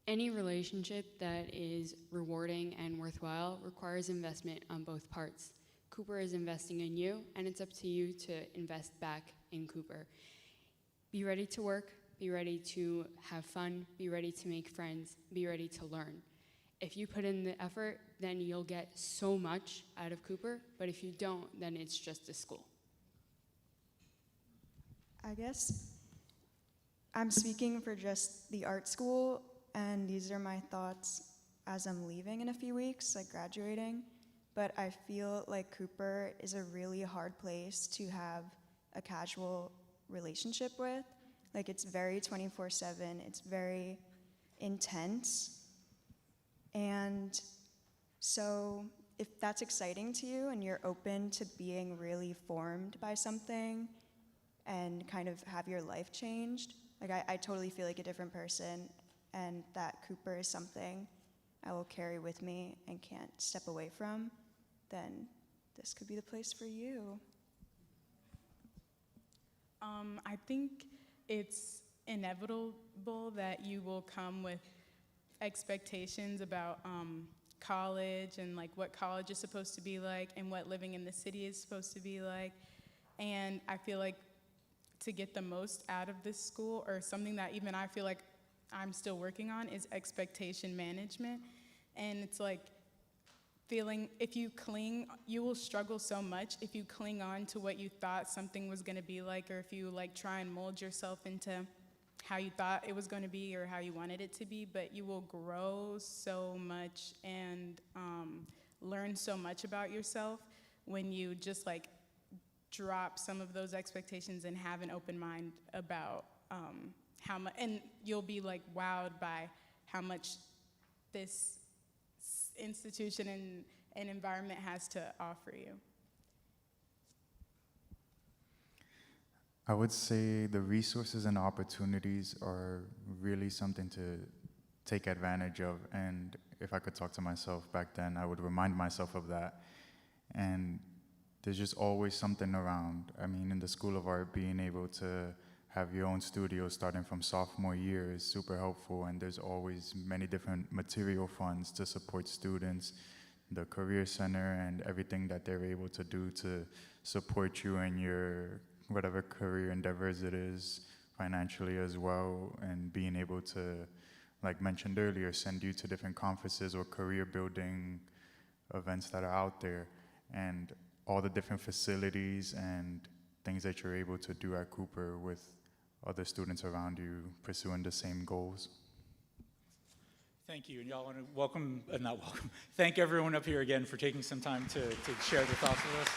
Any relationship that is rewarding and worthwhile requires investment on both parts. Cooper is investing in you, and it's up to you to invest back in Cooper. Be ready to work, be ready to have fun, be ready to make friends, be ready to learn. If you put in the effort, then you'll get so much out of Cooper, but if you don't, then it's just a school. I guess I'm speaking for just the art school, and these are my thoughts as I'm leaving in a few weeks, like graduating. But I feel like Cooper is a really hard place to have a casual relationship with. Like, it's very 24/7, it's very intense. And so if that's exciting to you and you're open to being really formed by something and kind of have your life changed, like I totally feel like a different person, and that Cooper is something I will carry with me and can't step away from, then this could be the place for you. I think it's inevitable that you will come with expectations about college and like what college is supposed to be like and what living in the city is supposed to be like. And I feel like to get the most out of this school, or something that even I feel like I'm still working on, is expectation management. And it's like feeling, if you cling, you will struggle so much if you cling on to what you thought something was going to be like, or if you like try and mold yourself into how you thought it was going to be or how you wanted it to be. But you will grow so much and learn so much about yourself when you just like drop some of those expectations and have an open mind about how much, and you'll be like wowed by how much this institution and environment has to offer you. I would say the resources and opportunities are really something to take advantage of. And if I could talk to myself back then, I would remind myself of that. And there's just always something around. I mean, in the School of Art, being able to have your own studio starting from sophomore year is super helpful. And there's always many different material funds to support students, the Career Center, and everything that they're able to do to support you in your whatever career endeavors it is, financially as well, and being able to, like mentioned earlier, send you to different conferences or career building events that are out there, and all the different facilities and things that you're able to do at Cooper with other students around you pursuing the same goals. Thank you, and y'all want to thank everyone up here again for taking some time to share their thoughts with us.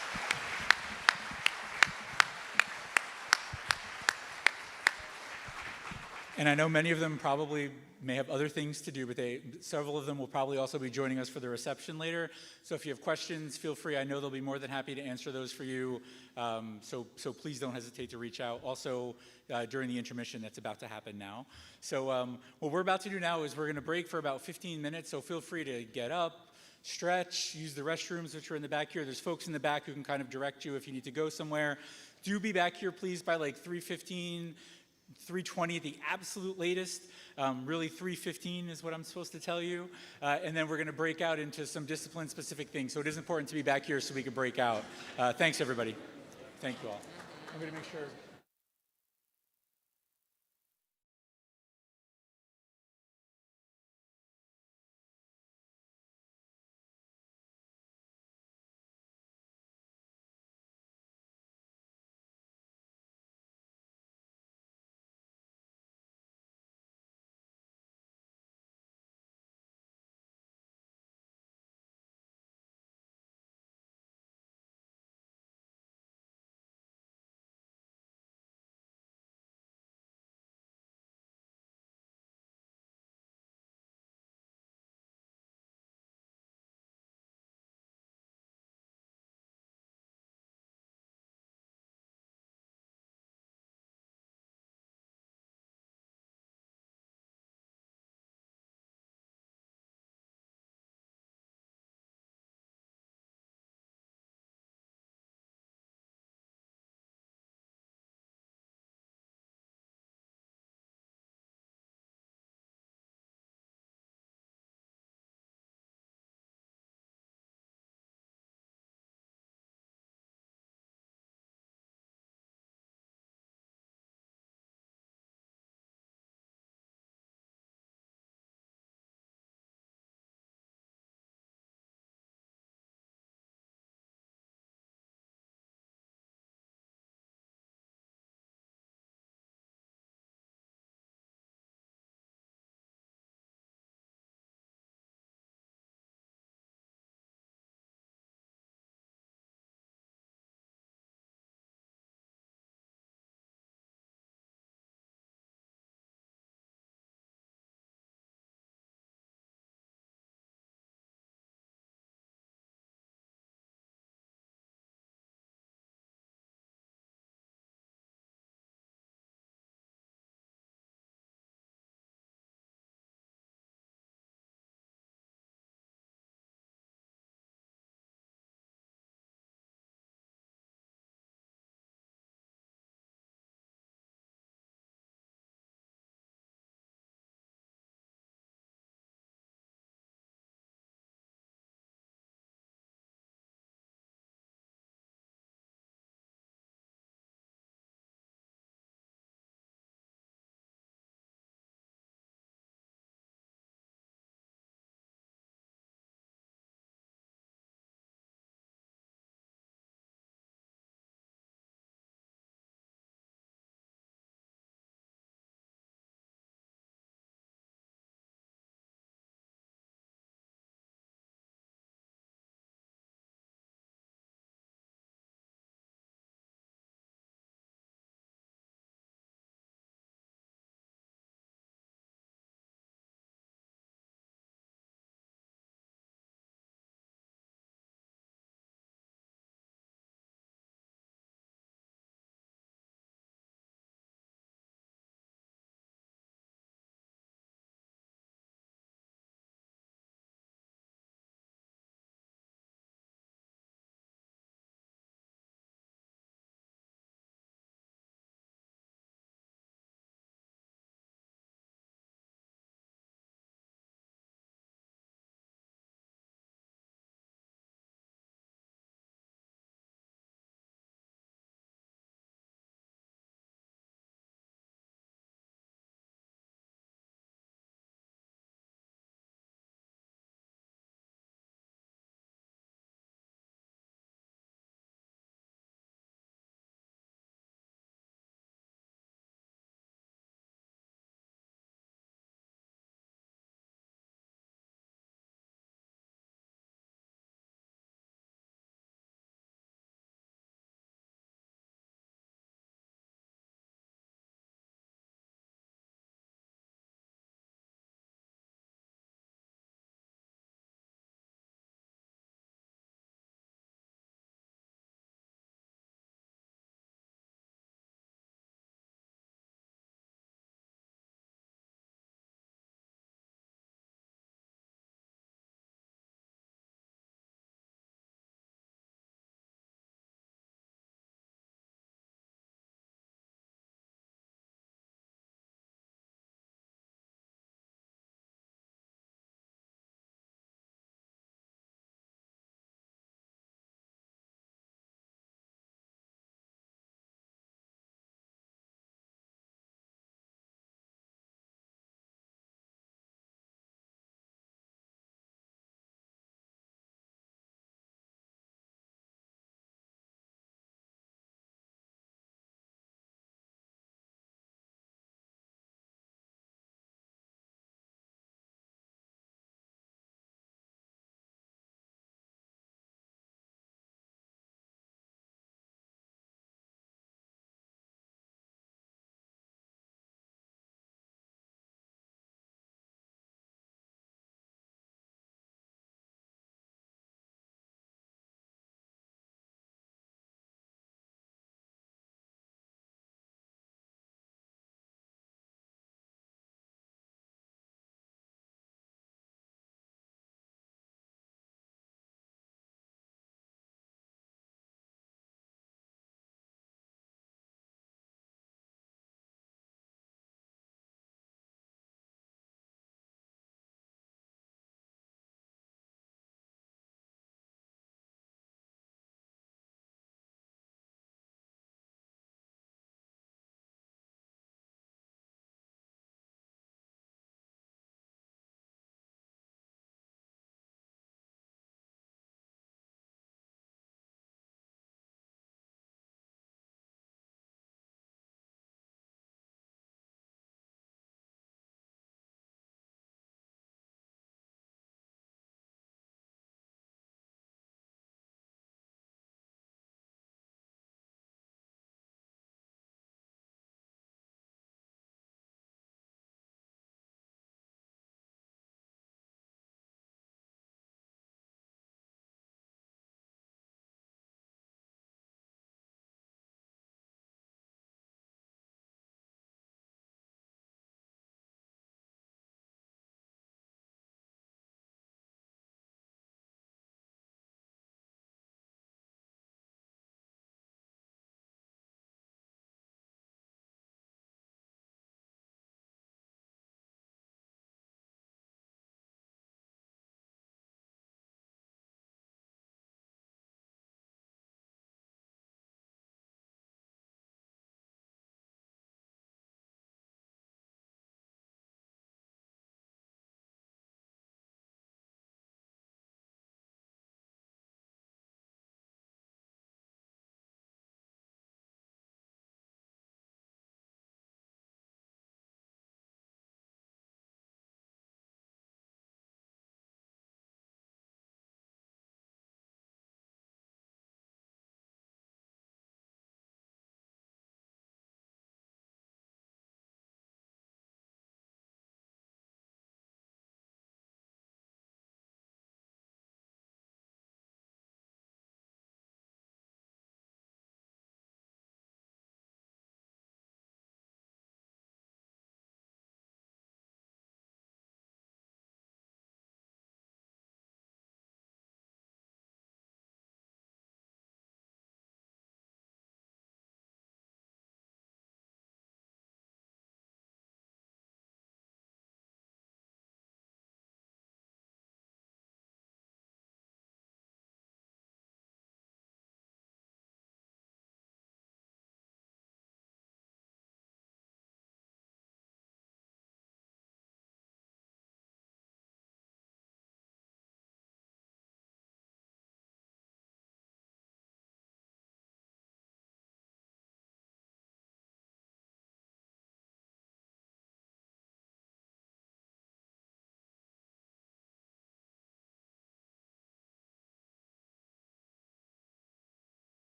And I know many of them probably may have other things to do, but several of them will probably also be joining us for the reception later. So if you have questions, feel free. I know they'll be more than happy to answer those for you. So please don't hesitate to reach out. Also, during the intermission that's about to happen now. So what we're about to do now is we're going to break for about 15 minutes. So feel free to get up, stretch, use the restrooms, which are in the back here. There's folks in the back who can kind of direct you if you need to go somewhere. Do be back here, please, by like 3:15. 3:20 at the absolute latest. Really 3:15 is what I'm supposed to tell you. And then we're going to break out into some discipline-specific things. So it is important to be back here so we can break out. Thanks, everybody. Thank you all. I'm going to make sure.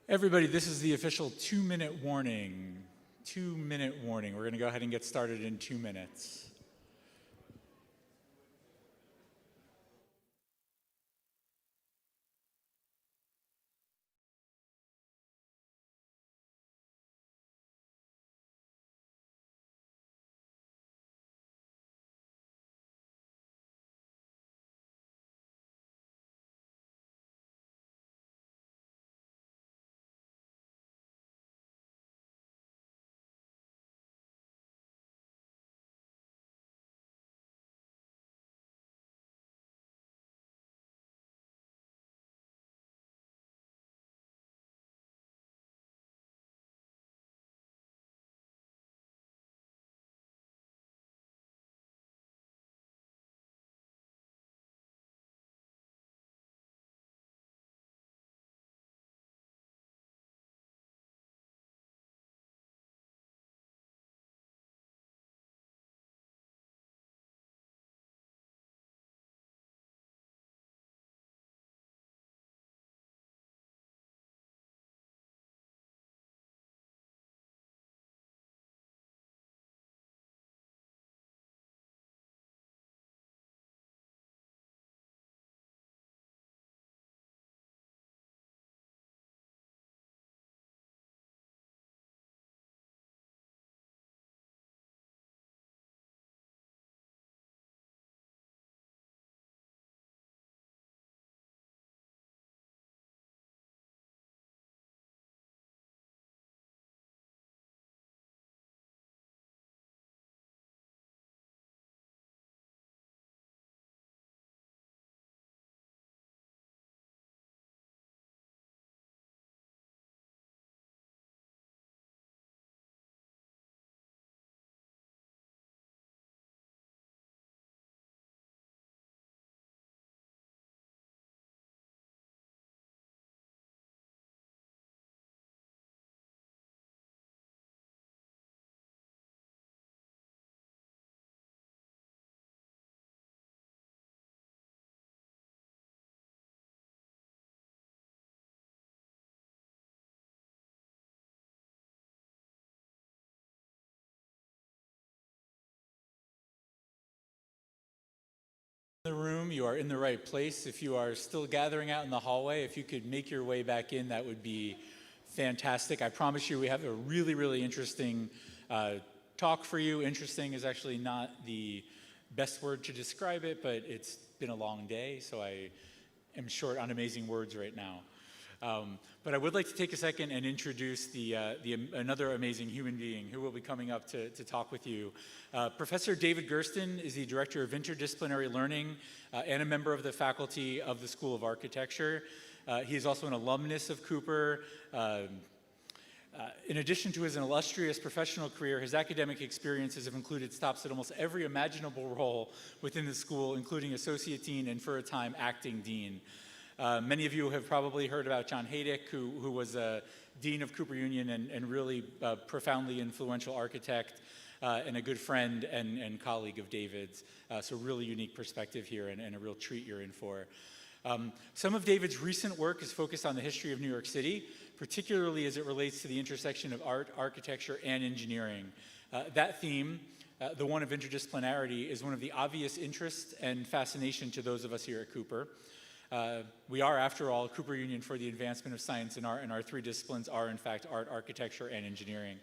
Everybody, this is the official 2-minute warning. 2-minute warning. We're going to go ahead and get started in 2 minutes. The room, you are in the right place. If you are still gathering out in the hallway, if you could make your way back in, that would be fantastic. I promise you we have a really, really interesting talk for you. Interesting is actually not the best word to describe it, but it's been a long day, so I am short on amazing words right now. But I would like to take a second and introduce another amazing human being who will be coming up to talk with you. Professor David Gersten is the Director of Interdisciplinary Learning and a member of the faculty of the School of Architecture. He is also an alumnus of Cooper. In addition to his illustrious professional career, his academic experiences have included stops at almost every imaginable role within the school, including Associate Dean and, for a time, Acting Dean. Many of you have probably heard about John Haydick, who was a Dean of Cooper Union and really profoundly influential architect and a good friend and colleague of David's. So really unique perspective here and a real treat you're in for. Some of David's recent work is focused on the history of New York City, particularly as it relates to the intersection of art, architecture, and engineering. That theme, the one of interdisciplinarity, is one of the obvious interests and fascination to those of us here at Cooper. We are, after all, Cooper Union for the advancement of science and art, and our three disciplines are, in fact, art, architecture, and engineering.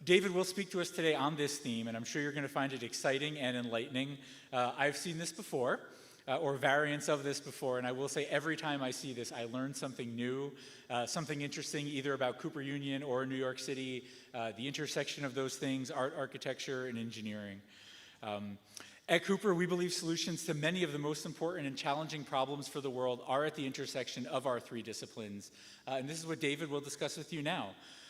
David will speak to us today on this theme, and I'm sure you're going to find it exciting and enlightening. I've seen this before, or variants of this before, and I will say every time I see this, I learn something new, something interesting either about Cooper Union or New York City, the intersection of those things, art, architecture, and engineering. At Cooper, we believe solutions to many of the most important and challenging problems for the world are at the intersection of our three disciplines. And this is what David will discuss with you now.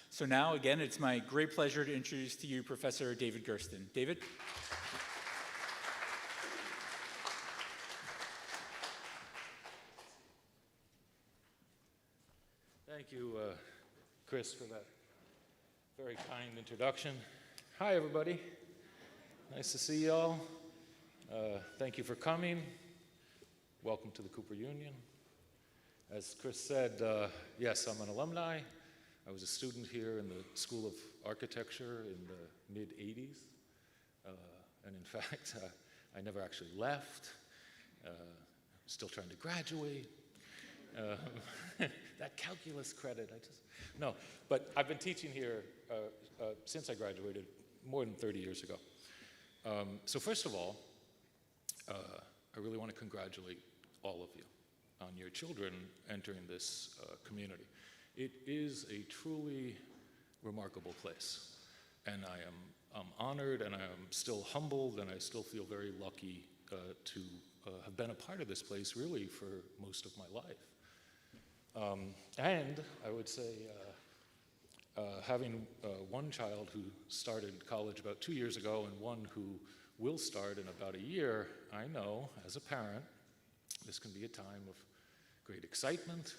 So now, again, it's my great pleasure to introduce to you Professor David Gersten. David? Thank you, Chris, for that very kind introduction. Hi, everybody. Nice to see you all. Thank you for coming. Welcome to the Cooper Union. As Chris said, yes, I'm an alumni. I was a student here in the School of Architecture in the mid-'80s. And in fact, I never actually left. Still trying to graduate. That calculus credit, no. But I've been teaching here since I graduated more than 30 years ago. So first of all, I really want to congratulate all of you on your children entering this community. It is a truly remarkable place. And I'm honored, and I'm still humbled, and I still feel very lucky to have been a part of this place really for most of my life. And I would say, having one child who started college about 2 years ago and one who will start in about a year, I know as a parent, this can be a time of great excitement,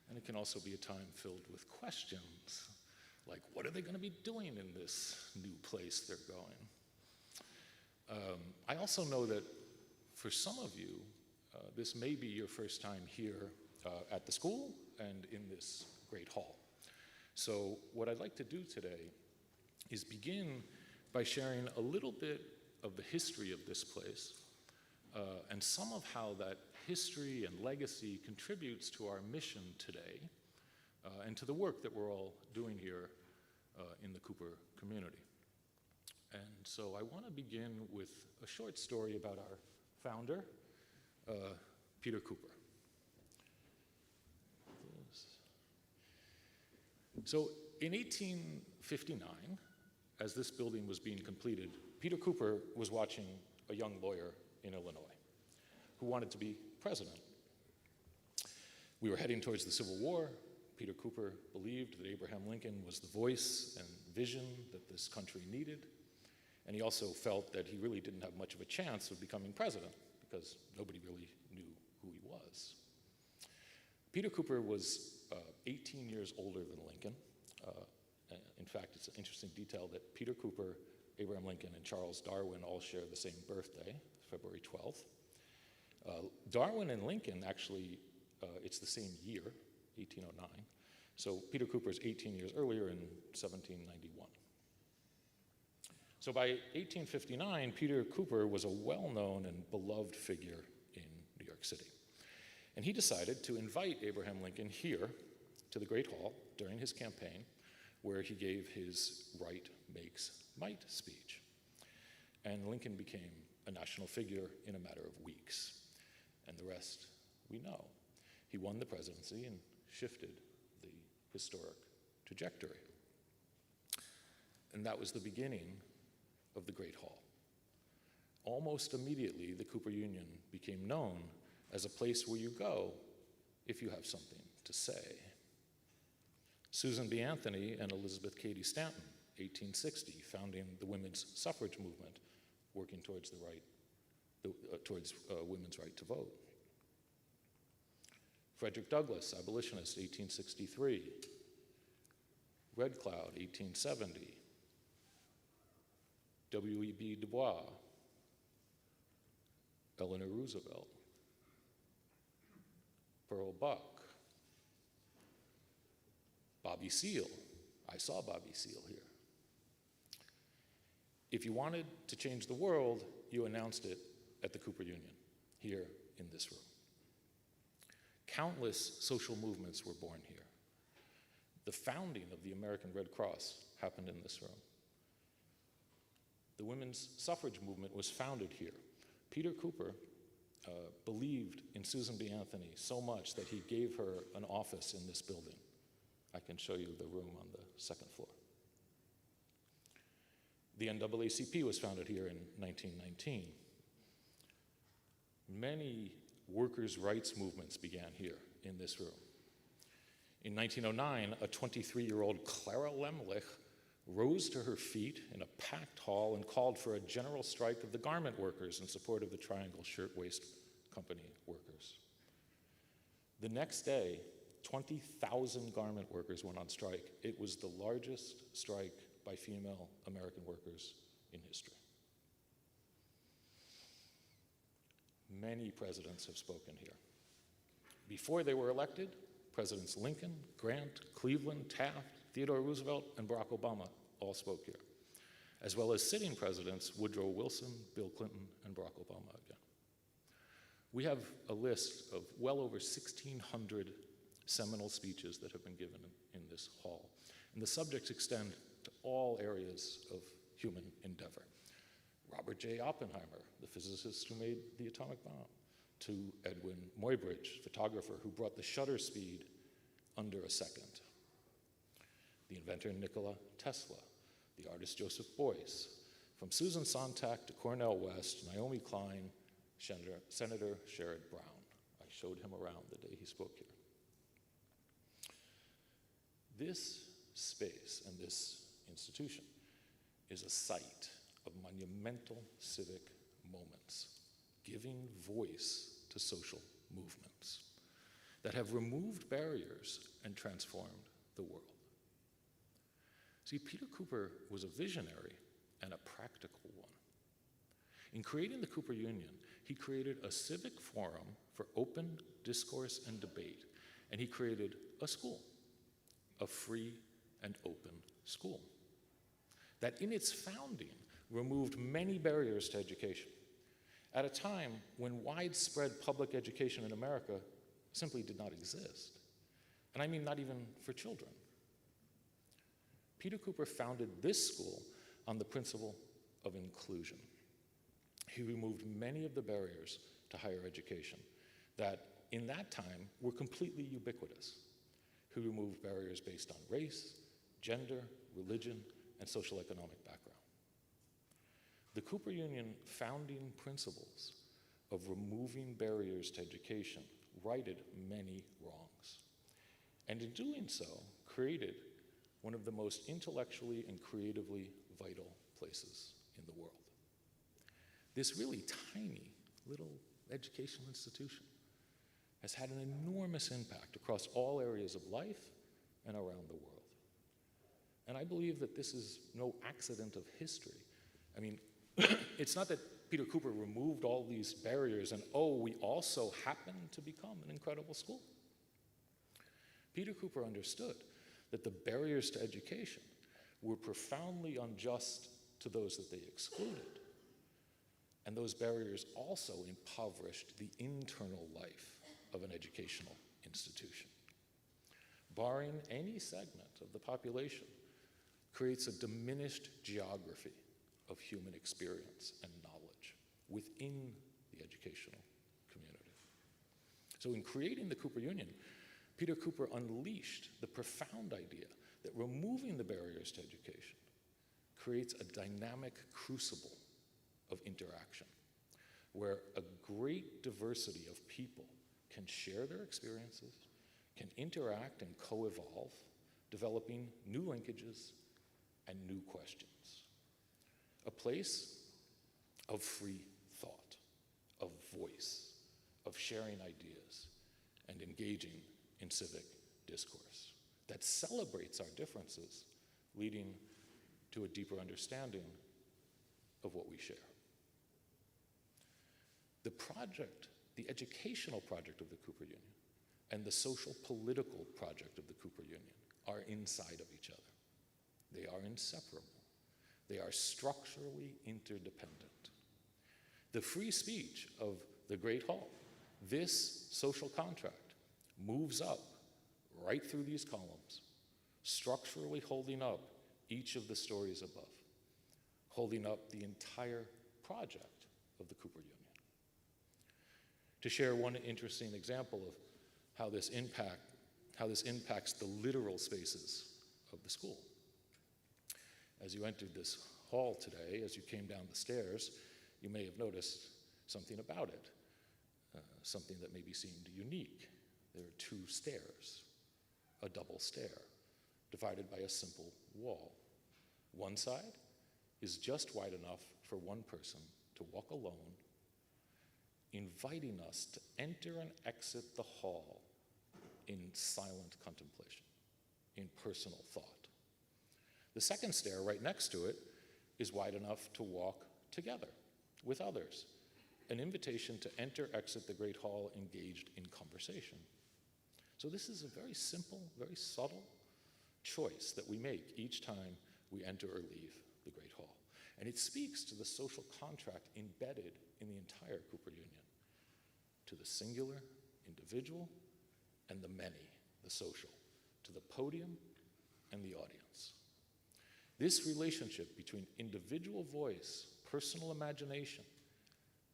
and it can also be a time filled with questions, like what are they going to be doing in this new place they're going? I also know that for some of you, this may be your first time here at the school and in this great hall. So what I'd like to do today is begin by sharing a little bit of the history of this place and some of how that history and legacy contributes to our mission today and to the work that we're all doing here in the Cooper community. And so I want to begin with a short story about our founder, Peter Cooper. So in 1859, as this building was being completed, Peter Cooper was watching a young lawyer in Illinois who wanted to be president. We were heading towards the Civil War. Peter Cooper believed that Abraham Lincoln was the voice and vision that this country needed. And he also felt that he really didn't have much of a chance of becoming president because nobody really knew who he was. Peter Cooper was 18 years older than Lincoln. In fact, it's an interesting detail that Peter Cooper, Abraham Lincoln, and Charles Darwin all share the same birthday, February 12th. Darwin and Lincoln actually, it's the same year, 1809. So Peter Cooper's 18 years earlier in 1791. So by 1859, Peter Cooper was a well-known and beloved figure in New York City. And he decided to invite Abraham Lincoln here to the Great Hall during his campaign, where he gave his Right Makes Might speech. And Lincoln became a national figure in a matter of weeks. And the rest we know. He won the presidency and shifted the historic trajectory. And that was the beginning of the Great Hall. Almost immediately, the Cooper Union became known as a place where you go if you have something to say. Susan B. Anthony and Elizabeth Cady Stanton, 1860, founding the women's suffrage movement, working towards women's right to vote. Frederick Douglass, abolitionist, 1863. Red Cloud, 1870. W.E.B. Du Bois, Eleanor Roosevelt, Pearl Buck, Bobby Seale. I saw Bobby Seale here. If you wanted to change the world, you announced it at the Cooper Union, here in this room. Countless social movements were born here. The founding of the American Red Cross happened in this room. The women's suffrage movement was founded here. Peter Cooper believed in Susan B. Anthony so much that he gave her an office in this building. I can show you the room on the second floor. The NAACP was founded here in 1919. Many workers' rights movements began here in this room. In 1909, a 23-year-old Clara Lemlich rose to her feet in a packed hall and called for a general strike of the garment workers in support of the Triangle Shirtwaist Company workers. The next day, 20,000 garment workers went on strike. It was the largest strike by female American workers in history. Many presidents have spoken here. Before they were elected, Presidents Lincoln, Grant, Cleveland, Taft, Theodore Roosevelt, and Barack Obama all spoke here, as well as sitting presidents Woodrow Wilson, Bill Clinton, and Barack Obama again. We have a list of well over 1,600 seminal speeches that have been given in this hall, and the subjects extend to all areas of human endeavor. Robert J. Oppenheimer, the physicist who made the atomic bomb, to Edwin Muybridge, photographer who brought the shutter speed under a second. The inventor Nikola Tesla, the artist Joseph Beuys, from Susan Sontag to Cornel West, Naomi Klein, Senator Sherrod Brown. I showed him around the day he spoke here. This space and this institution is a site of monumental civic moments, giving voice to social movements that have removed barriers and transformed the world. See, Peter Cooper was a visionary and a practical one. In creating the Cooper Union, he created a civic forum for open discourse and debate, and he created a school, a free and open school, that in its founding removed many barriers to education at a time when widespread public education in America simply did not exist. And I mean not even for children. Peter Cooper founded this school on the principle of inclusion. He removed many of the barriers to higher education that in that time were completely ubiquitous. He removed barriers based on race, gender, religion, and social economic background. The Cooper Union founding principles of removing barriers to education righted many wrongs, and in doing so, created one of the most intellectually and creatively vital places in the world. This really tiny little educational institution has had an enormous impact across all areas of life and around the world. And I believe that this is no accident of history. I mean, it's not that Peter Cooper removed all these barriers and, oh, we also happen to become an incredible school. Peter Cooper understood that the barriers to education were profoundly unjust to those that they excluded. And those barriers also impoverished the internal life of an educational institution. Barring any segment of the population creates a diminished geography of human experience and knowledge within the educational community. So in creating the Cooper Union, Peter Cooper unleashed the profound idea that removing the barriers to education creates a dynamic crucible of interaction, where a great diversity of people can share their experiences, can interact and co-evolve, developing new linkages and new questions. A place of free thought, of voice, of sharing ideas, and engaging in civic discourse that celebrates our differences, leading to a deeper understanding of what we share. The project, the educational project of the Cooper Union and the social political project of the Cooper Union are inside of each other. They are inseparable. They are structurally interdependent. The free speech of the Great Hall, this social contract, moves up right through these columns, structurally holding up each of the stories above, holding up the entire project of the Cooper Union. To share one interesting example of how this impacts the literal spaces of the school. As you entered this hall today, as you came down the stairs, you may have noticed something about it, something that maybe seemed unique. There are two stairs, a double stair, divided by a simple wall. One side is just wide enough for one person to walk alone, inviting us to enter and exit the hall in silent contemplation, in personal thought. The second stair right next to it is wide enough to walk together with others, an invitation to enter, exit the Great Hall engaged in conversation So this is a very simple, very subtle choice that we make each time we enter or leave the Great Hall. And it speaks to the social contract embedded in the entire Cooper Union, to the singular, individual, and the many, the social, to the podium and the audience. This relationship between individual voice, personal imagination,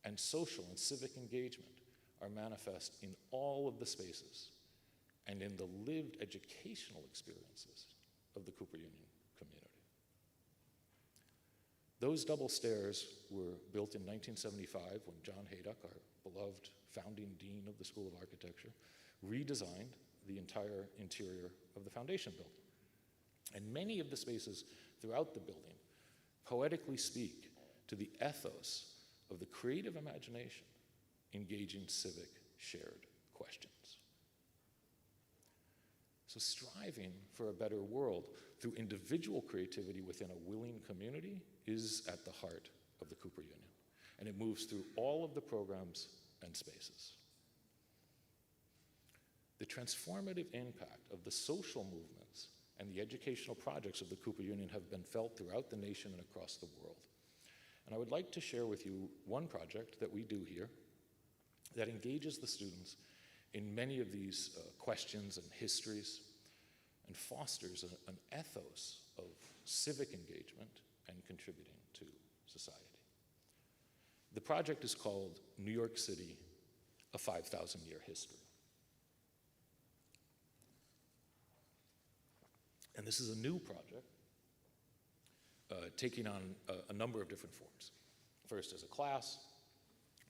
and social and civic engagement are manifest in all of the spaces and in the lived educational experiences of the Cooper Union community. Those double stairs were built in 1975 when John Haydock, our beloved founding dean of the School of Architecture, redesigned the entire interior of the foundation building. And many of the spaces throughout the building poetically speak to the ethos of the creative imagination engaging civic shared questions. So striving for a better world through individual creativity within a willing community is at the heart of the Cooper Union, and it moves through all of the programs and spaces. The transformative impact of the social movements and the educational projects of the Cooper Union have been felt throughout the nation and across the world. And I would like to share with you one project that we do here that engages the students in many of these questions and histories and fosters an ethos of civic engagement and contributing to society. The project is called New York City, A 5,000-Year History. And this is a new project taking on a number of different forms. First as a class,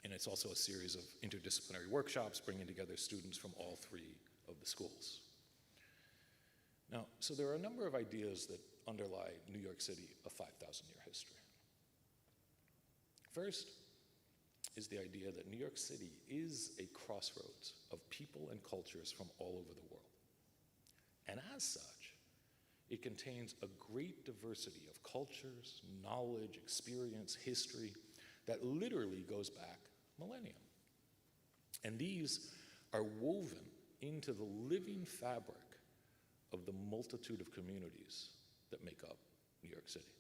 and it's also a series of interdisciplinary workshops bringing together students from all three of the schools. Now, so there are a number of ideas that underlie New York City, A 5,000-Year History. First is the idea that New York City is a crossroads of people and cultures from all over the world. And as such, it contains a great diversity of cultures, knowledge, experience, history that literally goes back millennia. And these are woven into the living fabric of the multitude of communities that make up New York City.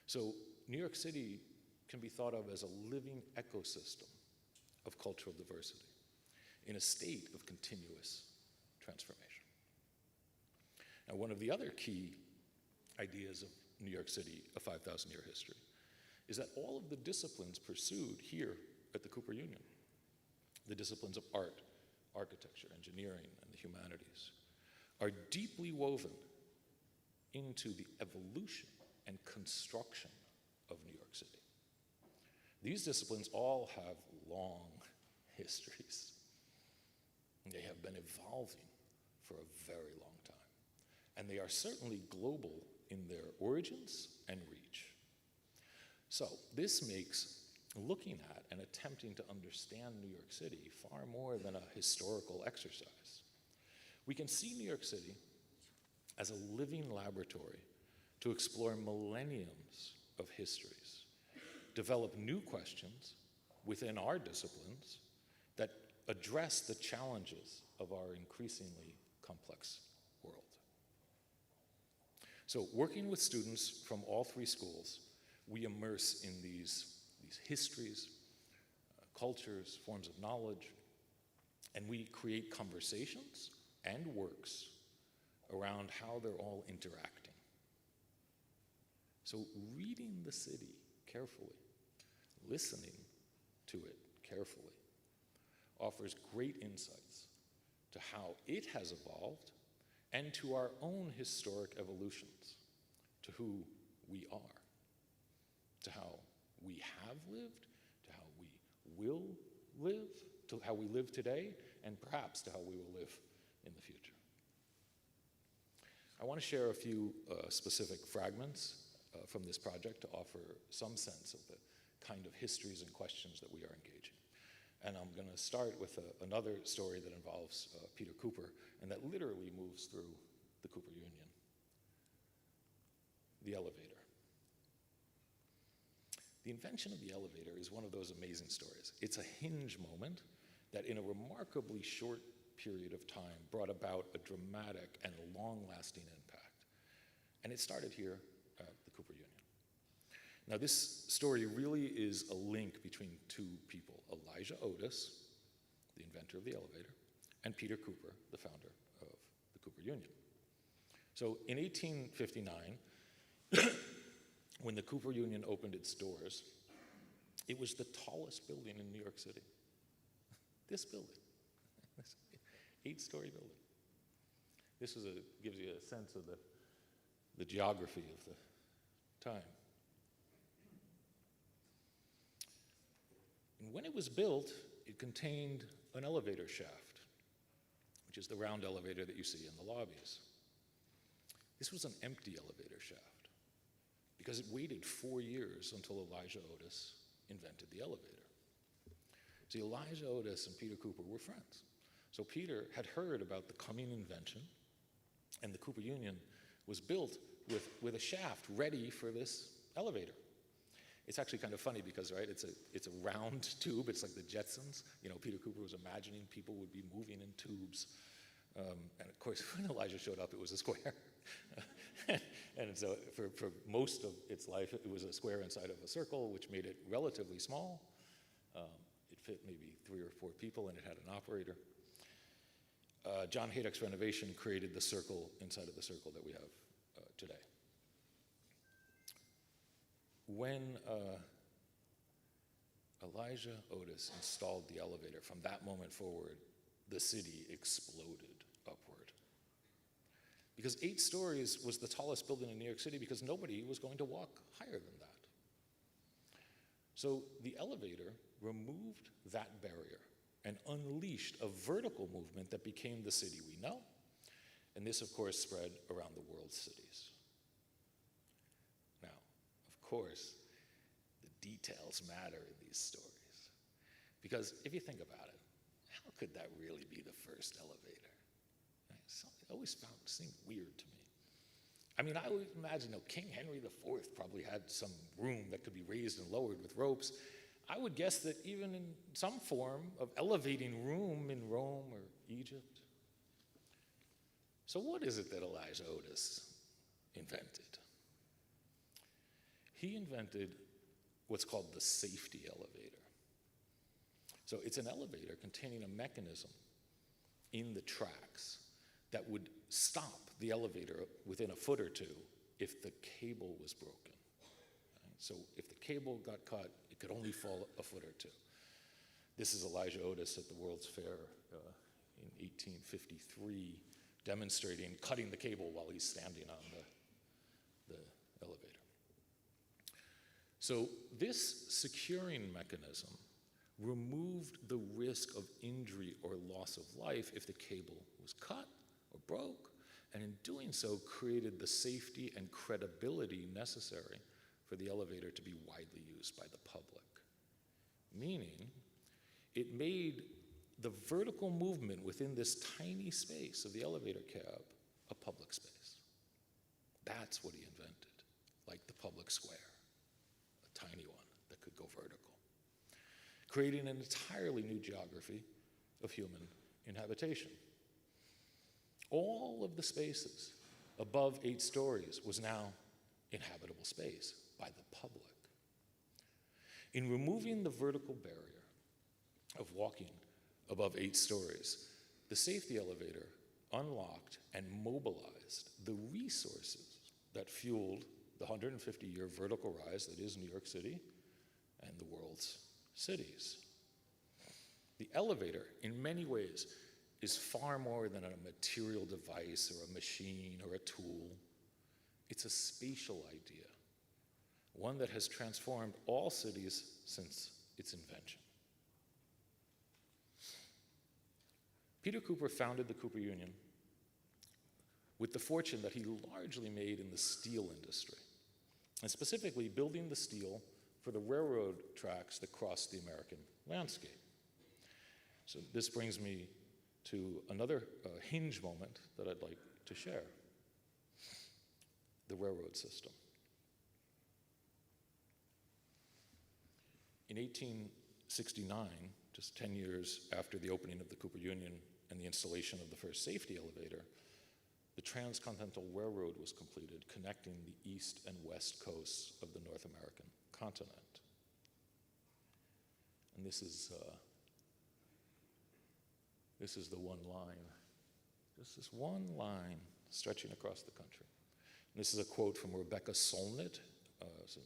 So New York City can be thought of as a living ecosystem of cultural diversity in a state of continuous transformation. Now, one of the other key ideas of New York City, A 5,000-Year History, is that all of the disciplines pursued here at the Cooper Union, the disciplines of art, architecture, engineering, and the humanities, are deeply woven into the evolution and construction of New York City. These disciplines all have long histories. They have been evolving for a very long time. And they are certainly global in their origins and reach. So this makes looking at and attempting to understand New York City far more than a historical exercise. We can see New York City as a living laboratory to explore millenniums of histories, develop new questions within our disciplines that address the challenges of our increasingly complex world. So working with students from all three schools, we immerse in these histories, cultures, forms of knowledge, and we create conversations and works around how they're all interacting. So reading the city carefully, listening to it carefully, offers great insights to how it has evolved and to our own historic evolutions, to who we are, to how we have lived, to how we will live, to how we live today, and perhaps to how we will live in the future. I want to share a few specific fragments from this project to offer some sense of the kind of histories and questions that we are engaging. And I'm going to start with another story that involves Peter Cooper, and that literally moves through the Cooper Union. The elevator. The invention of the elevator is one of those amazing stories. It's a hinge moment that in a remarkably short period of time brought about a dramatic and long-lasting impact. And it started here at the Cooper Union. Now, this story really is a link between two people, Elijah Otis, the inventor of the elevator, and Peter Cooper, the founder of the Cooper Union. So in 1859, when the Cooper Union opened its doors, it was the tallest building in New York City. This building, this 8-story building. This gives you a sense of the geography of the time. And when it was built, it contained an elevator shaft, which is the round elevator that you see in the lobbies. This was an empty elevator shaft because it waited 4 years until Elijah Otis invented the elevator. See, Elijah Otis and Peter Cooper were friends. So Peter had heard about the coming invention, and the Cooper Union was built with a shaft ready for this elevator. It's actually kind of funny because, right, it's a round tube. It's like the Jetsons. You know, Peter Cooper was imagining people would be moving in tubes. And of course, when Elijah showed up, it was a square. And so for most of its life, it was a square inside of a circle, which made it relatively small. It fit maybe 3 or 4 people, and it had an operator. John Haydock's renovation created the circle inside of the circle that we have today. When Elijah Otis installed the elevator, from that moment forward, the city exploded upward. Because 8 stories was the tallest building in New York City because nobody was going to walk higher than that. So the elevator removed that barrier and unleashed a vertical movement that became the city we know. And this, of course, spread around the world's cities. Now, of course, the details matter in these stories. Because if you think about it, how could that really be the first elevator? Right? It always seemed weird to me. I mean, I always imagine, King Henry IV probably had some room that could be raised and lowered with ropes. I would guess that even in some form of elevating room in Rome or Egypt. So what is it that Elijah Otis invented? He invented what's called the safety elevator. So it's an elevator containing a mechanism in the tracks that would stop the elevator within a foot or two if the cable was broken. Right? So if the cable got cut, it could only fall a foot or two. This is Elijah Otis at the World's Fair in 1853, demonstrating cutting the cable while he's standing on the elevator. So this securing mechanism removed the risk of injury or loss of life if the cable was cut or broke, and in doing so created the safety and credibility necessary for the elevator to be widely used by the public. Meaning, it made the vertical movement within this tiny space of the elevator cab a public space. That's what he invented, like the public square, a tiny one that could go vertical, creating an entirely new geography of human inhabitation. All of the spaces above 8 stories was now inhabitable space by the public. In removing the vertical barrier of walking above 8 stories, the safety elevator unlocked and mobilized the resources that fueled the 150-year vertical rise that is New York City and the world's cities. The elevator, in many ways, is far more than a material device or a machine or a tool. It's a spatial idea, one that has transformed all cities since its invention. Peter Cooper founded the Cooper Union with the fortune that he largely made in the steel industry, and specifically building the steel for the railroad tracks that crossed the American landscape. So this brings me to another hinge moment that I'd like to share: the railroad system. In 1869, just 10 years after the opening of the Cooper Union and the installation of the first safety elevator, the transcontinental railroad was completed, connecting the east and west coasts of the North American continent. And this is the one line, just this one line stretching across the country. And this is a quote from Rebecca Solnit,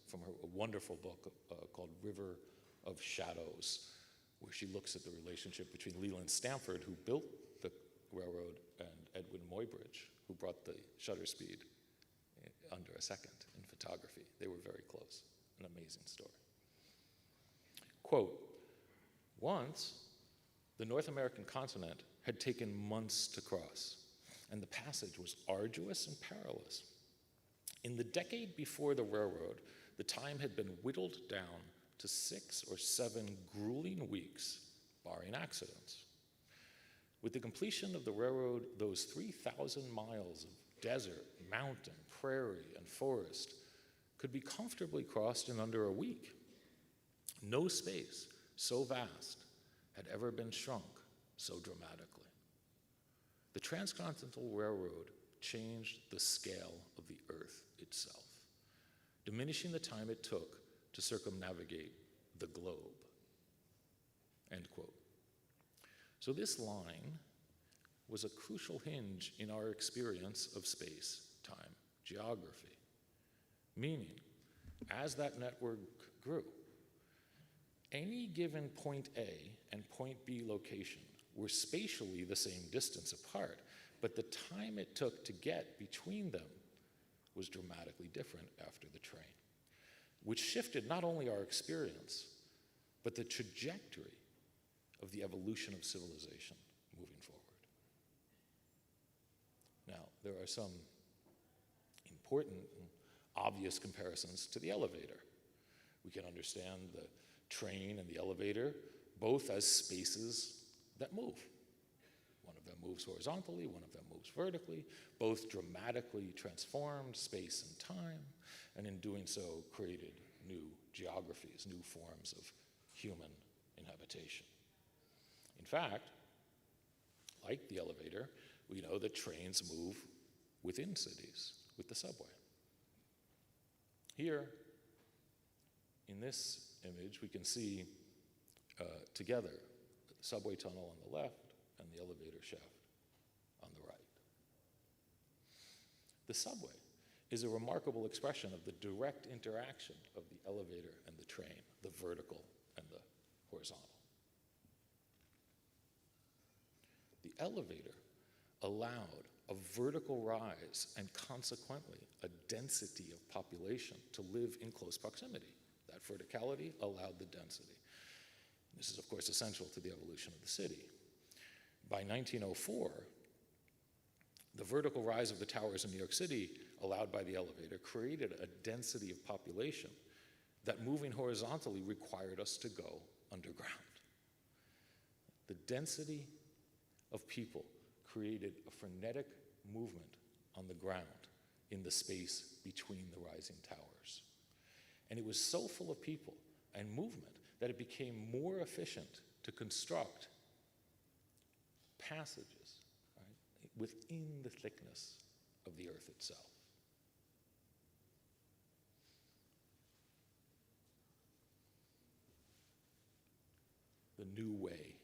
from her a wonderful book called River of Shadows, where she looks at the relationship between Leland Stanford, who built the railroad, and Edwin Muybridge, who brought the shutter speed under a second in photography. They were very close. An amazing story. Quote, once, the North American continent had taken months to cross, and the passage was arduous and perilous. In the decade before the railroad, the time had been whittled down to 6 or 7 grueling weeks, barring accidents. With the completion of the railroad, those 3,000 miles of desert, mountain, prairie, and forest could be comfortably crossed in under a week. No space so vast had ever been shrunk so dramatically. The Transcontinental Railroad changed the scale of the earth itself, diminishing the time it took to circumnavigate the globe. End quote. So this line was a crucial hinge in our experience of space, time, geography, meaning as that network grew, any given point A and point B location were spatially the same distance apart, but the time it took to get between them was dramatically different after the train, which shifted not only our experience, but the trajectory of the evolution of civilization moving forward. Now, there are some important and obvious comparisons to the elevator. We can understand the train and the elevator both as spaces that move. One of them moves horizontally, one of them moves vertically, both dramatically transformed space and time, and in doing so created new geographies, new forms of human inhabitation. In fact, like the elevator, we know that trains move within cities with the subway. Here, in this image, we can see together the subway tunnel on the left and the elevator shaft on the right. The subway is a remarkable expression of the direct interaction of the elevator and the train, the vertical and the horizontal. The elevator allowed a vertical rise and consequently a density of population to live in close proximity. That verticality allowed the density. This is, of course, essential to the evolution of the city. By 1904, the vertical rise of the towers in New York City, allowed by the elevator, created a density of population that moving horizontally required us to go underground. The density of people created a frenetic movement on the ground in the space between the rising towers. And it was so full of people and movement that it became more efficient to construct passages, right, within the thickness of the earth itself. The new way.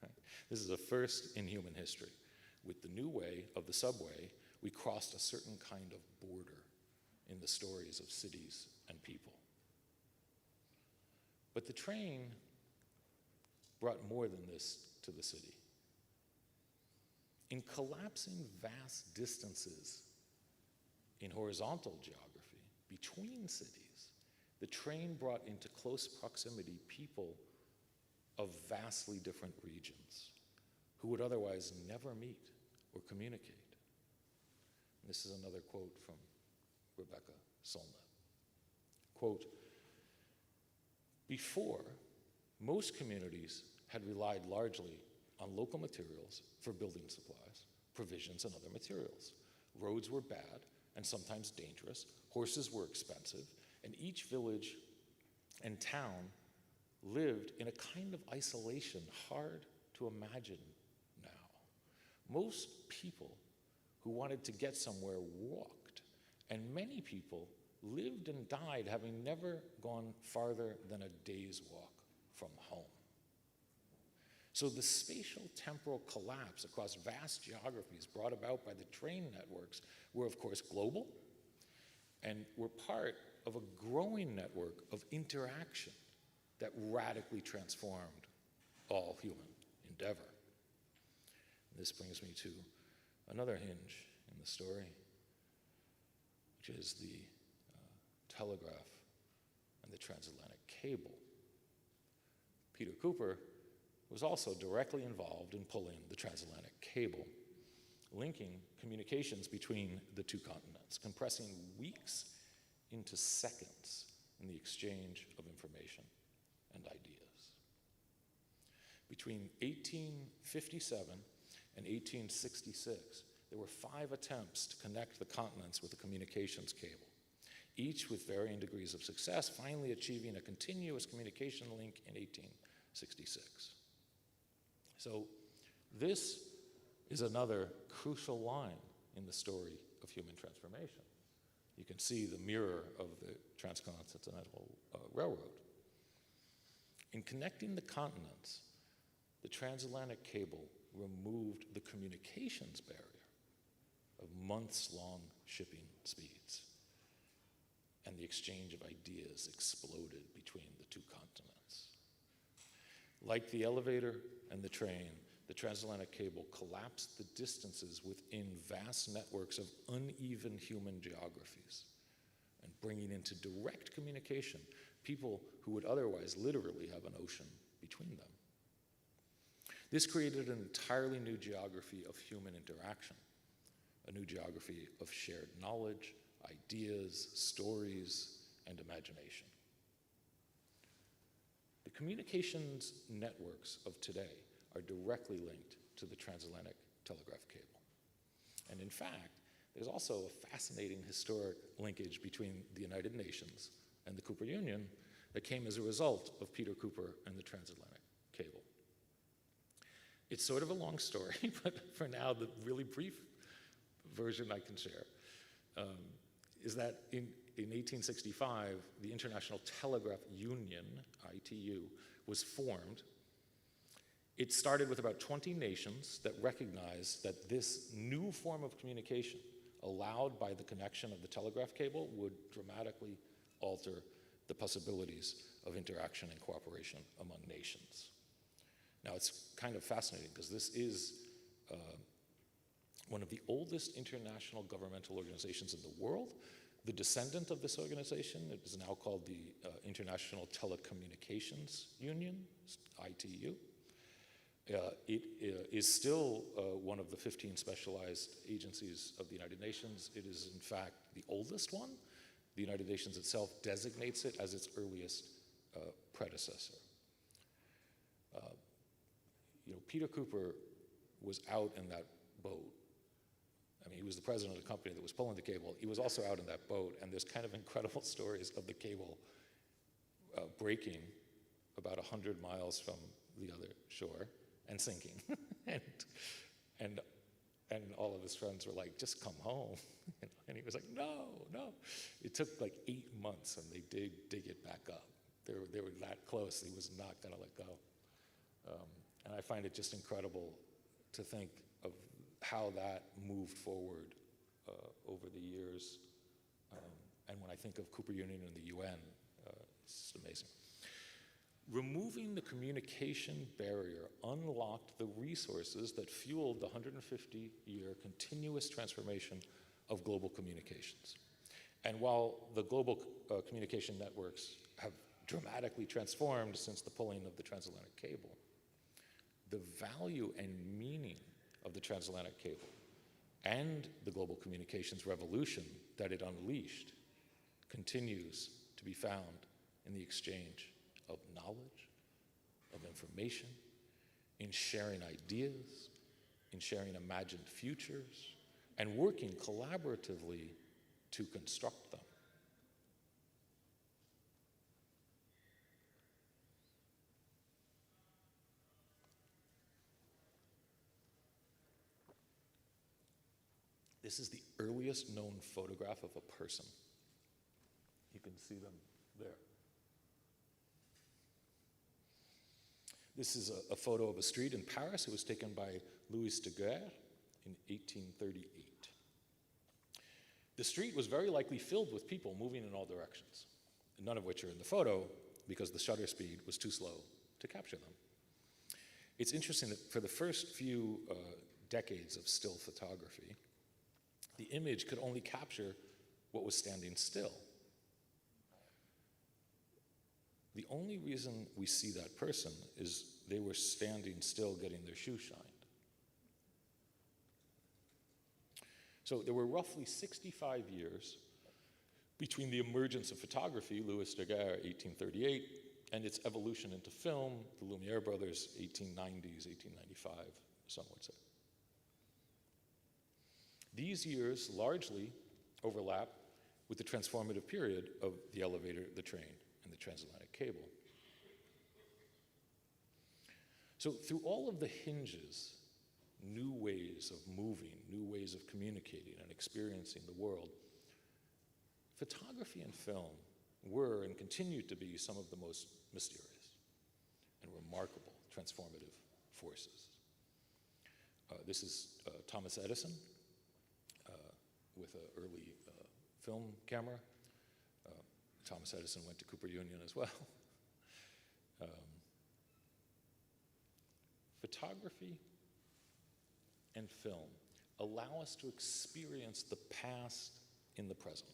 Right? This is a first in human history. With the new way of the subway, we crossed a certain kind of border in the stories of cities and people. But the train brought more than this to the city. In collapsing vast distances in horizontal geography between cities, the train brought into close proximity people of vastly different regions who would otherwise never meet or communicate. And this is another quote from Rebecca Solnit. Quote, before, most communities had relied largely on local materials for building supplies, provisions, and other materials. Roads were bad and sometimes dangerous, horses were expensive, and each village and town lived in a kind of isolation hard to imagine now. Most people who wanted to get somewhere walked, and many people lived and died having never gone farther than a day's walk from home. So the spatial temporal collapse across vast geographies brought about by the train networks were, of course, global, and were part of a growing network of interaction that radically transformed all human endeavor. This brings me to another hinge in the story, which is the telegraph and the transatlantic cable. Peter Cooper was also directly involved in pulling the transatlantic cable, linking communications between the two continents, compressing weeks into seconds in the exchange of information and ideas. Between 1857 and 1866, there were 5 attempts to connect the continents with a communications cable, each with varying degrees of success, finally achieving a continuous communication link in 1866. So this is another crucial line in the story of human transformation. You can see the mirror of the transcontinental railroad. In connecting the continents, the transatlantic cable removed the communications barrier of months-long shipping speeds, and the exchange of ideas exploded between the two continents. Like the elevator and the train, the transatlantic cable collapsed the distances within vast networks of uneven human geographies, and bringing into direct communication people who would otherwise literally have an ocean between them. This created an entirely new geography of human interaction, a new geography of shared knowledge, ideas, stories, and imagination. The communications networks of today are directly linked to the transatlantic telegraph cable. And in fact, there's also a fascinating historic linkage between the United Nations and the Cooper Union that came as a result of Peter Cooper and the transatlantic cable. It's sort of a long story, but for now, the really brief version I can share is that in 1865, the International Telegraph Union, ITU, was formed. It started with about 20 nations that recognized that this new form of communication, allowed by the connection of the telegraph cable, would dramatically alter the possibilities of interaction and cooperation among nations. Now, it's kind of fascinating because this is one of the oldest international governmental organizations in the world. The descendant of this organization, it is now called the International Telecommunications Union, ITU. It is still one of the 15 specialized agencies of the United Nations. It is, in fact, the oldest one. The United Nations itself designates it as its earliest predecessor. Peter Cooper was out in that boat. I mean, he was the president of the company that was pulling the cable. He was also out in that boat, and there's kind of incredible stories of the cable breaking about 100 miles from the other shore and sinking. and all of his friends were like, just come home. And he was like, no. It took like 8 months, and they did dig it back up. They were that close. He was not going to let go. And I find it just incredible to think of how that moved forward over the years. And when I think of Cooper Union and the UN, it's just amazing. Removing the communication barrier unlocked the resources that fueled the 150-year continuous transformation of global communications. And while the global communication networks have dramatically transformed since the pulling of the transatlantic cable, the value and meaning of the transatlantic cable and the global communications revolution that it unleashed continues to be found in the exchange of knowledge, of information, in sharing ideas, in sharing imagined futures, and working collaboratively to construct them. This is the earliest known photograph of a person. You can see them there. This is a photo of a street in Paris. It was taken by Louis Daguerre in 1838. The street was very likely filled with people moving in all directions, none of which are in the photo because the shutter speed was too slow to capture them. It's interesting that for the first few decades of still photography, the image could only capture what was standing still. The only reason we see that person is they were standing still getting their shoe shined. So there were roughly 65 years between the emergence of photography, Louis Daguerre, 1838, and its evolution into film, the Lumiere brothers, 1890s, 1895, some would say. These years largely overlap with the transformative period of the elevator, the train, and the transatlantic cable. So through all of the hinges, new ways of moving, new ways of communicating and experiencing the world, photography and film were and continue to be some of the most mysterious and remarkable transformative forces. This is Thomas Edison with an early film camera. Thomas Edison went to Cooper Union as well. Photography and film allow us to experience the past in the present.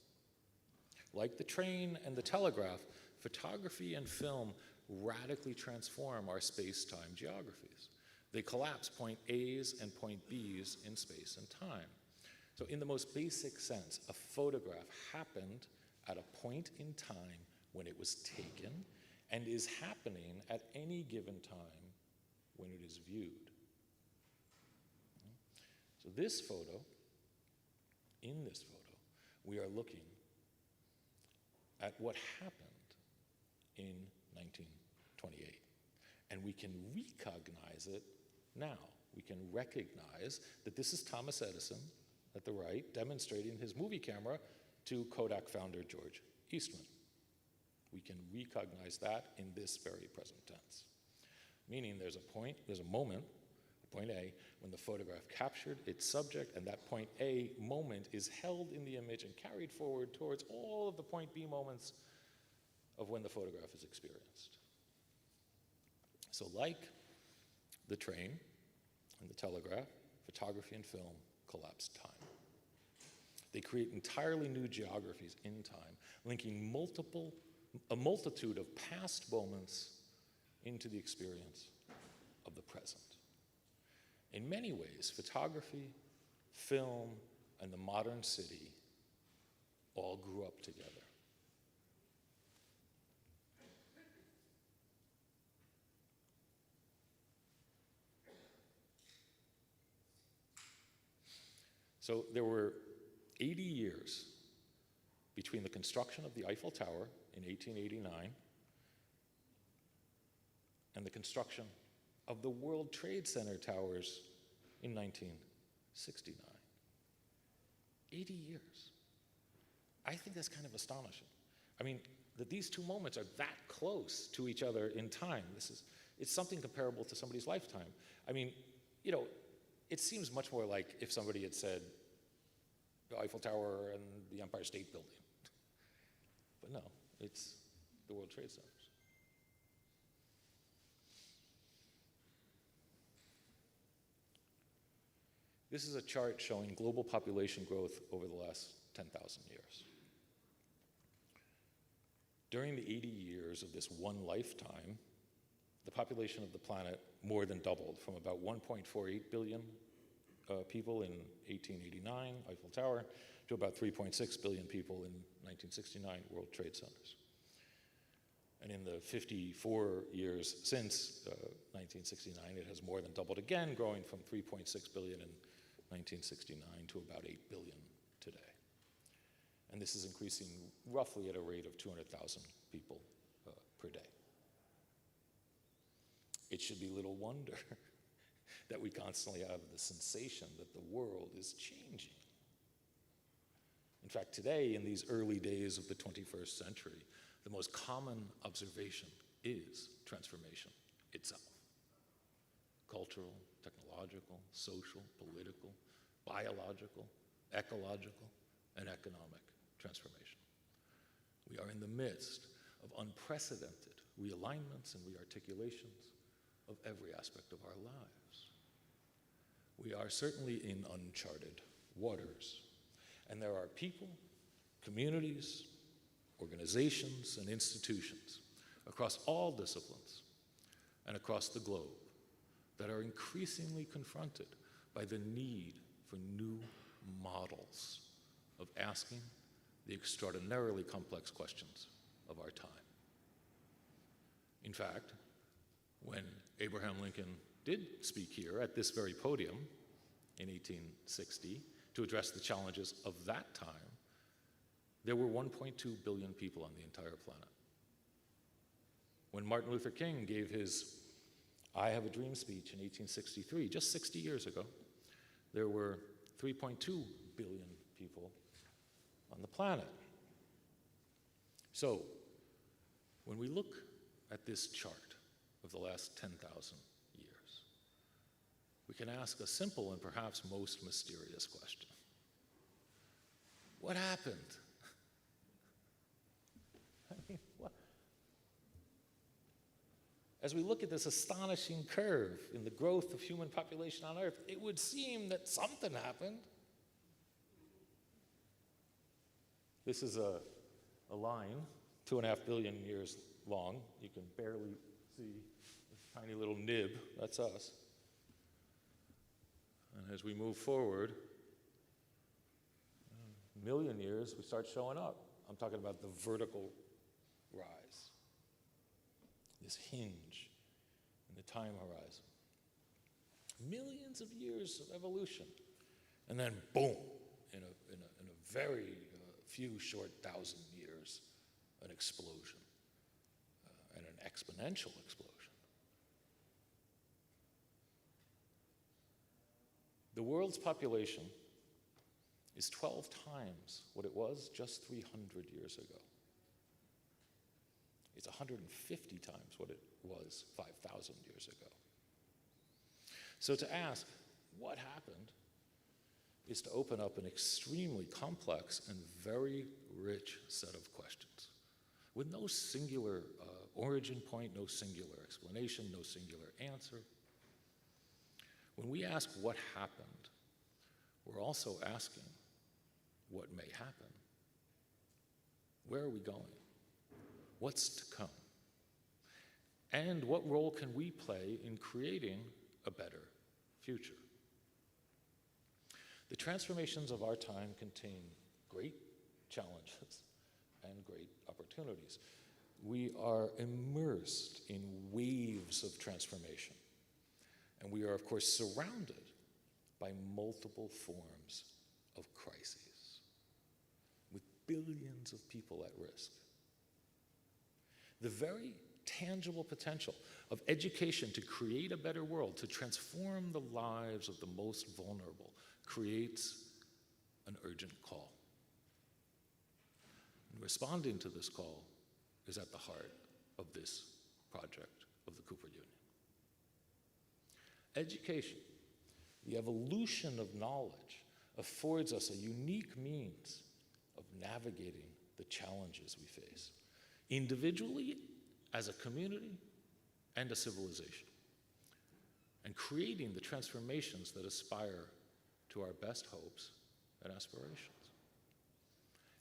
Like the train and the telegraph, photography and film radically transform our space-time geographies. They collapse point A's and point B's in space and time. So in the most basic sense, a photograph happened at a point in time when it was taken and is happening at any given time when it is viewed. So this photo, in this photo, we are looking at what happened in 1928. And we can recognize it now. We can recognize that this is Thomas Edison at the right, demonstrating his movie camera to Kodak founder George Eastman. We can recognize that in this very present tense. Meaning there's a moment, point A, when the photograph captured its subject, and that point A moment is held in the image and carried forward towards all of the point B moments of when the photograph is experienced. So like the train and the telegraph, photography and film collapse time. They create entirely new geographies in time, linking a multitude of past moments into the experience of the present. In many ways, photography, film, and the modern city all grew up together. So there were 80 years between the construction of the Eiffel Tower in 1889 and the construction of the World Trade Center towers in 1969. 80 years. I think that's kind of astonishing. I mean, that these two moments are that close to each other in time. It's something comparable to somebody's lifetime. I mean, you know, it seems much more like if somebody had said the Eiffel Tower and the Empire State Building. But no, it's the World Trade Centers. This is a chart showing global population growth over the last 10,000 years. During the 80 years of this one lifetime, the population of the planet more than doubled from about 1.48 billion people in 1889, Eiffel Tower, to about 3.6 billion people in 1969, World Trade Centers. And in the 54 years since 1969, it has more than doubled again, growing from 3.6 billion in 1969 to about 8 billion today. And this is increasing roughly at a rate of 200,000 people per day. It should be little wonder that we constantly have the sensation that the world is changing. In fact, today, in these early days of the 21st century, the most common observation is transformation itself. Cultural, technological, social, political, biological, ecological, and economic transformation. We are in the midst of unprecedented realignments and rearticulations of every aspect of our lives. We are certainly in uncharted waters, and there are people, communities, organizations, and institutions across all disciplines and across the globe that are increasingly confronted by the need for new models of asking the extraordinarily complex questions of our time. In fact, when Abraham Lincoln did speak here at this very podium in 1860 to address the challenges of that time, there were 1.2 billion people on the entire planet. When Martin Luther King gave his I Have a Dream speech in 1863, just 60 years ago, there were 3.2 billion people on the planet. So, when we look at this chart of the last 10,000 years, we can ask a simple and perhaps most mysterious question. What happened? I mean, what? As we look at this astonishing curve in the growth of human population on Earth, it would seem that something happened. This is a line 2.5 billion years long. You can barely see this tiny little nib. That's us. And as we move forward, a million years, we start showing up. I'm talking about the vertical rise, this hinge in the time horizon. Millions of years of evolution. And then, boom, in a very few short thousand years, an explosion, and an exponential explosion. The world's population is 12 times what it was just 300 years ago. It's 150 times what it was 5,000 years ago. So to ask what happened is to open up an extremely complex and very rich set of questions with no singular origin point, no singular explanation, no singular answer. When we ask what happened, we're also asking what may happen. Where are we going? What's to come? And what role can we play in creating a better future? The transformations of our time contain great challenges and great opportunities. We are immersed in waves of transformation. And we are, of course, surrounded by multiple forms of crises, with billions of people at risk. The very tangible potential of education to create a better world, to transform the lives of the most vulnerable, creates an urgent call. And responding to this call is at the heart of this project of the Cooper Union. Education, the evolution of knowledge, affords us a unique means of navigating the challenges we face, individually, as a community, and a civilization, and creating the transformations that aspire to our best hopes and aspirations.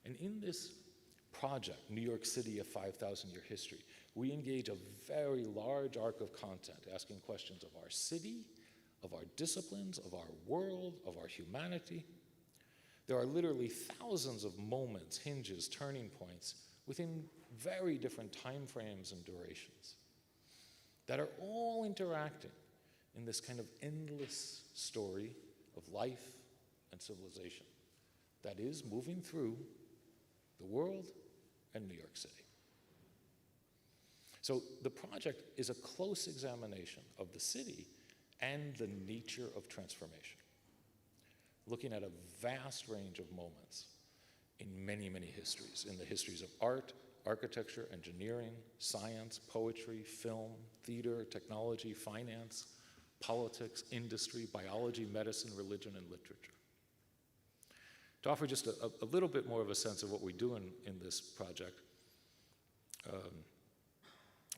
And in this project, New York City, a 5,000-year history, we engage a very large arc of content, asking questions of our city, of our disciplines, of our world, of our humanity. There are literally thousands of moments, hinges, turning points within very different time frames and durations that are all interacting in this kind of endless story of life and civilization that is moving through the world and New York City. So the project is a close examination of the city and the nature of transformation, looking at a vast range of moments in many, many histories, in the histories of art, architecture, engineering, science, poetry, film, theater, technology, finance, politics, industry, biology, medicine, religion, and literature. To offer just a little bit more of a sense of what we do in this project,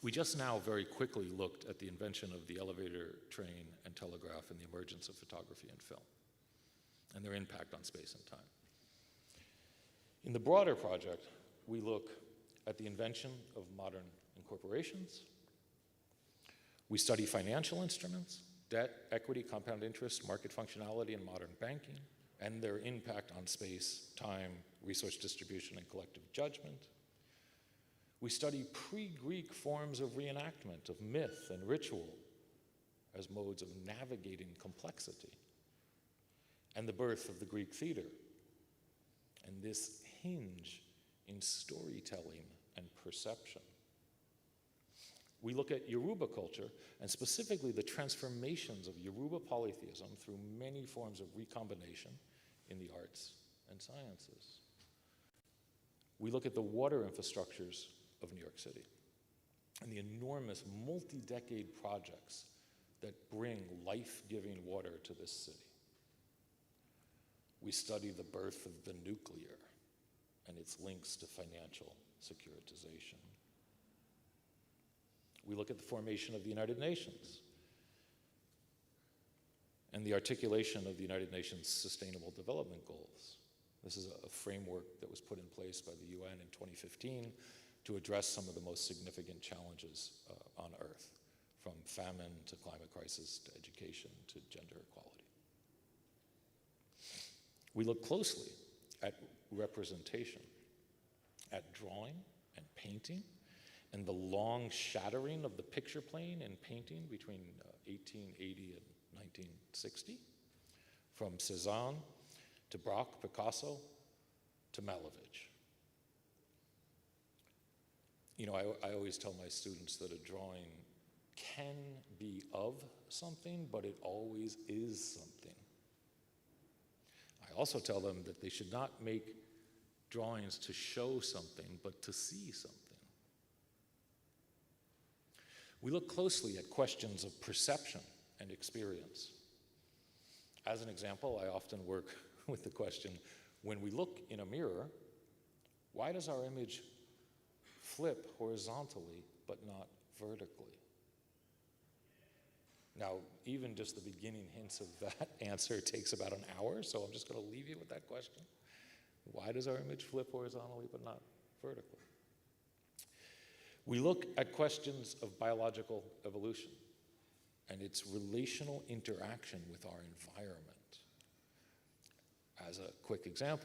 we just now very quickly looked at the invention of the elevator, train, and telegraph and the emergence of photography and film, and their impact on space and time. In the broader project, we look at the invention of modern incorporations. We study financial instruments, debt, equity, compound interest, market functionality, and modern banking, and their impact on space, time, resource distribution, and collective judgment. We study pre-Greek forms of reenactment, of myth and ritual as modes of navigating complexity, and the birth of the Greek theater, and this hinge in storytelling and perception. We look at Yoruba culture, and specifically the transformations of Yoruba polytheism through many forms of recombination in the arts and sciences. We look at the water infrastructures of New York City and the enormous multi-decade projects that bring life-giving water to this city. We study the birth of the nuclear and its links to financial securitization. We look at the formation of the United Nations and the articulation of the United Nations Sustainable Development Goals. This is a framework that was put in place by the UN in 2015 to address some of the most significant challenges on Earth, from famine to climate crisis to education to gender equality. We look closely at representation, at drawing and painting, and the long shattering of the picture plane in painting between 1880 and 1960, from Cézanne to Braque, Picasso to Malevich. You know, I always tell my students that a drawing can be of something, but it always is something. I also tell them that they should not make drawings to show something, but to see something. We look closely at questions of perception and experience. As an example, I often work with the question, when we look in a mirror, why does our image flip horizontally but not vertically? Now, even just the beginning hints of that answer takes about an hour, so I'm just going to leave you with that question. Why does our image flip horizontally but not vertically? We look at questions of biological evolution and its relational interaction with our environment. As a quick example,